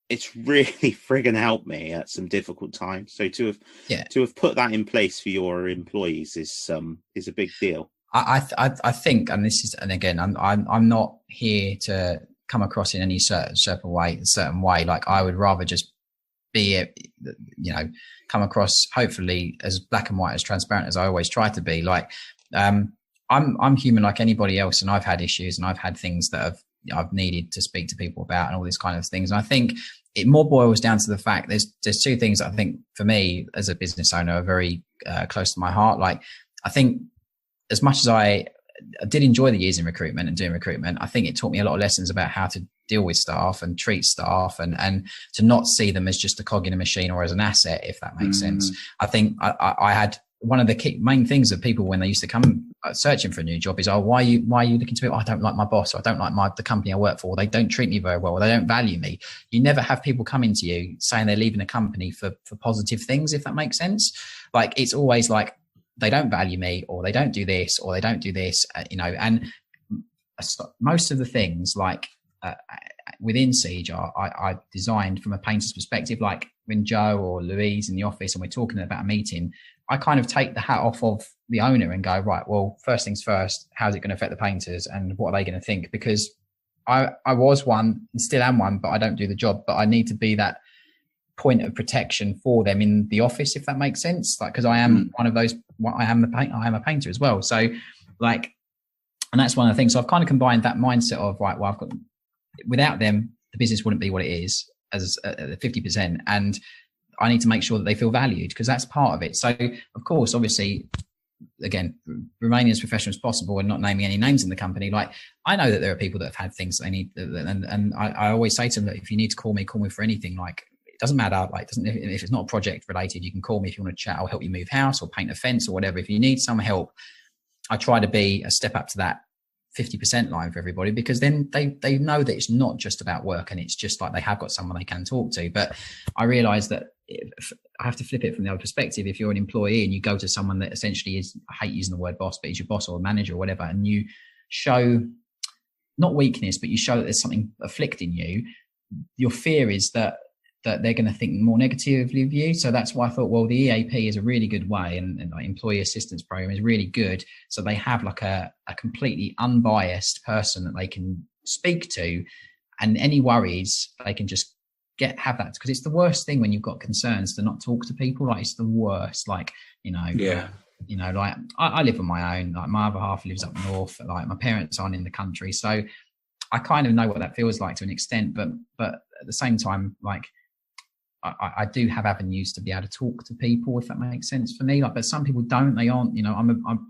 it's really friggin' helped me at some difficult times. So to have put that in place for your employees is a big deal. I think, and this is, and again, I'm not here to come across in any certain way. Like I would rather just be, you know, come across hopefully as black and white, as transparent as I always try to be. Like I'm human like anybody else, and I've had issues and I've had things that I've needed to speak to people about and all these kind of things. And I think it more boils down to the fact there's two things that I think for me as a business owner are very close to my heart. Like I think as much as I did enjoy the years in recruitment and doing recruitment, I think it taught me a lot of lessons about how to deal with staff and treat staff and to not see them as just a cog in a machine or as an asset, if that makes sense. I think I had one of the main things of people when they used to come searching for a new job is, oh, why are you looking to me? Oh, I don't like my boss, or I don't like the company I work for, or they don't treat me very well, or they don't value me. You never have people coming to you saying they're leaving a company for positive things, if that makes sense. Like it's always like, they don't value me, or they don't do this, or they don't do this, you know. And most of the things like within Siege I designed from a painter's perspective. Like when Joe or Louise in the office and we're talking about a meeting, I kind of take the hat off of the owner and go, right, well, first things first, how's it going to affect the painters and what are they going to think? Because I was one and still am one, but I don't do the job, but I need to be that point of protection for them in the office, if that makes sense. Like, because I am one of those, I am a painter as well. So like, and that's one of the things. So I've kind of combined that mindset of, right, well, without them, the business wouldn't be what it is as 50%. And I need to make sure that they feel valued, because that's part of it. So of course, obviously, again, remaining as professional as possible and not naming any names in the company. Like I know that there are people that have had things that they need, and I always say to them that if you need to call me for anything. Like, doesn't matter. Like, if it's not project related, you can call me if you want to chat. I'll help you move house or paint a fence or whatever. If you need some help, I try to be a step up to that 50% line for everybody, because then they know that it's not just about work, and it's just like they have got someone they can talk to. But I realize that I have to flip it from the other perspective. If you're an employee and you go to someone that essentially is, I hate using the word boss, but is your boss or manager or whatever, and you show not weakness, but you show that there's something afflicting you, your fear is that they're going to think more negatively of you. So that's why I thought, well, the EAP is a really good way, and like employee assistance program is really good. So they have like a completely unbiased person that they can speak to, and any worries they can just have that, because it's the worst thing when you've got concerns to not talk to people. Like it's the worst. Like, you know, you know, like I live on my own. Like my other half lives up north. Like my parents aren't in the country, so I kind of know what that feels like to an extent. But at the same time, like, I do have avenues to be able to talk to people, if that makes sense for me. Like, but some people don't. They aren't. You know,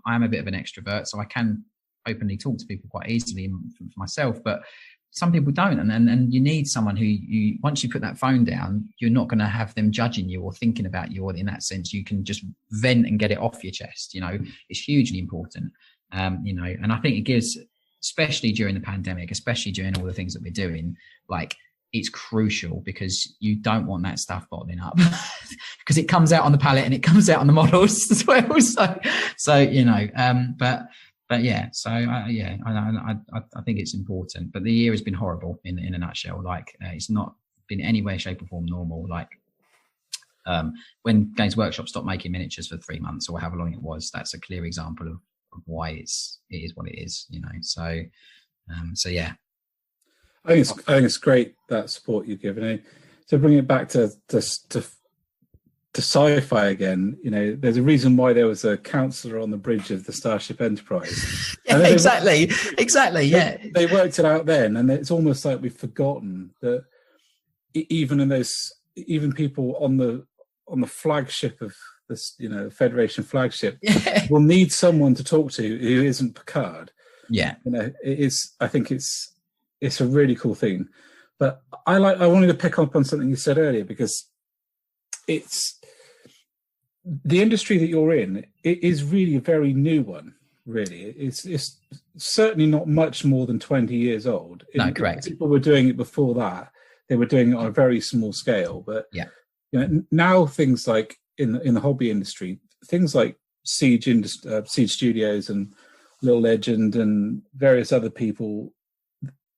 I am a bit of an extrovert, so I can openly talk to people quite easily for myself. But some people don't, and you need someone who you once you put that phone down, you're not going to have them judging you or thinking about you. Or in that sense, you can just vent and get it off your chest. You know, it's hugely important. You know, and I think it gives, especially during the pandemic, especially during all the things that we're doing, like. It's crucial, because you don't want that stuff bottling up because it comes out on the palette and it comes out on the models as well. So, you know, but But yeah, so I think it's important. But the year has been horrible in a nutshell. Like it's not been any way, shape, or form normal. Like when Games Workshop stopped making miniatures for 3 months or however long it was, that's a clear example of why it is what it is. So yeah. I think it's great that support you've given it. To bring it back to sci-fi again, there's a reason why there was a counselor on the bridge of the Starship Enterprise. Yeah, exactly. Yeah, they worked it out then, and it's almost like we've forgotten that even people on the flagship of this, Federation flagship, will need someone to talk to who isn't Picard. Yeah, it is. I think it's a really cool thing. But I wanted to pick up on something you said earlier, because it's the industry that you're in. It is really a very new one. Really, it's certainly not much more than 20 years old. No, correct. People were doing it before that. They were doing it on a very small scale. But yeah, now things like in the hobby industry, things like Siege Studios and Little Legend and various other people,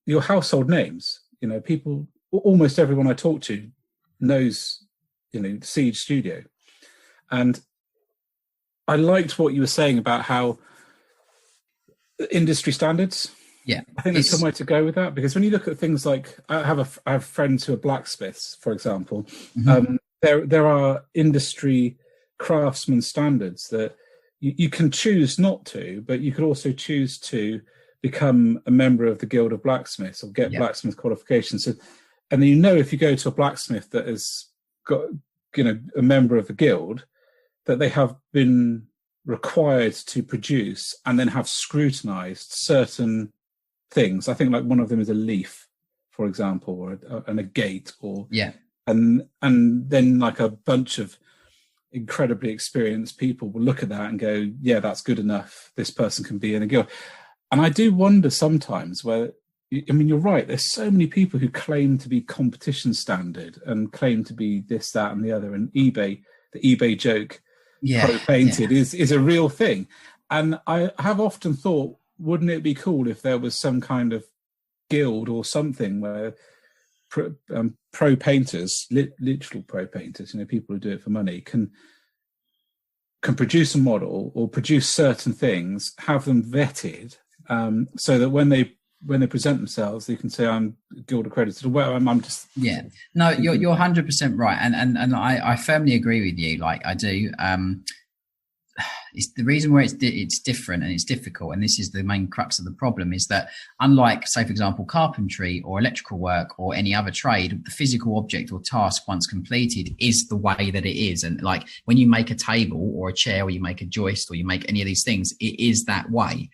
your household names. People, almost everyone I talk to knows, Siege Studio. And I liked what you were saying about how industry standards. Yeah, I think there's some way to go with that, because when you look at things like, I have friends who are blacksmiths, for example. Mm-hmm. There are industry craftsman standards that you can choose not to, but you could also choose to become a member of the Guild of Blacksmiths or get blacksmith qualifications. So, and if you go to a blacksmith that has got, a member of the guild, that they have been required to produce and then have scrutinized certain things. I think like one of them is a leaf, for example, or a gate, or and then like a bunch of incredibly experienced people will look at that and go, yeah, that's good enough. This person can be in a guild. And I do wonder sometimes you're right. There's so many people who claim to be competition standard and claim to be this, that, and the other. And the eBay joke, pro-painted, is a real thing. And I have often thought, wouldn't it be cool if there was some kind of guild or something where pro painters, literal pro painters, people who do it for money, can produce a model or produce certain things, have them vetted, so that when they present themselves, they can say, I'm guild accredited. Well, I'm just No, you're 100% right, and I firmly agree with you. Like I do. It's the reason where it's different and it's difficult, and this is the main crux of the problem, is that unlike, say, for example, carpentry or electrical work or any other trade, the physical object or task once completed is the way that it is. And like when you make a table or a chair, or you make a joist, or you make any of these things, it is that way.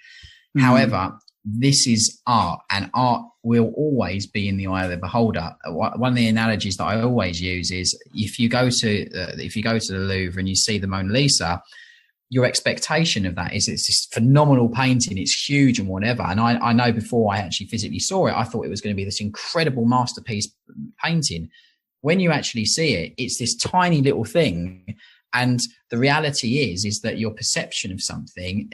Mm-hmm. However, this is art, and art will always be in the eye of the beholder. One of the analogies that I always use is if you go to the Louvre and you see the Mona Lisa, your expectation of that is it's this phenomenal painting, it's huge and whatever. And I know before I actually physically saw it, I thought it was going to be this incredible masterpiece painting. When you actually see it, it's this tiny little thing. And the reality is that your perception of something,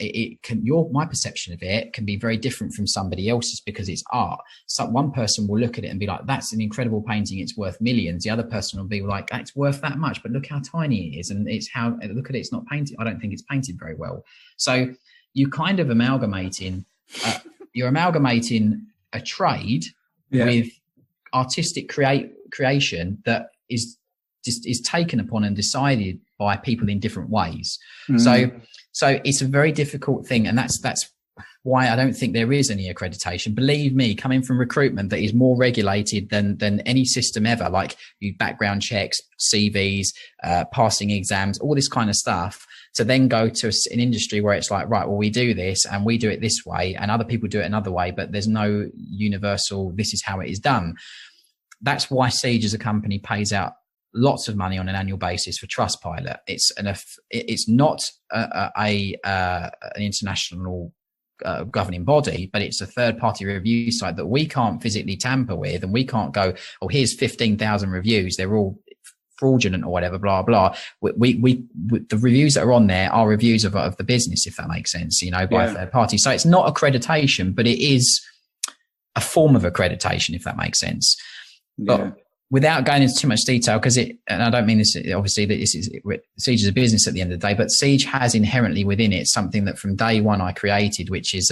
my perception of it can be very different from somebody else's, because it's art. So one person will look at it and be like, that's an incredible painting, it's worth millions. The other person will be like, it's worth that much, but look how tiny it is. And look at it, it's not painted. I don't think it's painted very well. So you kind of you're amalgamating a trade with artistic creation that is taken upon and decided by people in different ways. Mm. So it's a very difficult thing. And that's why I don't think there is any accreditation. Believe me, coming from recruitment that is more regulated than any system ever, like you background checks, CVs, passing exams, all this kind of stuff, to then go to an industry where it's like, right, well, we do this and we do it this way and other people do it another way, but there's no universal, this is how it is done. That's why Siege as a company pays out lots of money on an annual basis for Trustpilot. It's not an international governing body, but it's a third-party review site that we can't physically tamper with, and we can't go, oh, here's 15,000 reviews, they're all fraudulent or whatever, blah, blah. We the reviews that are on there are reviews of the business, if that makes sense, you know, by a third party. So it's not accreditation, but it is a form of accreditation, if that makes sense. But without going into too much detail, because and I don't mean this, obviously, that Siege is a business at the end of the day, but Siege has inherently within it something that from day one I created, which is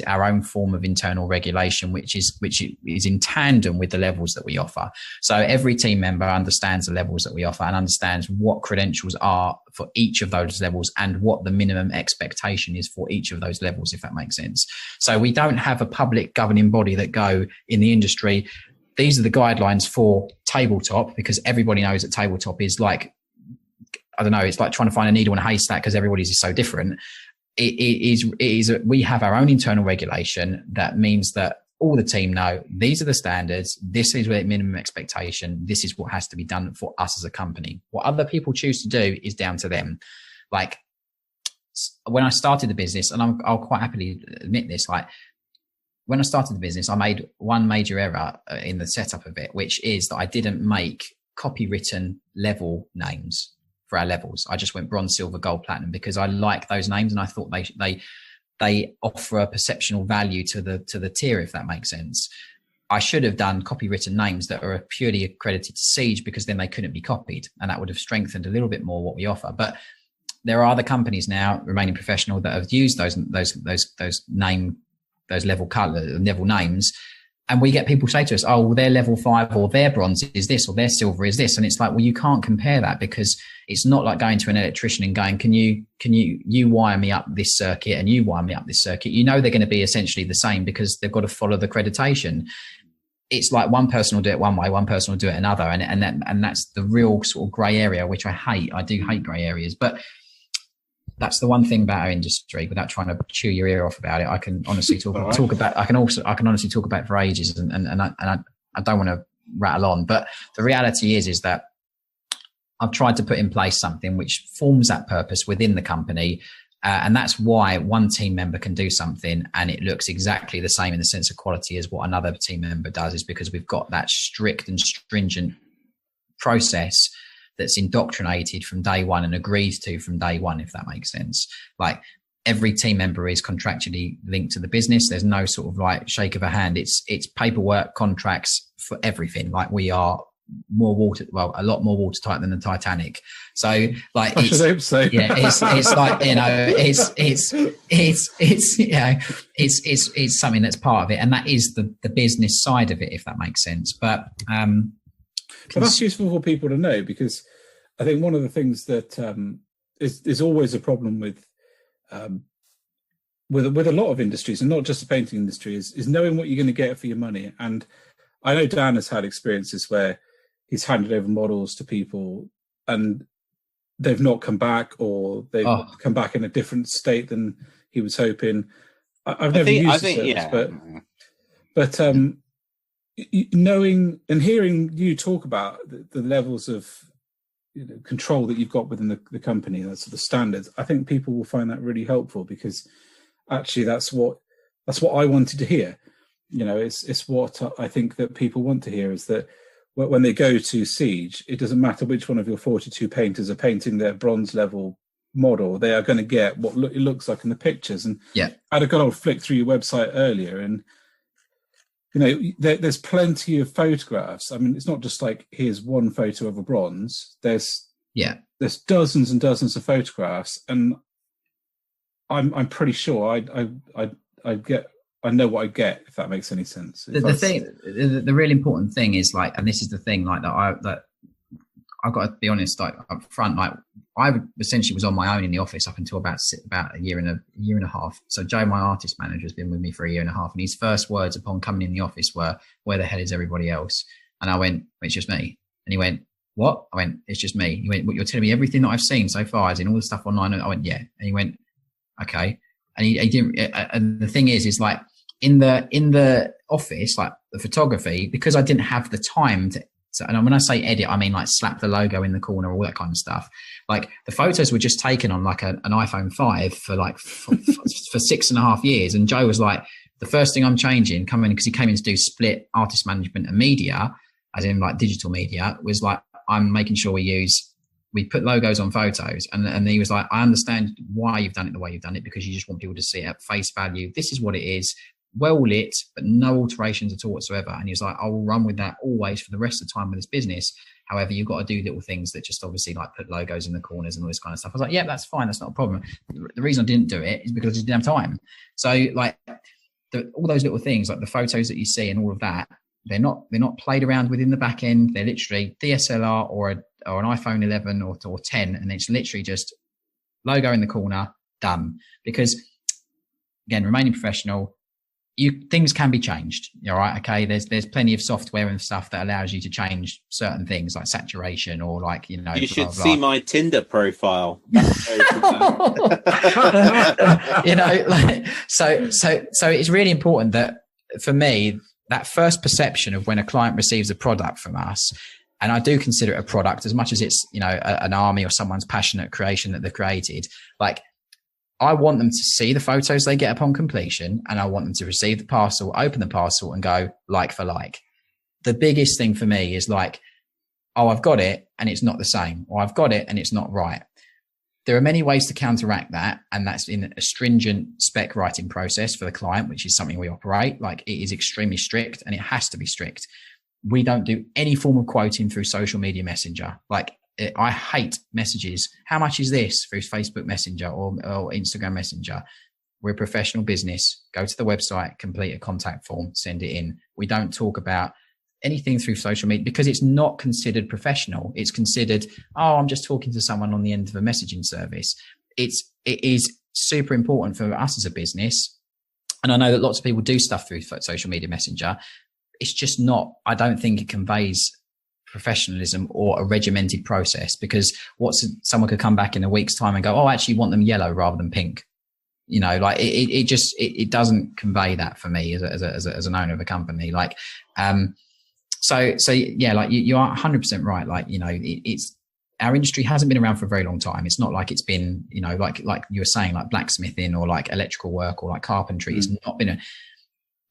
our own form of internal regulation, which is in tandem with the levels that we offer. So every team member understands the levels that we offer and understands what credentials are for each of those levels and what the minimum expectation is for each of those levels, if that makes sense. So we don't have a public governing body that go in the industry, these are the guidelines for tabletop, because everybody knows that tabletop is like, I don't know, it's like trying to find a needle in a haystack because everybody's is so different. We have our own internal regulation that means that all the team know these are the standards. This is the minimum expectation. This is what has to be done for us as a company. What other people choose to do is down to them. Like when I started the business, and I'll quite happily admit this, like, when I started the business, I made one major error in the setup of it, which is that I didn't make copywritten level names for our levels. I just went bronze, silver, gold, platinum, because I like those names and I thought they offer a perceptional value to the tier, if that makes sense. I should have done copywritten names that are purely accredited to Siege, because then they couldn't be copied, and that would have strengthened a little bit more what we offer. But there are other companies now, Remaining Professional, that have used those level names, and we get people say to us, oh, well, their level 5 or their bronze is this or their silver is this, and it's like, well, you can't compare that, because it's not like going to an electrician and going, can you wire me up this circuit and you wire me up this circuit. You know they're going to be essentially the same because they've got to follow the accreditation. It's like one person will do it one way, one person will do it another, and that's the real sort of grey area, which I hate. I do hate grey areas, but that's the one thing about our industry. Without trying to chew your ear off about it, I can honestly talk about. I can honestly talk about it for ages, and I don't want to rattle on. But the reality is that I've tried to put in place something which forms that purpose within the company, and that's why one team member can do something and it looks exactly the same in the sense of quality as what another team member does, is because we've got that strict and stringent process that's indoctrinated from day one and agreed to from day one, if that makes sense. Like every team member is contractually linked to the business. There's no sort of like shake of a hand. It's paperwork, contracts for everything. Like we are a lot more watertight than the Titanic. So like, I should hope so. Yeah, it's like, you know, it's something that's part of it, and that is the business side of it, if that makes sense. But that's useful for people to know, because I think one of the things that is always a problem with a lot of industries, and not just the painting industry, is knowing what you're going to get for your money. And I know Dan has had experiences where he's handed over models to people and they've not come back, or they've come back in a different state than he was hoping. I've never used the service, but knowing and hearing you talk about the levels of control that you've got within the company, that's the standards, I think people will find that really helpful, because actually that's what I wanted to hear. It's what I think that people want to hear, is that when they go to Siege, it doesn't matter which one of your 42 painters are painting their bronze level model, they are going to get what it looks like in the pictures. And I had a good old flick through your website earlier, and there's plenty of photographs. I mean, it's not just like here's one photo of a bronze. There's dozens and dozens of photographs, and I'm pretty sure I know what I get, if that makes any sense. The really important thing is, like, and this is the thing, like that I've got to be honest, like up front, like I essentially was on my own in the office up until about a year and a half. So Joe, my artist manager, has been with me for a year and a half, and his first words upon coming in the office were, "Where the hell is everybody else?" And I went, "It's just me." And he went, "What?" I went, "It's just me." He went, "What, you're telling me everything that I've seen so far is in all the stuff online?" I went, "Yeah." And he went, "Okay." And he didn't. And the thing is like in the office, like the photography, because I didn't have the time to. And when I say edit, I mean like slap the logo in the corner, all that kind of stuff. Like the photos were just taken on like an iPhone 5 for like for 6.5 years. And Joe was like, the first thing I'm changing, because he came in to do split artist management and media, as in like digital media, was like, I'm making sure we put logos on photos. And he was like, I understand why you've done it the way you've done it, because you just want people to see it at face value. This is what it is, well lit, but no alterations at all whatsoever. And he was like, I will run with that always for the rest of the time with this business. However, you've got to do little things that just obviously like put logos in the corners and all this kind of stuff. I was like, yeah, that's fine. That's not a problem. The reason I didn't do it is because I just didn't have time. So like all those little things, like the photos that you see and all of that, they're not played around with in the back end. They're literally DSLR or an iPhone 11 or 10. And it's literally just logo in the corner, done. Because again, remaining professional, things can be changed. All right. Okay. There's plenty of software and stuff that allows you to change certain things like saturation or like, you know, you should see my Tinder profile. You know, like, so it's really important that for me, that first perception of when a client receives a product from us, and I do consider it a product as much as it's, you know, an army or someone's passionate creation that they've created. Like, I want them to see the photos they get upon completion, and I want them to receive the parcel, open the parcel and go like for like. The biggest thing for me is like, oh, I've got it and it's not the same, or I've got it and it's not right. There are many ways to counteract that. And that's in a stringent spec writing process for the client, which is something we operate. Like, it is extremely strict and it has to be strict. We don't do any form of quoting through social media messenger. Like, I hate messages. How much is this through Facebook Messenger or Instagram Messenger? We're a professional business. Go to the website, complete a contact form, send it in. We don't talk about anything through social media because it's not considered professional. It's considered, oh, I'm just talking to someone on the end of a messaging service. It is super important for us as a business. And I know that lots of people do stuff through social media messenger. It's just not, I don't think it conveys professionalism or a regimented process, because someone could come back in a week's time and go, oh, I actually want them yellow rather than pink. You know, like it doesn't convey that for me as an owner of a company. Like, so yeah, like you are 100% right. Like, you know, it's our industry hasn't been around for a very long time. It's not like it's been, you know, like you were saying, like blacksmithing or like electrical work or like carpentry. It's not been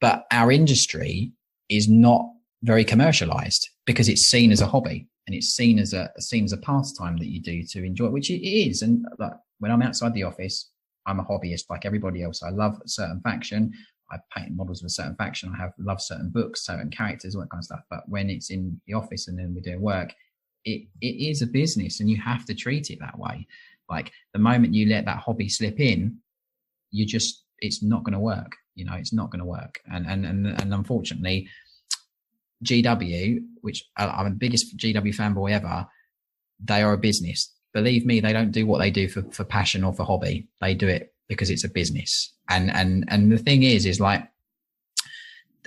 but our industry is not very commercialized because it's seen as a hobby and it's seen as a pastime that you do to enjoy, which it is. And like, when I'm outside the office, I'm a hobbyist like everybody else. I love a certain faction. I paint models of a certain faction. I love certain books, certain characters, all that kind of stuff. But when it's in the office and then we're doing work, it is a business and you have to treat it that way. Like, the moment you let that hobby slip in, it's not going to work. You know, it's not going to work. And unfortunately, GW, which I'm the biggest GW fanboy ever, they are a business. Believe me, they don't do what they do for passion or for hobby. They do it because it's a business. And the thing is like,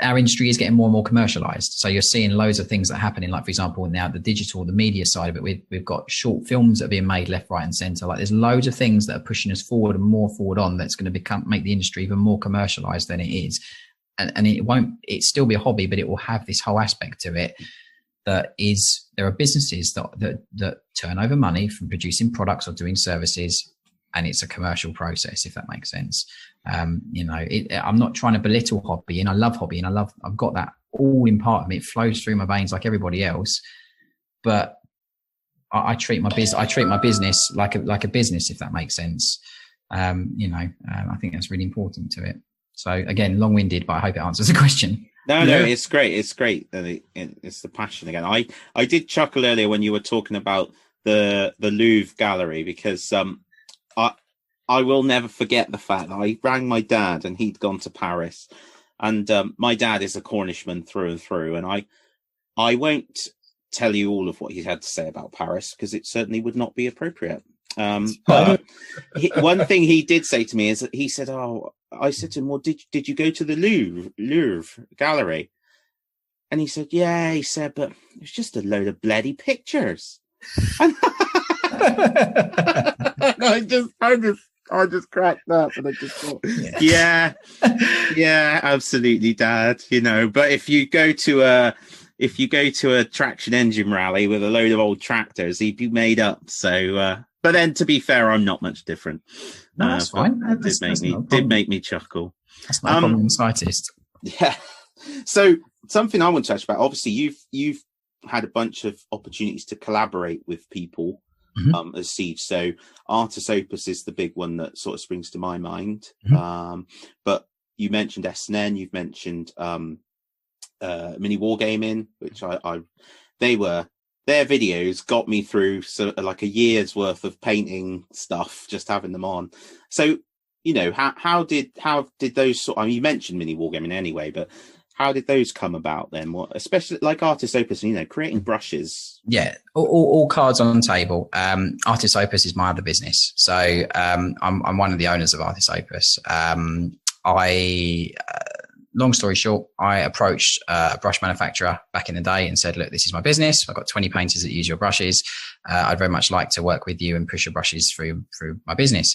our industry is getting more and more commercialized. So you're seeing loads of things that are happening. Like, for example, now the media side of it, we've got short films that are being made left, right, and center. Like, there's loads of things that are pushing us forward and more forward on that's going to make the industry even more commercialized than it is. And it still be a hobby, but it will have this whole aspect to it that is, there are businesses that turn over money from producing products or doing services, and it's a commercial process, if that makes sense. You know, I'm not trying to belittle hobby, and I love hobby, and I've got that all in part of me. It flows through my veins like everybody else, but I treat my business like a business, if that makes sense. You know, I think that's really important to it. So again, long-winded, but I hope it answers the question. No, it's great. It's great. It's the passion again. I did chuckle earlier when you were talking about the Louvre gallery, because I will never forget the fact that I rang my dad and he'd gone to Paris, and my dad is a Cornishman through and through, and I won't tell you all of what he had to say about Paris because it certainly would not be appropriate. But one thing he did say to me is that he said, "Oh," I said to him, "Well, did you go to the Louvre gallery?" And he said, "Yeah." He said, "But it's just a load of bloody pictures." And I just cracked up, and I just thought, yeah, absolutely, Dad. You know, but if you go to a traction engine rally with a load of old tractors, he'd be made up. So, but then, to be fair, I'm not much different. No, that's fine. Did make me chuckle. That's not a problem in the slightest. Yeah. So something I want to touch about. Obviously, you've had a bunch of opportunities to collaborate with people as Siege. So Artis Opus is the big one that sort of springs to my mind. But you mentioned SNN, you've mentioned Mini Wargaming, which their videos got me through like a year's worth of painting stuff, just having them on. So, you know, how did those you mentioned Mini Wargaming anyway, but how did those come about then? What, especially like Artis Opus, you know, creating brushes. Yeah, all cards on the table. Artis Opus is my other business, so I'm one of the owners of Artis Opus. Long story short, I approached a brush manufacturer back in the day and said, look, this is my business. I've got 20 painters that use your brushes. I'd very much like to work with you and push your brushes through my business.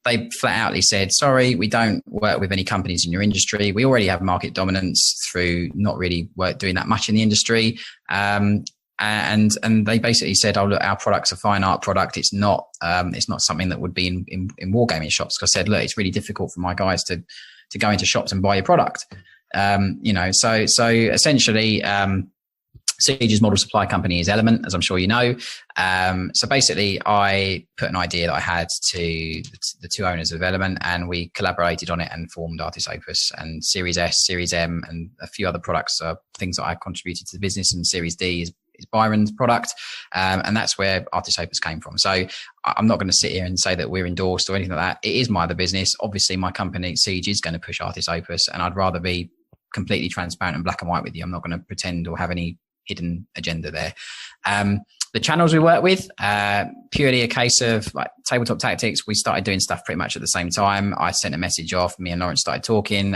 They flat outly said, sorry, we don't work with any companies in your industry. We already have market dominance through not really doing that much in the industry. And they basically said, oh, look, our product's a fine art product. It's not something that would be in wargaming shops. Because I said, look, it's really difficult for my guys to go into shops and buy your product. You know, so essentially, Siege's model supply company is Element, as I'm sure you know. So basically, I put an idea that I had to the two owners of Element, and we collaborated on it and formed Artis Opus. And Series S, Series M, and a few other products are things that I contributed to the business. And Series D is Byron's product, and that's where Artis Opus came from. So I'm not going to sit here and say that we're endorsed or anything like that. It is my other business. Obviously, my company Siege is going to push Artis Opus, and I'd rather be completely transparent and black and white with you. I'm not going to pretend or have any hidden agenda there. The channels we work with, purely a case of like Tabletop Tactics. We started doing stuff pretty much at the same time. I sent a message off. Me and Lawrence started talking.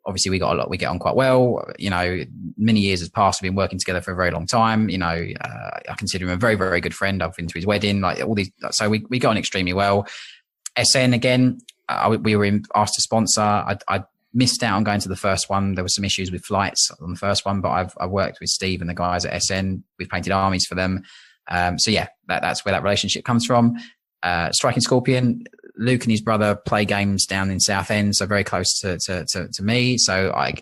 Obviously, we get on quite well. You know, many years has passed. We've been working together for a very long time. You know, I consider him a very, very good friend. I've been to his wedding, like all these. So we got on extremely well. SN again, we were asked to sponsor. I missed out on going to the first one. There were some issues with flights on the first one, but I've worked with Steve and the guys at SN. We've painted armies for them. So yeah, that's where that relationship comes from. Striking Scorpion, Luke and his brother play games down in Southend, so very close to me. So I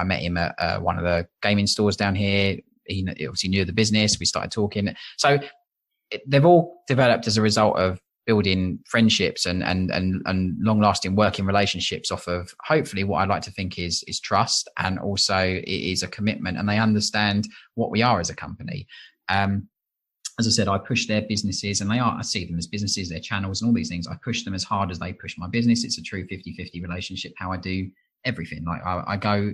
met him at one of the gaming stores down here. He obviously knew the business. We started talking. So they've all developed as a result of building friendships and long-lasting working relationships off of hopefully what I'd like to think is trust, and also it is a commitment, and they understand what we are as a company. As I said, I push their businesses, and I see them as businesses, their channels and all these things. I push them as hard as they push my business. It's a true 50-50 relationship, how I do everything. Like I go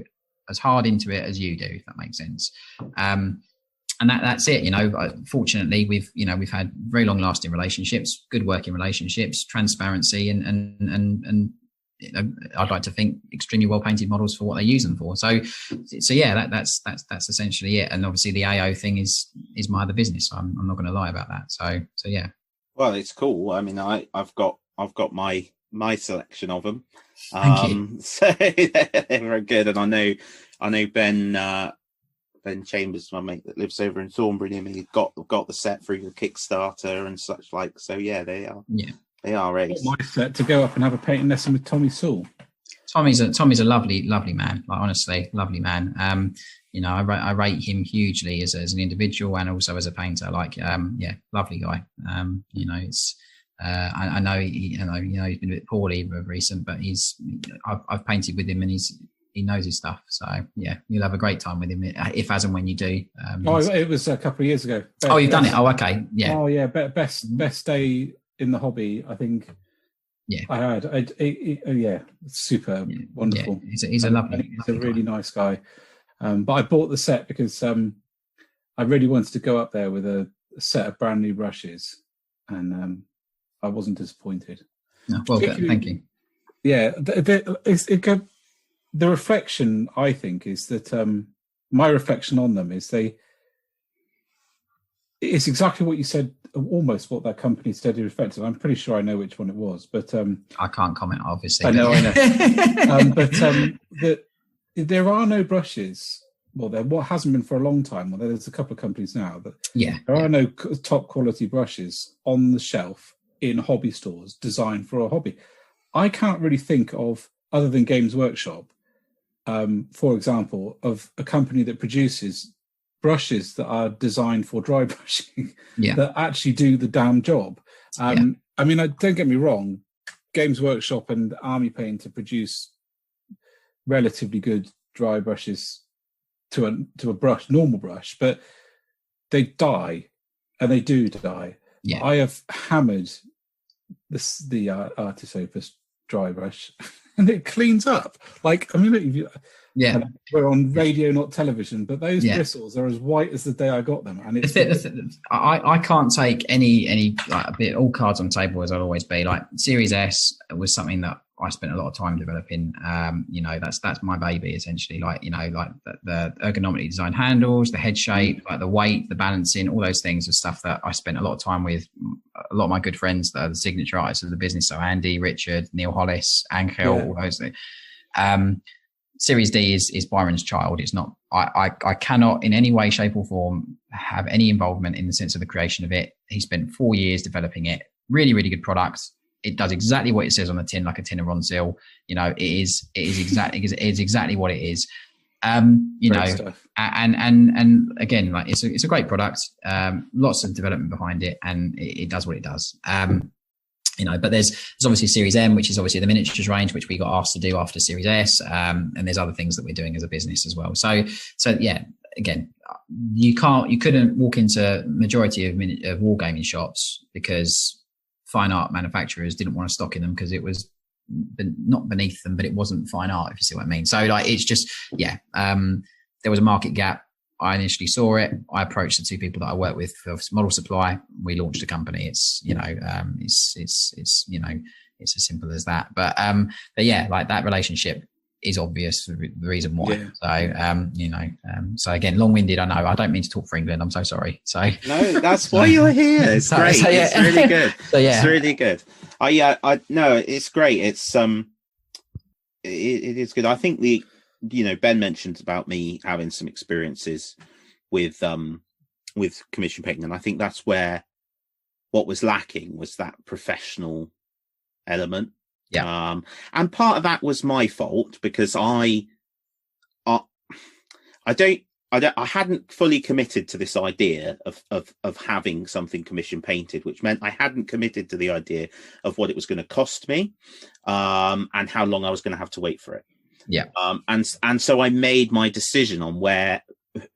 as hard into it as you do, if that makes sense. And that's it. You know, fortunately, we've had very long lasting relationships, good working relationships, transparency, and you know, I'd like to think extremely well painted models for what they use them for. So yeah, that's essentially it. And obviously the AO thing is my other business. I'm not going to lie about that. So yeah. Well, it's cool. I mean, I've got my selection of them. Thank you. So they're very good, and I know Ben Chambers, my mate that lives over in Thornbury, and he got the set through the Kickstarter and such like. So yeah, they are. Yeah. They are ace. My set to go up and have a painting lesson with Tommy Sewell. Tommy's a lovely man. Like honestly, lovely man. You know, I rate him hugely as an individual and also as a painter. Like, yeah, lovely guy. You know, it's. I know he's been a bit poorly of recent, but I've painted with him and he knows his stuff. So yeah, you'll have a great time with him if as and when you do. It was a couple of years ago. You've done it. Oh, okay. Yeah. Oh yeah, best day in the hobby, I think. Yeah, I had. Yeah, super wonderful. Yeah, he's a lovely. He's a really nice guy. But I bought the set because I really wanted to go up there with a set of brand new brushes, and I wasn't disappointed. No, well, thank you. Yeah, the reflection, I think, is that my reflection on them is it's exactly what you said, almost what that company said it reflected. I'm pretty sure I know which one it was, but I can't comment, obviously. I know. But there are no brushes. Well, there hasn't been for a long time. Well, there's a couple of companies now, but there are no top quality brushes on the shelf in hobby stores designed for a hobby. I can't really think of, other than Games Workshop, for example, of a company that produces brushes that are designed for dry brushing Yeah. that actually do the damn job. I mean, don't get me wrong, Games Workshop and Army Painter produce relatively good dry brushes to a brush, normal brush, but they die, and they do die. Yeah. I have hammered the Artis Opus dry brush, and it cleans up. Like, I mean, Yeah. we're on radio, not television, but those bristles are as white as the day I got them. And it's I can't take any like a bit, all cards on the table as I'll always be. Like Series S was something that I spent a lot of time developing. You know, that's my baby essentially. Like, you know, like the ergonomically designed handles, the head shape, like the weight, the balancing, all those things are stuff that I spent a lot of time with a lot of my good friends that are the signature artists of the business. So Andy, Richard, Neil Hollis, Angel, all those things. Series D is Byron's child. It's not, I cannot in any way, shape or form have any involvement in the sense of the creation of it. He spent 4 years developing it. Really, really good product. It does exactly what it says on the tin, like a tin of Ronsil. You know, it is exactly what it is. You know, stuff. And again, like it's a great product. Lots of development behind it, and it does what it does. You know, but there's obviously Series M, which is obviously the miniatures range, which we got asked to do after Series S, and there's other things that we're doing as a business as well. So yeah, again, you couldn't walk into majority of wargaming shops because fine art manufacturers didn't want to stock in them because it was not beneath them, but it wasn't fine art, if you see what I mean. So like, it's just, there was a market gap. I initially saw it. I approached the two people that I work with for model supply. We launched a company. It's, you know, it's, you know, it's as simple as that. But yeah, like that relationship is obvious, the reason why. Yeah. So, you know, so again, long-winded, I know. I don't mean to talk for England. I'm so sorry. So no, that's why you're here. It's great. So, yeah. It's really good. So, yeah. It's really good. I no, it's great. It's it is good. I think you know, Ben mentioned about me having some experiences with commission painting, and I think that's where what was lacking was that professional element. Yeah. And part of that was my fault because I hadn't fully committed to this idea of having something commission painted, which meant I hadn't committed to the idea of what it was going to cost me, and how long I was going to have to wait for it. Yeah. And so I made my decision on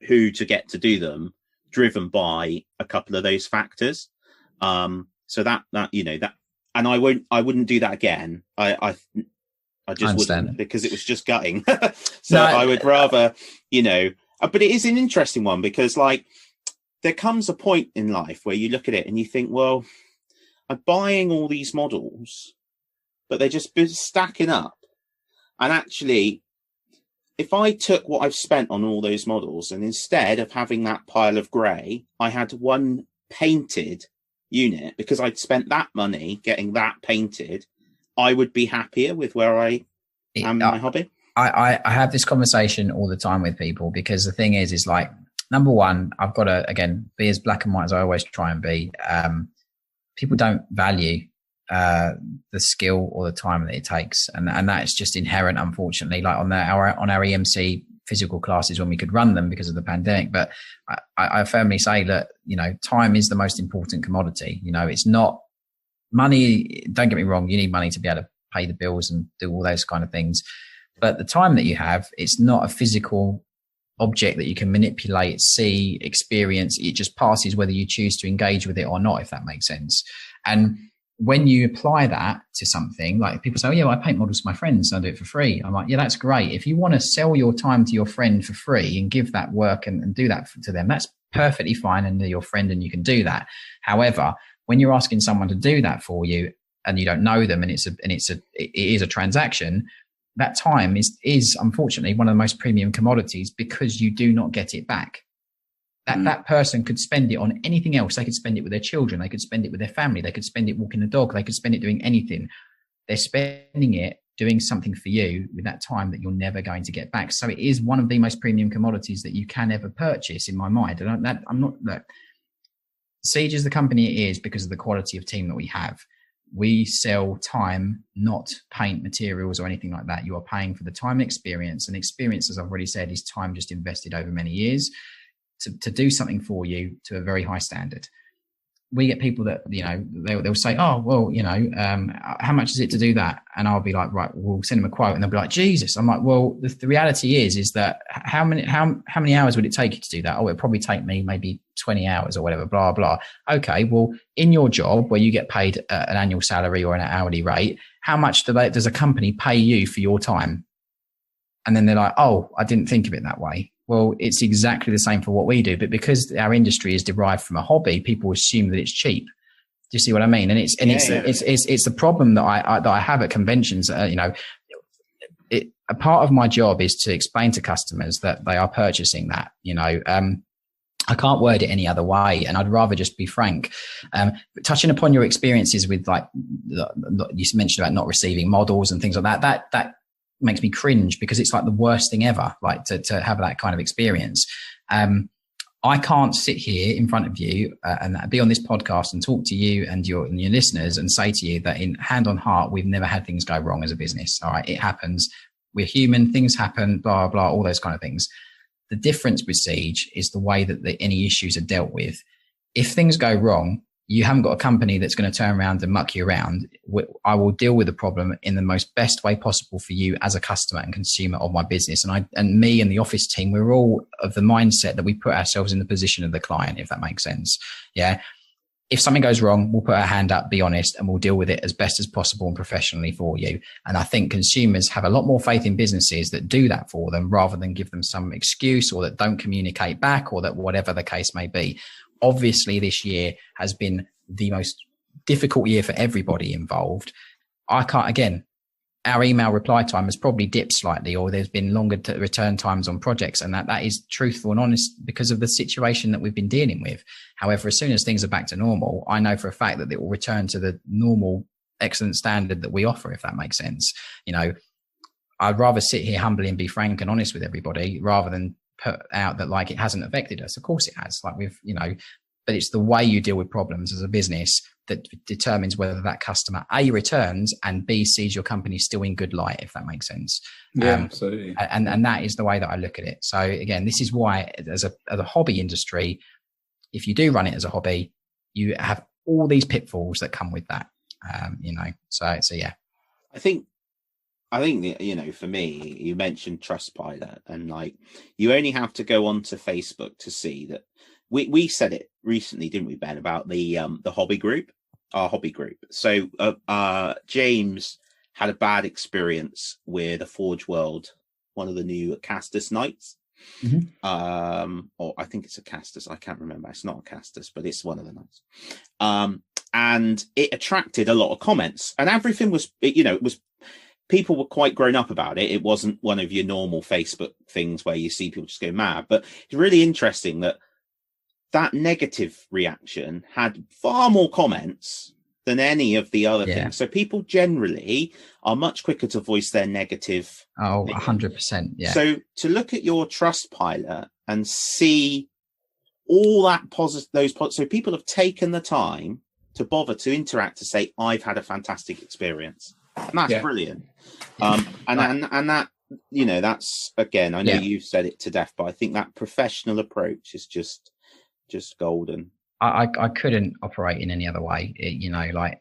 who to get to do them, driven by a couple of those factors. So that you know, that, and I wouldn't do that again. I just wouldn't, because it was just gutting. So I would rather, you know, but it is an interesting one because like there comes a point in life where you look at it and you think, well, I'm buying all these models, but they're just stacking up. And actually, if I took what I've spent on all those models and instead of having that pile of grey, I had one painted unit because I'd spent that money getting that painted, I would be happier with where I am in my hobby. I have this conversation all the time with people because the thing is like, number one, I've got to, again, be as black and white as I always try and be. People don't value the skill or the time that it takes, and that's just inherent, unfortunately. Like on our EMC physical classes when we could run them because of the pandemic, but I firmly say that, you know, time is the most important commodity. You know, it's not money. Don't get me wrong, you need money to be able to pay the bills and do all those kind of things, but the time that you have, it's not a physical object that you can manipulate, see, experience. It just passes whether you choose to engage with it or not, if that makes sense. And when you apply that to something, like people say, oh yeah, well, I paint models for my friends, so I do it for free. I'm like, yeah, that's great. If you want to sell your time to your friend for free and give that work and do that to them, that's perfectly fine, and they're your friend and you can do that. However, when you're asking someone to do that for you and you don't know them and it is a transaction, that time is unfortunately one of the most premium commodities because you do not get it back. That person could spend it on anything else. They could spend it with their children. They could spend it with their family. They could spend it walking the dog. They could spend it doing anything. They're spending it doing something for you with that time that you're never going to get back. So it is one of the most premium commodities that you can ever purchase, in my mind. Siege is the company it is because of the quality of team that we have. We sell time, not paint materials or anything like that. You are paying for the time and experience. And experience, as I've already said, is time just invested over many years. to do something for you to a very high standard. We get people that, you know, they'll say, oh, well, you know, how much is it to do that? And I'll be like, right, we'll send them a quote. And they'll be like, Jesus. I'm like, well, the reality is that how many hours would it take you to do that? Oh, it'll probably take me maybe 20 hours or whatever, blah, blah. Okay, well, in your job where you get paid an annual salary or an hourly rate, how much does a company pay you for your time? And then they're like, oh, I didn't think of it that way. Well, it's exactly the same for what we do, but because our industry is derived from a hobby, people assume that it's cheap. Do you see what I mean? And it's the problem that I have at conventions. You know, a part of my job is to explain to customers that they are purchasing that. You know, I can't word it any other way, and I'd rather just be frank. But touching upon your experiences with, like, you mentioned about not receiving models and things like that makes me cringe, because it's like the worst thing ever, like to have that kind of experience. I can't sit here in front of you and be on this podcast and talk to you and your listeners and say to you that in hand on heart, we've never had things go wrong as a business. All right. It happens. We're human. Things happen, blah, blah, all those kind of things. The difference with Siege is the way that any issues are dealt with. If things go wrong, you haven't got a company that's going to turn around and muck you around. I will deal with the problem in the most best way possible for you as a customer and consumer of my business. And me and the office team, we're all of the mindset that we put ourselves in the position of the client, if that makes sense. Yeah. If something goes wrong, we'll put our hand up, be honest, and we'll deal with it as best as possible and professionally for you. And I think consumers have a lot more faith in businesses that do that for them, rather than give them some excuse or that don't communicate back, or that whatever the case may be. Obviously, this year has been the most difficult year for everybody involved. Our email reply time has probably dipped slightly, or there's been longer return times on projects. And that is truthful and honest because of the situation that we've been dealing with. However, as soon as things are back to normal, I know for a fact that it will return to the normal, excellent standard that we offer, if that makes sense. You know, I'd rather sit here humbly and be frank and honest with everybody rather than put out that, like, it hasn't affected us. Of course it has, like, we've, you know, but it's the way you deal with problems as a business that determines whether that customer A, returns, and B, sees your company still in good light, if that makes sense. Yeah, absolutely. And that is the way that I look at it. So again, this is why as a hobby industry, if you do run it as a hobby, you have all these pitfalls that come with that. You know, so yeah. I think that, you know, for me, you mentioned Trustpilot, and like, you only have to go onto Facebook to see that we said it recently, didn't we, Ben, about the hobby group, our hobby group. So James had a bad experience with a Forge World, one of the new Castus Knights. Mm-hmm. Or I think it's a Castus. I can't remember. It's not a Castus, but it's one of the knights. And it attracted a lot of comments, and everything was, you know, it was, people were quite grown up about it. It wasn't one of your normal Facebook things where you see people just go mad. But it's really interesting that negative reaction had far more comments than any of the other things. So people generally are much quicker to voice their negative. Oh, 100%. Yeah. So to look at your Trustpilot and see all that positive, so people have taken the time to bother to interact, to say, I've had a fantastic experience. And that's brilliant. And that, you know, that's, again, I know you've said it to death, but I think that professional approach is just golden. I couldn't operate in any other way. You know, like,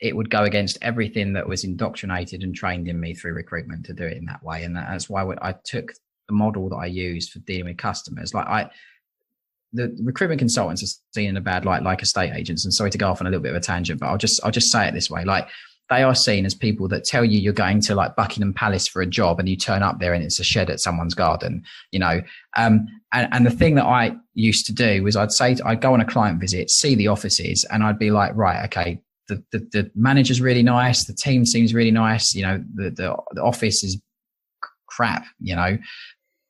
it would go against everything that was indoctrinated and trained in me through recruitment to do it in that way. And that's why I took the model that I used for dealing with customers. Like, the recruitment consultants are seen in a bad light, like estate agents. And sorry to go off on a little bit of a tangent, but I'll just say it this way. Like, they are seen as people that tell you you're going to, like, Buckingham Palace for a job, and you turn up there and it's a shed at someone's garden, you know. And the thing that I used to do was I'd go on a client visit, see the offices, and I'd be like, right, okay, the manager's really nice, the team seems really nice, you know, the office is crap, you know.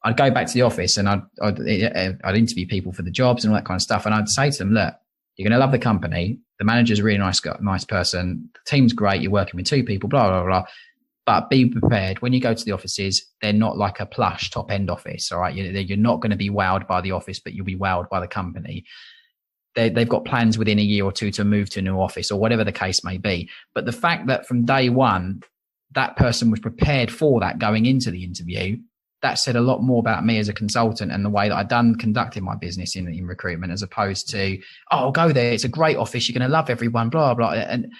I'd go back to the office and I'd interview people for the jobs and all that kind of stuff, and I'd say to them, look, you're going to love the company. The manager's a really nice person. The team's great. You're working with two people, blah, blah, blah. But be prepared. When you go to the offices, they're not like a plush top-end office, all right? You're not going to be wowed by the office, but you'll be wowed by the company. They've got plans within a year or two to move to a new office or whatever the case may be. But the fact that from day one, that person was prepared for that going into the interview, that said a lot more about me as a consultant and the way that I conducted my business in recruitment, as opposed to, oh, go there, it's a great office, you're going to love everyone, blah, blah. And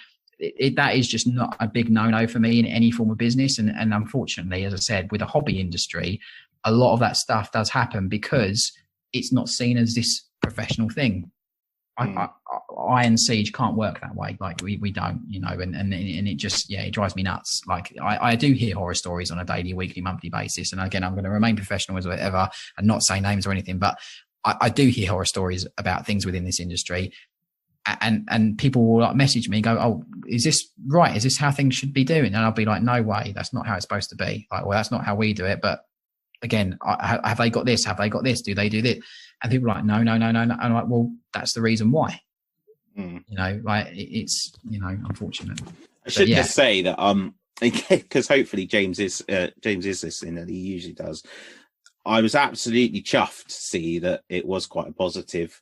that is just not a big no-no for me in any form of business. And unfortunately, as I said, with the hobby industry, a lot of that stuff does happen because it's not seen as this professional thing. I and Siege can't work that way. Like we don't, you know, and it just, it drives me nuts. Like I do hear horror stories on a daily, weekly, monthly basis. And again, I'm going to remain professional as ever and not say names or anything, but I do hear horror stories about things within this industry. And people will like message me and go, oh, is this right? Is this how things should be doing? And I'll be like, no way, that's not how it's supposed to be. Like, well, that's not how we do it. But again, have they got this? Have they got this? Do they do this? And people are like, no. And I'm like, well, that's the reason why. You know, like it's, you know, unfortunate. I should just say that, because hopefully James is listening, and he usually does. I was absolutely chuffed to see that it was quite a positive.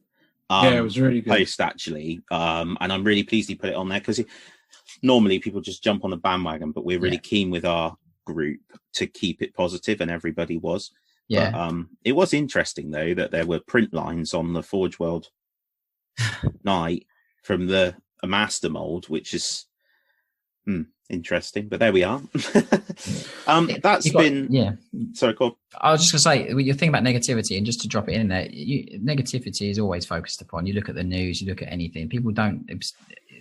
It was really good post actually, and I'm really pleased he put it on there, because normally people just jump on the bandwagon, but we're really keen with our group to keep it positive, and everybody was. But, it was interesting though that there were print lines on the Forge World night from a master mold, which is interesting. But there we are. Sorry, go on. I was just going to say, your thing about negativity, and just to drop it in there, negativity is always focused upon. You look at the news, you look at anything. People don't.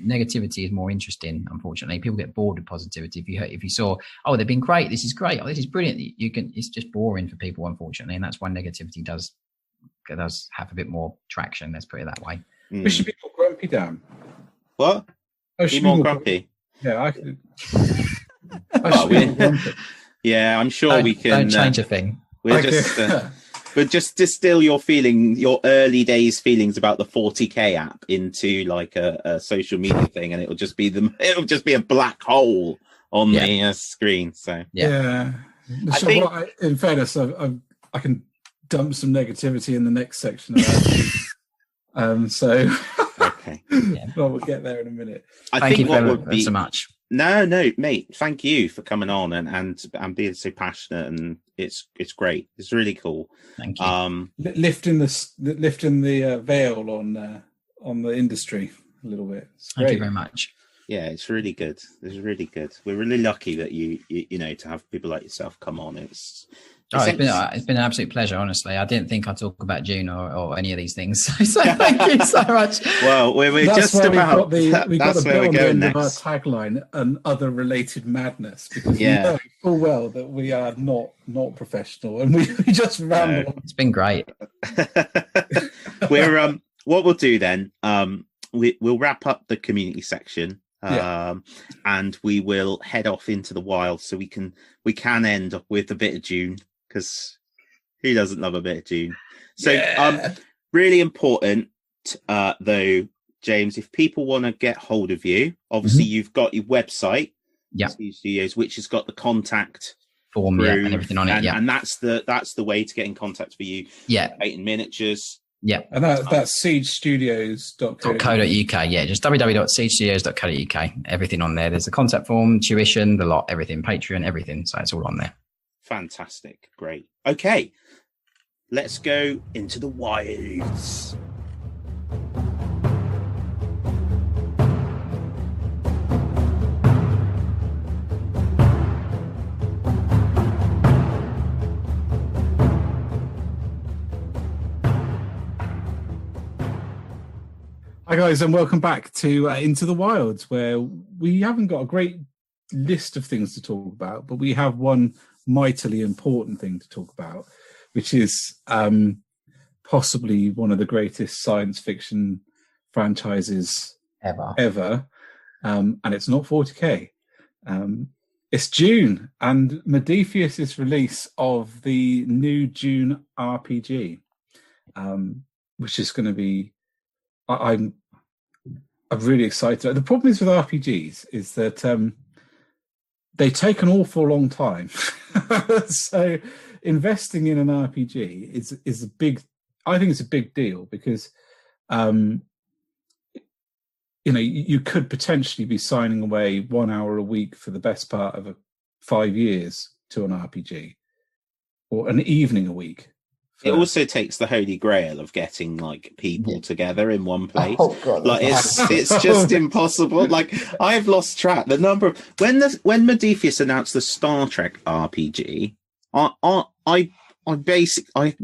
Negativity is more interesting. Unfortunately, people get bored with positivity. If you saw, oh, they've been great, this is great, oh, this is brilliant, it's just boring for people, unfortunately, and that's why negativity does have a bit more traction. Let's put it that way. We should be more grumpy, Dan. What? Be more grumpy. Yeah, I could. I'm sure we can. Don't change a thing. But just distill your early days feelings about the 40k app into like a social media thing, and it'll just be a black hole on the screen. So I think, in fairness, I can dump some negativity in the next section of that. So okay, well, we'll get there in a minute. Thank you so much. No, mate. Thank you for coming on and being so passionate, and it's great. It's really cool. Thank you. Lifting the veil on the industry a little bit. Thank you very much. Yeah, it's really good. It's really good. We're really lucky that you know, to have people like yourself come on. It's been an absolute pleasure, honestly. I didn't think I'd talk about June or any of these things. So thank you so much. Well, we're just about. That's where we're going next. Our tagline and other related madness, because we know full well that we are not professional, and we just ramble. It's been great. We're what we'll do then. We'll wrap up the community section. And we will head off into the wild, so we can end up with a bit of June, because who doesn't love a bit of June? So really important though, James, if people want to get hold of you, obviously you've got your website, Siege Studios, which has got the contact form and everything on it, and that's the way to get in contact with you. Painting miniatures. Yeah, and that's sigestudios.co.uk. Yeah, just www.sigestudios.co.uk. Everything on there. There's the contact form, tuition, the lot, everything, Patreon, everything. So it's all on there. Fantastic, great. Okay, let's go into the wilds. Hi guys, and welcome back to Into the Wilds, where we haven't got a great list of things to talk about, but we have one mightily important thing to talk about, which is possibly one of the greatest science fiction franchises ever. And it's not 40k. It's Dune and Modiphius' release of the new Dune RPG, which is going to be... I'm really excited. The problem is with RPGs is that they take an awful long time. So investing in an RPG is a big. I think it's a big deal, because you could potentially be signing away 1 hour a week for the best part of 5 years to an RPG, or an evening a week. It also takes the holy grail of getting like people together in one place. Oh God, like it's just impossible. Like I've lost track. The number of when Modiphius announced the Star Trek RPG, I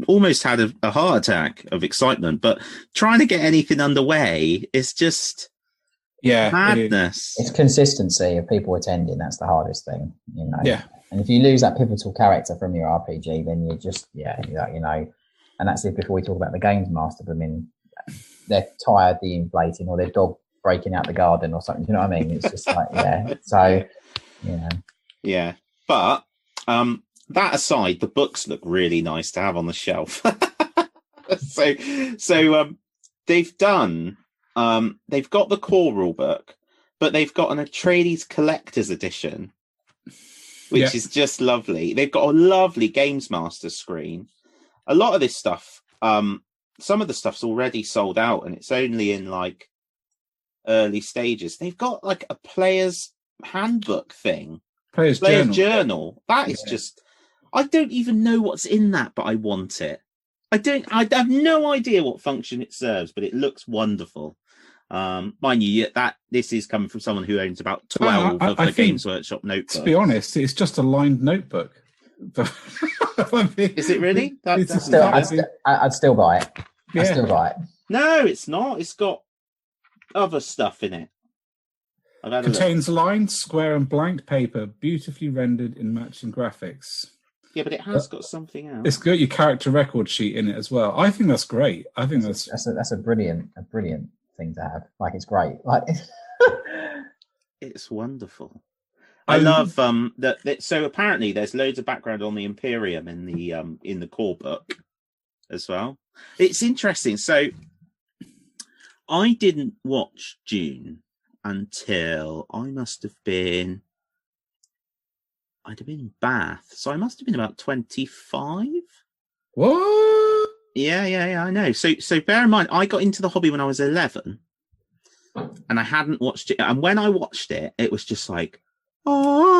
almost had a heart attack of excitement. But trying to get anything underway is just madness. It's consistency of people attending. That's the hardest thing, you know. Yeah. And if you lose that pivotal character from your RPG, then you just, you know, and that's it before we talk about the games master. I mean, they're tired, de-inflating, or their dog breaking out the garden or something. You know what I mean? It's just like, So, Yeah. But that aside, the books look really nice to have on the shelf. So they've done, they've got the core rule book, but they've got an Atreides collector's edition, which is just lovely. They've got a lovely Games Master screen. A lot of this stuff, some of the stuff's already sold out, and it's only in like early stages. They've got like a player's handbook thing, player's journal. That is just, I don't even know what's in that, but I want it. I have no idea what function it serves, but it looks wonderful. Mind you, that this is coming from someone who owns about 12 of the Games Workshop notebooks. To be honest, it's just a lined notebook. Is it really? I'd still buy it. Yeah. I'd still buy it. No, it's not. It's got other stuff in it. Contains lined, square, and blank paper, beautifully rendered in matching graphics. Yeah, but it has got something else. It's got your character record sheet in it as well. I think that's great. I think that's a brilliant thing to have. Like, it's great. Like, it's wonderful. I love that. So apparently, there's loads of background on the Imperium in the core book as well. It's interesting. So I didn't watch Dune until I'd have been in Bath, so I must have been about 25. What? Yeah, I know. So bear in mind, I got into the hobby when I was 11, and I hadn't watched it. And when I watched it, it was just like, oh,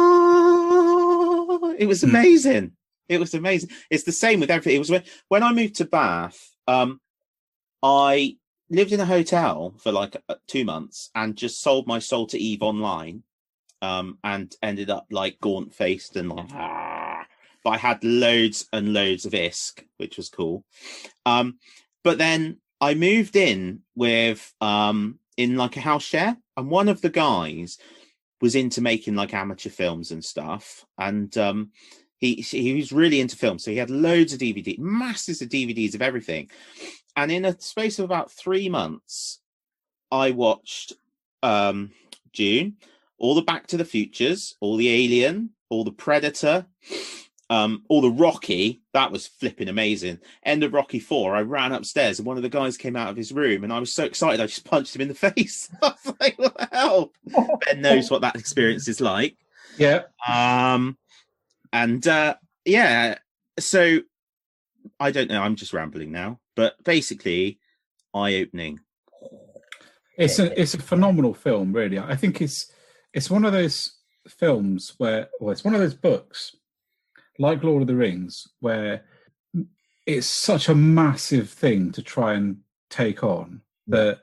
it was amazing. It was amazing. It's the same with everything. It was when I moved to Bath, I lived in a hotel for like 2 months and just sold my soul to Eve online. And ended up like gaunt faced and like, but I had loads and loads of ISK, which was cool. But then I moved in with in like a house share, and one of the guys was into making like amateur films and stuff, and he was really into film, so he had loads of masses of DVDs of everything. And in a space of about 3 months, I watched Dune, all the Back to the Futures, all the Alien, all the Predator, all the Rocky. That was flipping amazing. End of Rocky 4, I ran upstairs and one of the guys came out of his room and I was so excited I just punched him in the face. I was like, what the hell? Ben knows what that experience is like. Yeah. So I don't know, I'm just rambling now. But basically, eye-opening. It's a phenomenal film, really. I think it's one of those films it's one of those books, like Lord of the Rings, where it's such a massive thing to try and take on that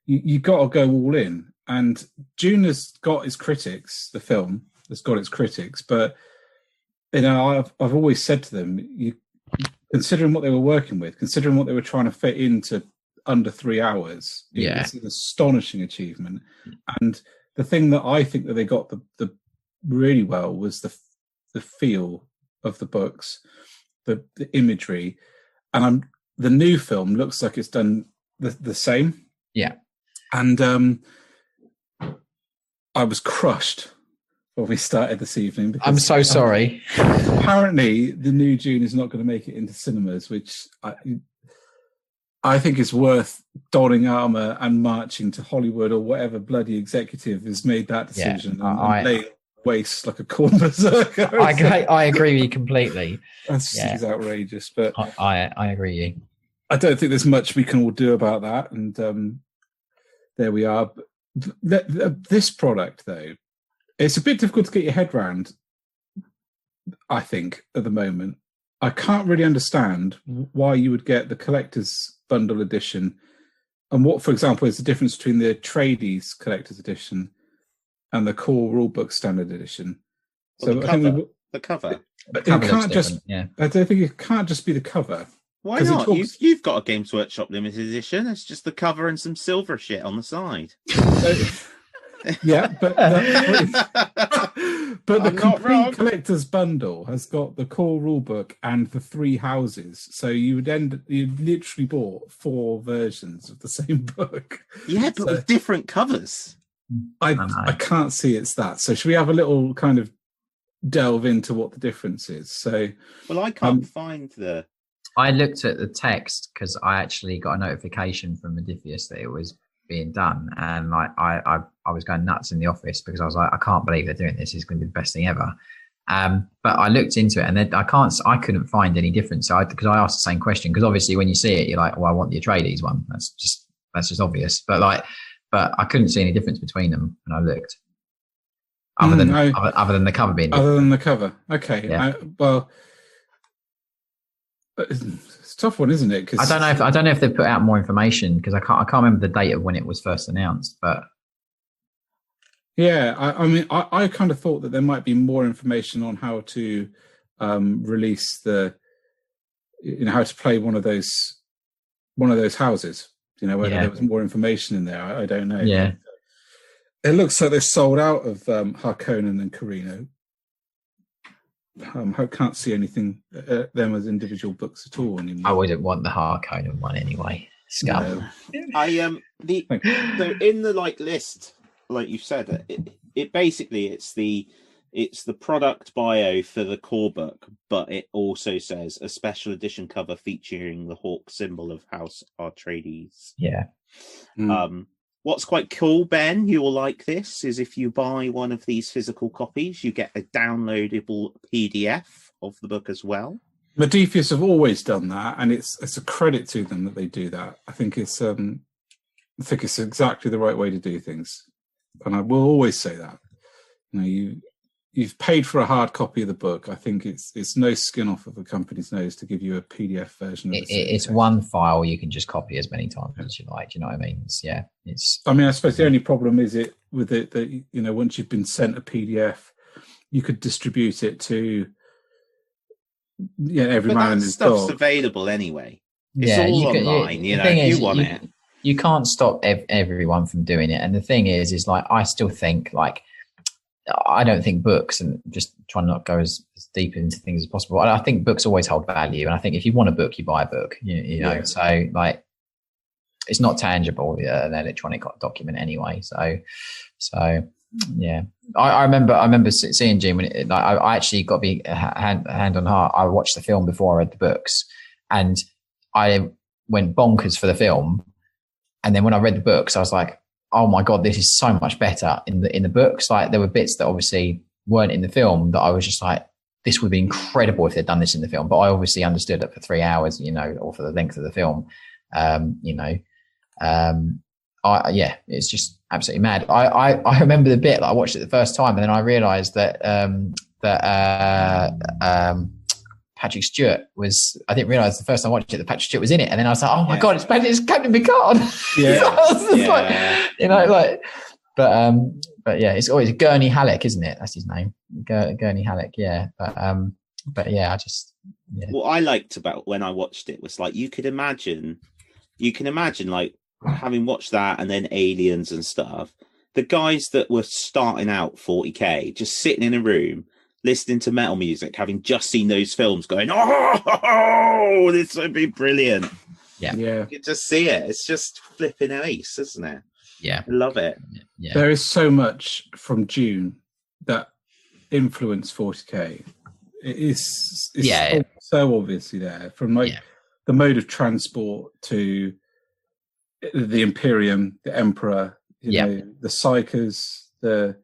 you got to go all in. And Dune has got its critics, the film has got its critics, but you know, I've always said to them, considering what they were working with, considering what they were trying to fit into under 3 hours, it's an astonishing achievement. And the thing that I think that they got the really well was the feel of the books, the imagery, and the new film looks like it's done the same. Yeah, and I was crushed when we started this evening. Because, I'm so sorry. Apparently, the new Dune is not going to make it into cinemas, which I think it's worth donning armour and marching to Hollywood or whatever bloody executive has made that decision and lay waste like a corn berserker. I agree with you completely. That's outrageous. But I agree with you. I don't think there's much we can all do about that. And there we are. This product, though, it's a bit difficult to get your head around, I think, at the moment. I can't really understand why you would get the collector's bundle edition, and what, for example, is the difference between the tradies collector's edition and the core rulebook standard edition. Well, So the I think cover. The cover. it Cover looks can't just. different, yeah. I don't think it can't just be the cover. Why 'Cause it not? talks- You've got a Games Workshop limited edition. It's just the cover and some silver shit on the side. Yeah, but but the I'm not wrong. complete collector's bundle has got the core rulebook and the 3 houses. So you literally bought 4 versions of the same book. Yeah, but So- with different covers. I can't see it's that. So should we have a little kind of delve into what the difference is? So Well, I can't find the. I looked at the text because I actually got a notification from Modiphius that it was being done, and I was going nuts in the office because I was like, I can't believe they're doing this. It's going to be the best thing ever. But I looked into it, and then I couldn't find any difference. Because I asked the same question, because obviously when you see it, you're like, well, I want the Atreides one. That's just obvious. But I couldn't see any difference between them when I looked. Other than the cover being different. Other than the cover, okay. Yeah. Well, it's a tough one, isn't it? 'Cause I don't know if they put out more information, because I can't remember the date of when it was first announced. But yeah, I mean, I kind of thought that there might be more information on how to release how to play one of those houses. Whether there was more information in there, I don't know. Yeah, it looks like they're sold out of Harkonnen and Carino. I can't see anything them as individual books at all anymore. I wouldn't want the Harkonnen one anyway. Scum. No. So in the list, like you said, it basically it's the product bio for the core book, but it also says a special edition cover featuring the hawk symbol of House Atreides. Yeah. What's quite cool, Ben, you will like this, is if you buy one of these physical copies, you get a downloadable PDF of the book as well. Modiphius have always done that, and it's a credit to them that they do that. I think it's exactly the right way to do things, and I will always say that. You've paid for a hard copy of the book. I think it's no skin off of a company's nose to give you a PDF version of it. It's one file you can just copy as many times as you like. You know what I mean? I suppose the only problem is that once you've been sent a PDF, you could distribute it to every man and his stuff's dog. Available anyway. It's all online. If you want it, you can't stop everyone from doing it. And the thing is I still think I don't think books, and just trying not to go as deep into things as possible, I think books always hold value. And I think if you want a book, you buy a book, so it's not tangible, an electronic document anyway. So yeah, I remember seeing Jim when I actually got to be hand on heart. I watched the film before I read the books, and I went bonkers for the film. And then when I read the books, I was like, oh my God, this is so much better in the books. There were bits that obviously weren't in the film that I was just like, this would be incredible if they'd done this in the film. But I obviously understood it for 3 hours, or for the length of the film. It's just absolutely mad. I remember the bit that I watched it the first time, and then I realised that Patrick Stewart was. I didn't realise the first time I watched it that Patrick Stewart was in it, and then I was like, oh my God, it's Captain Picard. But yeah, it's always Gurney Halleck, isn't it? That's his name, Gurney Halleck. Yeah, but yeah, What I liked about when I watched it was you can imagine having watched that and then Aliens and stuff, the guys that were starting out 40k just sitting in a room listening to metal music, having just seen those films, going, oh, this would be brilliant. Yeah. You can just see it. It's just flipping ace, isn't it? Yeah. I love it. Yeah. There is so much from Dune that influenced 40k. It's so obviously there, from the mode of transport to the Imperium, the Emperor, the Psychers, there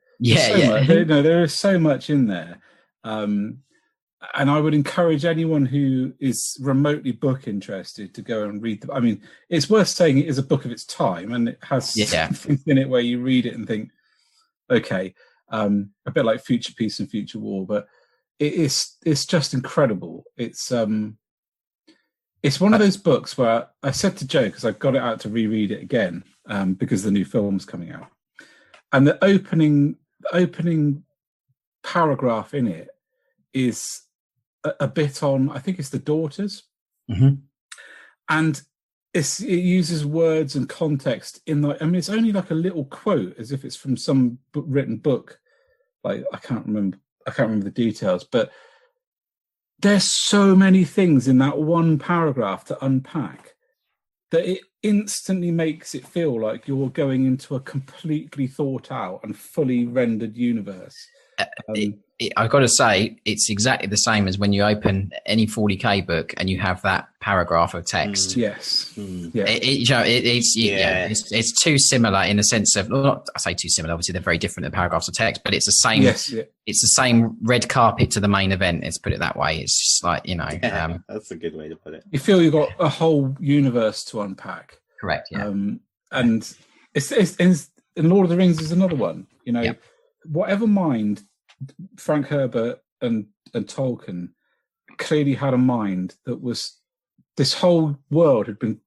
is so much in there. And I would encourage anyone who is remotely book interested to go and read them. I mean, it's worth saying it is a book of its time, and it has things in it where you read it and think, okay, a bit like Future Peace and Future War, but it's just incredible. It's one of those books where I said to Joe, because I got it out to reread it again because the new film's coming out, and the opening paragraph in it is a bit on, I think it's the daughters, and it uses words and context in like, I mean, it's only like a little quote, as if it's from some written book. Like I can't remember the details, but there's so many things in that one paragraph to unpack that it instantly makes it feel like you're going into a completely thought out and fully rendered universe. I've got to say, it's exactly the same as when you open any 40k book and you have that paragraph of text. Yes. Yeah. It's too similar in the sense of, well, not I say too similar. Obviously, they're very different, the paragraphs of text, but it's the same. Yes. Yeah. It's the same red carpet to the main event. Let's put it that way. It's just like, you know, that's a good way to put it. You feel you've got a whole universe to unpack. Correct. Yeah. And it's in Lord of the Rings is another one. You know, whatever mind Frank Herbert and Tolkien clearly had a mind that was, this whole world had been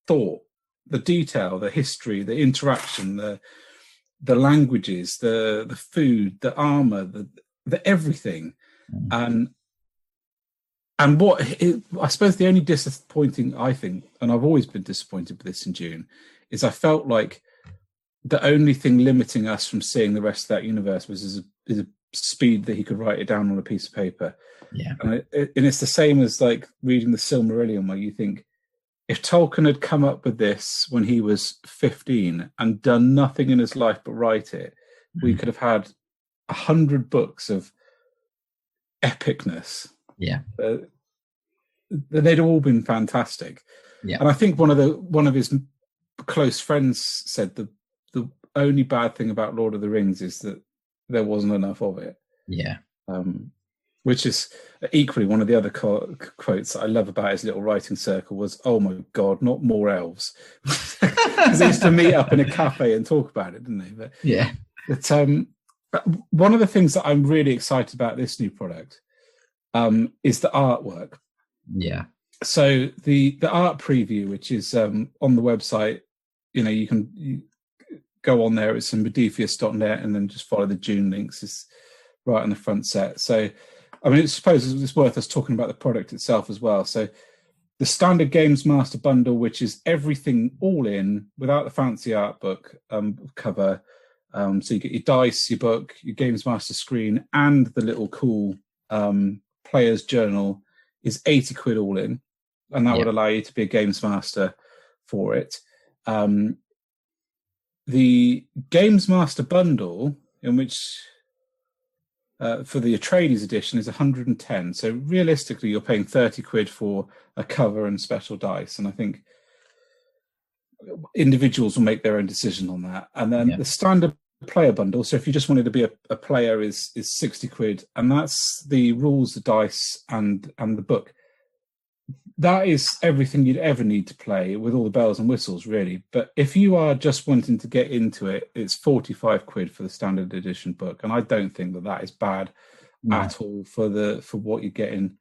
thought, the detail, the history, the interaction, the languages, the food, the armor, the everything. And what I suppose the only disappointing, I think, and I've always been disappointed with this in Dune, is I felt like the only thing limiting us from seeing the rest of that universe was is a speed that he could write it down on a piece of paper. Yeah. And it's the same as like reading the Silmarillion, where you think, if Tolkien had come up with this when he was 15 and done nothing in his life but write it, we could have had 100 books of epicness. Yeah. They'd all been fantastic. Yeah. And I think one of his close friends said the only bad thing about Lord of the Rings is that there wasn't enough of it. Yeah. Which is equally one of the other quotes that I love about his little writing circle was, "Oh my God, not more elves." Because they used to meet up in a cafe and talk about it, didn't they? But, yeah. But one of the things that I'm really excited about this new product is the artwork. Yeah. So the art preview, which is on the website, you know, you go on there. It's in Modiphius.net and then just follow the Dune links. It's right on the front set. So, I mean, I suppose it's worth us talking about the product itself as well. So the standard Games Master bundle, which is everything all in without the fancy art book cover. So you get your dice, your book, your Games Master screen, and the little cool player's journal is 80 quid all in. And that would allow you to be a Games Master for it. The Games Master bundle, in which for the Atreides edition, is 110. So realistically, you're paying 30 quid for a cover and special dice. And I think individuals will make their own decision on that. And then the standard player bundle, so if you just wanted to be a player, is 60 quid. And that's the rules, the dice, and the book. That is everything you'd ever need to play with all the bells and whistles, really. But if you are just wanting to get into it, it's 45 quid for the standard edition book. And I don't think that is bad at all for what you're getting.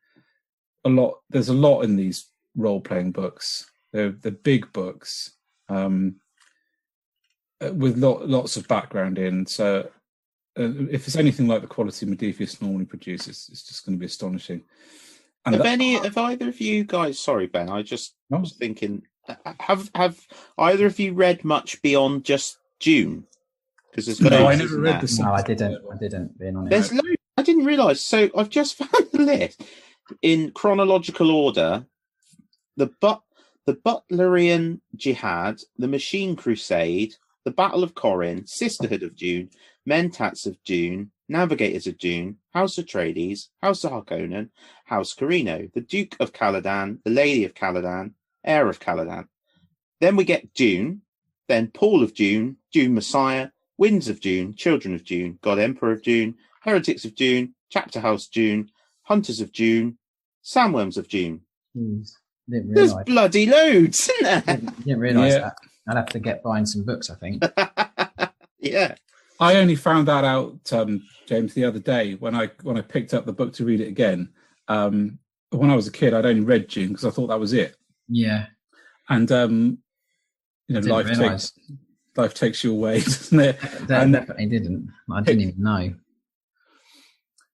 There's a lot in these role-playing books. They're big books with lots of background in. So if it's anything like the quality Modiphius normally produces, it's just going to be astonishing. And have either of you guys? Sorry, Ben. I was thinking. Have either of you read much beyond just Dune? Because there's I never read this. No, I didn't. Being honest, there's loads. I didn't realise. So I've just found the list in chronological order: the Butlerian Jihad, the Machine Crusade, the Battle of Corinth, Sisterhood of Dune, Mentats of Dune, Navigators of Dune, House Atreides, House of Harkonnen, House Carino, the Duke of Caladan, the Lady of Caladan, Heir of Caladan. Then we get Dune, then Paul of Dune, Dune Messiah, Winds of Dune, Children of Dune, God Emperor of Dune, Heretics of Dune, Chapter House Dune, Hunters of Dune, Sandworms of Dune. There's bloody loads, isn't there? Didn't realise that. I'd have to get buying some books, I think. Yeah. I only found that out, James, the other day when I picked up the book to read it again. when I was a kid, I'd only read Dune because I thought that was it. Yeah. And life takes you away, doesn't it? That definitely didn't. I didn't even know.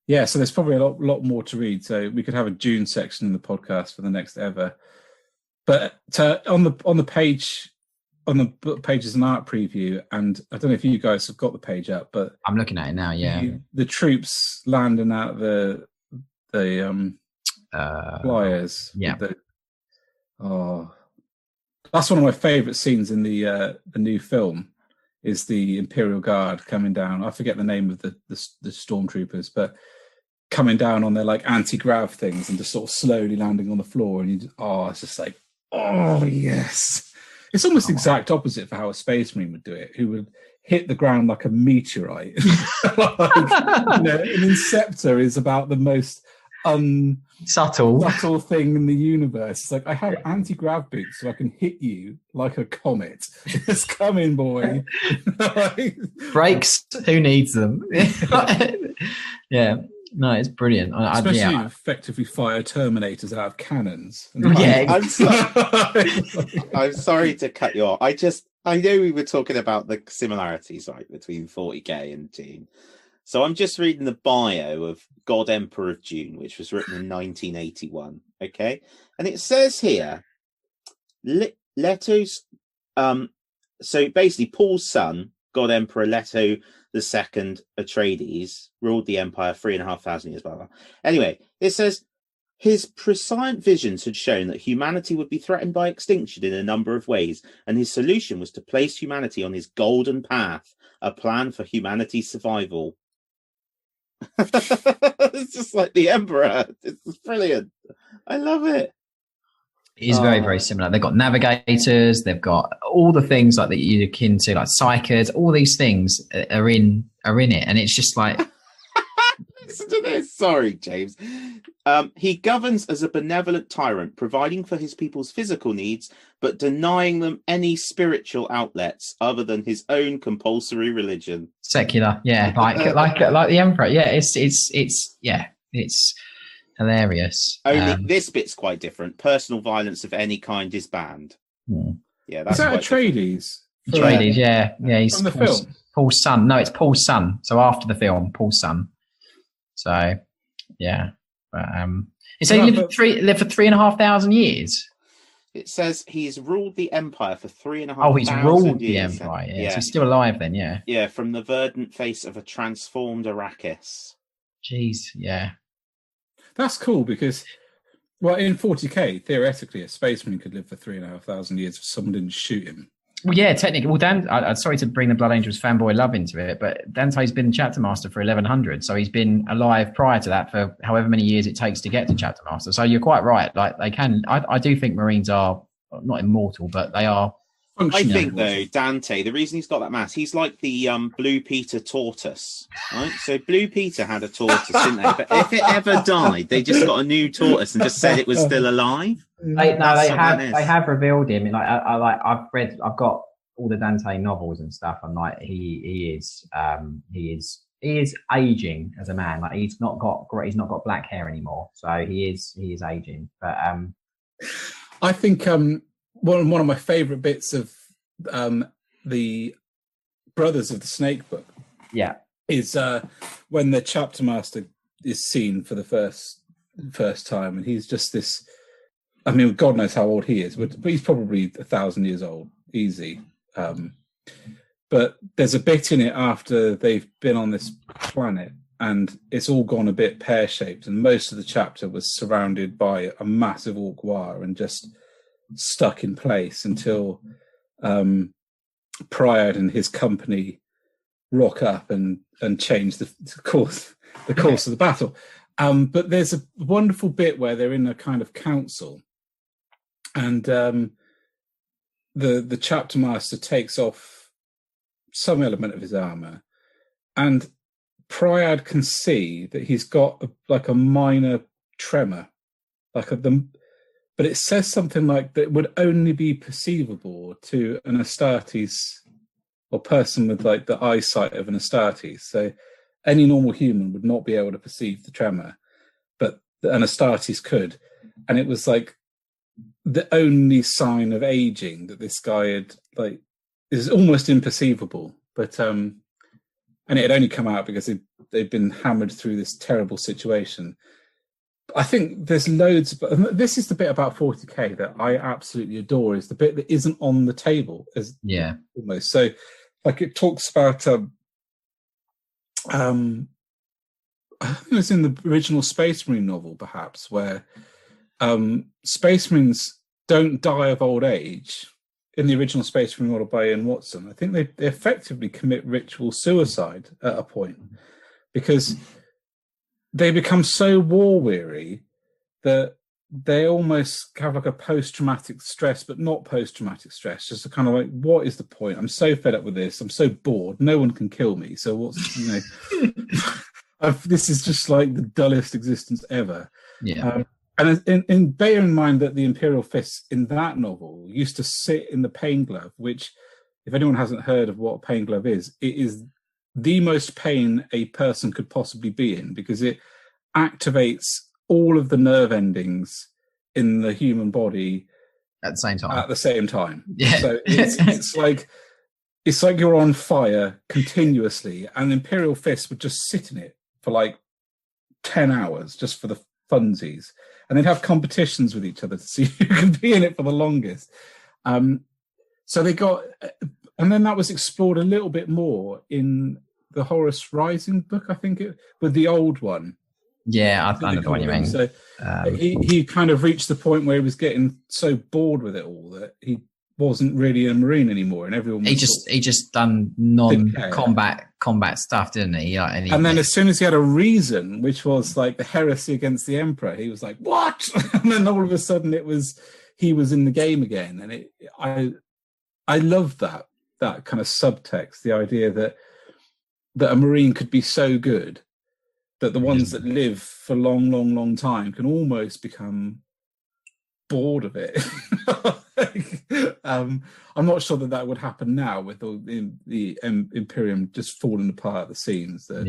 Yeah, so there's probably a lot more to read. So we could have a Dune section in the podcast for the next ever. But on the page, on the book page is an art preview, and I don't know if you guys have got the page up, but I'm looking at it now. Yeah, the troops landing out the flyers. Yeah. That's one of my favourite scenes in the new film. Is the Imperial Guard coming down? I forget the name of the stormtroopers, but coming down on their like anti-grav things and just sort of slowly landing on the floor, and it's just like, oh yes. It's almost the exact opposite for how a space marine would do it, who would hit the ground like a meteorite. An Inceptor is about the most subtle thing in the universe. It's like, I have anti-grav boots so I can hit you like a comet. It's coming, boy. Brakes, who needs them? Yeah. No, it's brilliant. Especially effectively fire Terminators out of cannons. Yeah, I'm sorry to cut you off. I know we were talking about the similarities, right, between 40k and Dune. So I'm just reading the bio of God Emperor of Dune, which was written in 1981. Okay, and it says here, Leto's. So basically, Paul's son, God Emperor Leto II Atreides, ruled the empire 3,500 years. Blah blah. Anyway, it says his prescient visions had shown that humanity would be threatened by extinction in a number of ways, and his solution was to place humanity on his golden path, a plan for humanity's survival. It's just like the Emperor. It's brilliant. I love it. It is very, very similar. They've got navigators. They've got all the things like that you're akin to, like psychers. All these things are in it, and it's just like. Listen to this. Sorry, James. He governs as a benevolent tyrant, providing for his people's physical needs, but denying them any spiritual outlets other than his own compulsory religion. Secular, yeah, like the Emperor. Yeah, it's hilarious. Only this bit's quite different. Personal violence of any kind is banned. Yeah, that's is that Atreides? Atreides, yeah, he's from the film. Paul's son. No, it's Paul's son. So after the film, Paul's son. So, yeah, but it says he lived for 3,500 years. It says he's ruled the empire for 3,500 years. Oh, he's ruled the empire. Yeah, so he's still alive then. Yeah. Yeah, from the verdant face of a transformed Arrakis. Jeez, yeah. That's cool because, well, in 40k, theoretically, a spaceman could live for 3,500 years if someone didn't shoot him. Well, yeah, technically. Well, Dan, I'm sorry to bring the Blood Angels fanboy love into it, but Dante's been Chapter Master for 1,100, so he's been alive prior to that for however many years it takes to get to Chapter Master. So you're quite right. Like they can. I do think Marines are not immortal, but they are. I think though, Dante, the reason he's got that mass, he's like the Blue Peter tortoise, right? So Blue Peter had a tortoise, didn't they? But if it ever died, they just got a new tortoise and just said it was still alive. They have revealed him. Like I've got all the Dante novels and stuff, and like he is aging as a man. Like he's not got black hair anymore, so he is aging. But I think one of my favourite bits of the Brothers of the Snake book, is when the Chapter Master is seen for the first time, and he's just this. I mean, God knows how old he is, but he's probably 1,000 years old, easy. But there's a bit in it after they've been on this planet, and it's all gone a bit pear-shaped, and most of the chapter was surrounded by a massive orc war and just stuck in place until Priad and his company rock up and change the course of the battle. But there's a wonderful bit where they're in a kind of council, and the Chapter Master takes off some element of his armor, and Priad can see that he's got a minor tremor, but it says something like that would only be perceivable to an Astartes or person with like the eyesight of an Astartes. So any normal human would not be able to perceive the tremor. But and Astartes could, and it was like the only sign of aging that this guy had, like, is almost imperceivable. But and it had only come out because they'd been hammered through this terrible situation. I think there's loads, but this is the bit about 40k that I absolutely adore, is the bit that isn't on the table, as almost. So, like, it talks about I think it was in the original Space Marine novel, perhaps, where Space Marines don't die of old age. In the original Space Marine model by Ian Watson, I think they effectively commit ritual suicide at a point, because they become so war weary that they almost have like a post-traumatic stress, but not post-traumatic stress. Just a kind of like, what is the point? I'm so fed up with this. I'm so bored. No one can kill me. So what's, this is just like the dullest existence ever. Yeah. And bear in mind that the Imperial Fists in that novel used to sit in the pain glove, which, if anyone hasn't heard of what a pain glove is, it is the most pain a person could possibly be in, because it activates all of the nerve endings in the human body at the same time. Yeah. So it's like you're on fire continuously, and Imperial Fists would just sit in it for like 10 hours just for the funsies, and they'd have competitions with each other to see who could be in it for the longest. So they got, and then that was explored a little bit more in the Horus Rising book, I think, with the old one. Yeah, I know what you mean. So he kind of reached the point where he was getting so bored with it all that he wasn't really a Marine anymore, and everyone he just done non-combat stuff, didn't he? And then as soon as he had a reason, which was like the heresy against the Emperor, he was like, what? And then all of a sudden he was in the game again. And I love that kind of subtext, the idea that a Marine could be so good that the ones that live for long time can almost become bored of it. I'm not sure that would happen now with all the Imperium just falling apart at the seams. Tell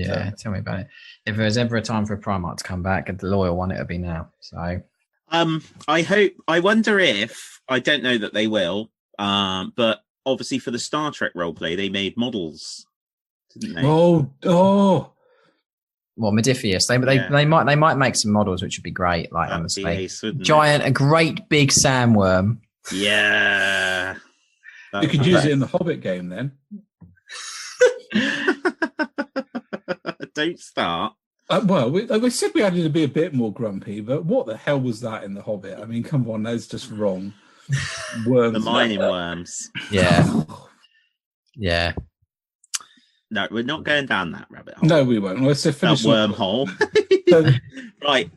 me about it. If there's ever a time for a Primarch to come back, the loyal one, it'll be now. So, I wonder if, I don't know that they will, but obviously for the Star Trek roleplay, they made models, didn't they? Oh. Well, Modiphius, they might make some models which would be great. Like, honestly, a great big sandworm. Yeah, you could use it in the Hobbit game then. Don't start. Well, we said we had to be a bit more grumpy, but what the hell was that in the Hobbit? I mean, come on, that's just wrong. Worms, the mining worms. Yeah, yeah. No, we're not going down that rabbit hole. No, we won't. Let's finish that wormhole. Right.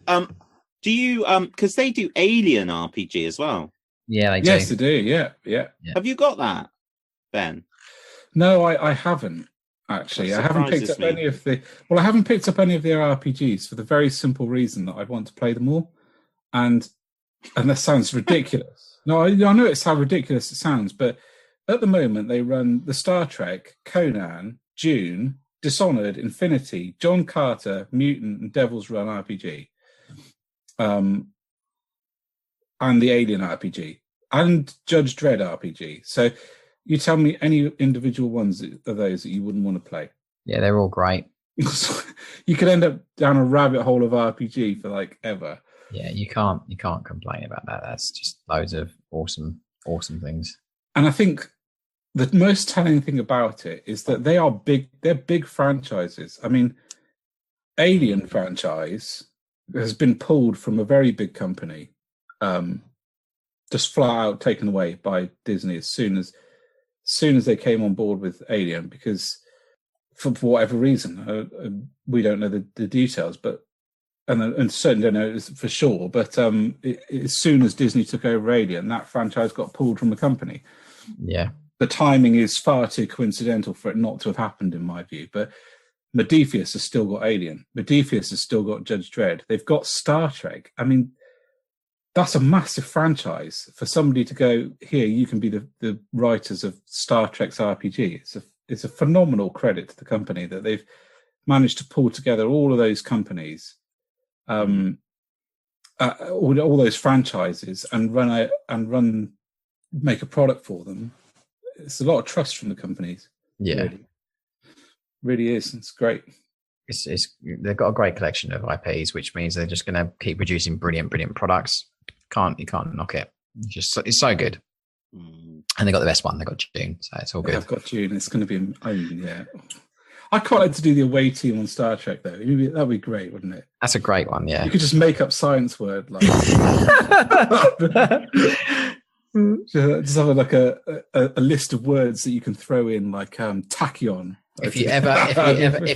Do you because they do Alien RPG as well? Yeah, they do. Yes, they do. Yeah. Have you got that, Ben? No, I haven't actually. I haven't picked up any of the. Well, I haven't picked up any of their RPGs for the very simple reason that I want to play them all, and that sounds ridiculous. No, I know it's how ridiculous it sounds, but at the moment they run the Star Trek, Conan, Dune, Dishonored, Infinity, John Carter, Mutant, and Devil's Run RPG, and the Alien RPG, and Judge Dredd RPG. So you tell me any individual ones of those that you wouldn't want to play. Yeah, they're all great. You could end up down a rabbit hole of RPG for like ever. Yeah, you can't complain about that. That's just loads of awesome things. And I think the most telling thing about it is that they are big. They're big franchises. I mean, Alien franchise has been pulled from a very big company, just flat out taken away by Disney as soon as they came on board with Alien, because for whatever reason, we don't know the details, but and certainly don't know for sure. But as soon as Disney took over Alien, that franchise got pulled from the company. Yeah. The timing is far too coincidental for it not to have happened, in my view. But Modiphius has still got Alien. Modiphius has still got Judge Dredd. They've got Star Trek. I mean, that's a massive franchise for somebody to go, here, you can be the writers of Star Trek's RPG. It's a phenomenal credit to the company that they've managed to pull together all of those companies all those franchises and make a product for them. It's a lot of trust from the companies. Yeah, really is. It's great. They've got a great collection of IPs, which means they're just going to keep producing brilliant products. You can't knock it. It's so good. And they got the best one. They got June, so it's all good. I've got June. It's going to be yeah. I quite like to do the away team on Star Trek though. That'd be great, wouldn't it? That's a great one. Yeah, you could just make up science word like. Just have like a list of words that you can throw in, like tachyon. If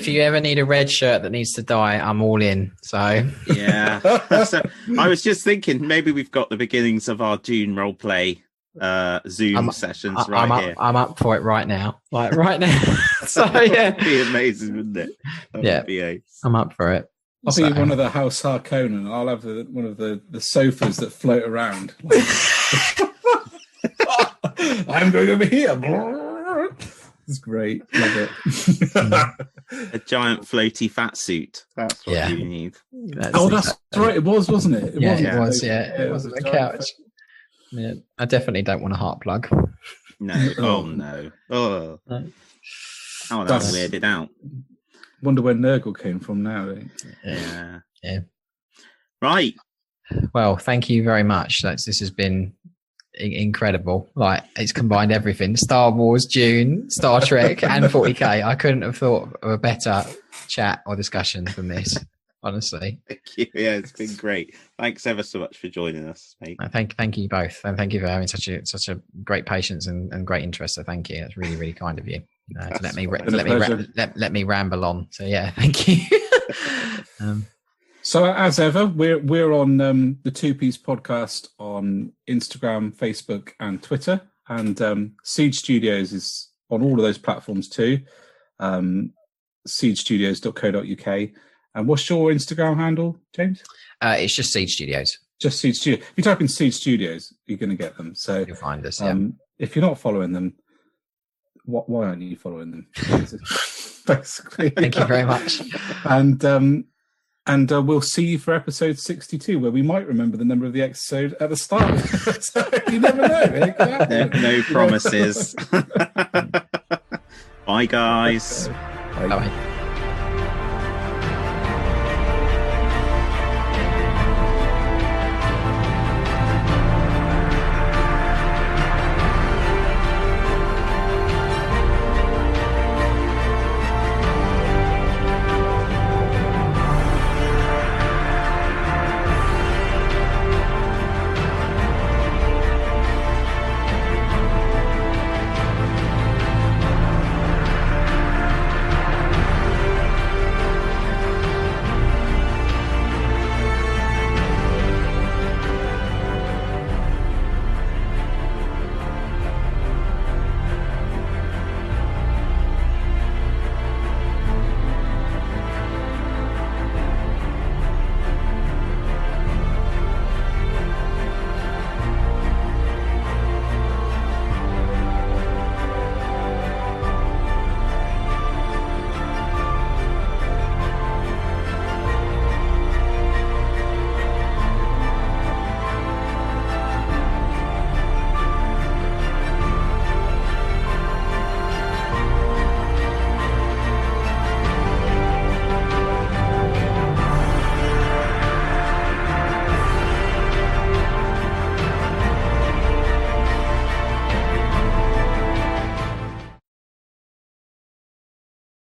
you ever need a red shirt that needs to die, I'm all in. So yeah. So I was just thinking maybe we've got the beginnings of our June roleplay Zoom sessions here. I'm up for it right now. Like right now. So yeah, that'd be amazing, wouldn't it? That would be ace. I'm up for it. I'll be one of the House Harkonnen. I'll have one of the sofas that float around. I'm going over here. It's great. Love it. A giant floaty fat suit. That's what you need. That's right. It was, wasn't it? It was a couch. Yeah, I definitely don't want a heart plug. No. Oh no. Oh, that's weirded out. Wonder where Nurgle came from now. Yeah. Right. Well, thank you very much. This has been incredible. Like, it's combined everything: Star Wars, Dune, Star Trek, and 40k. I couldn't have thought of a better chat or discussion than this, honestly. Thank you. Yeah, it's been great. Thanks ever so much for joining us, mate. Thank you both, and thank you for having such a great patience and great interest. So thank you. That's really, really kind of you to let me ramble on. So yeah, thank you. So as ever, we're on the 2P's podcast on Instagram, Facebook, and Twitter, and Siege Studios is on all of those platforms too. SiegeStudios.co.uk. And what's your Instagram handle, James? It's just Siege Studios. Just Siege Studios. If you type in Siege Studios, you're going to get them. So you'll find us. If you're not following them, why aren't you following them? Basically. Thank you very much. And we'll see you for episode 62, where we might remember the number of the episode at the start. So you never know. No promises. Bye, guys. Bye. Bye.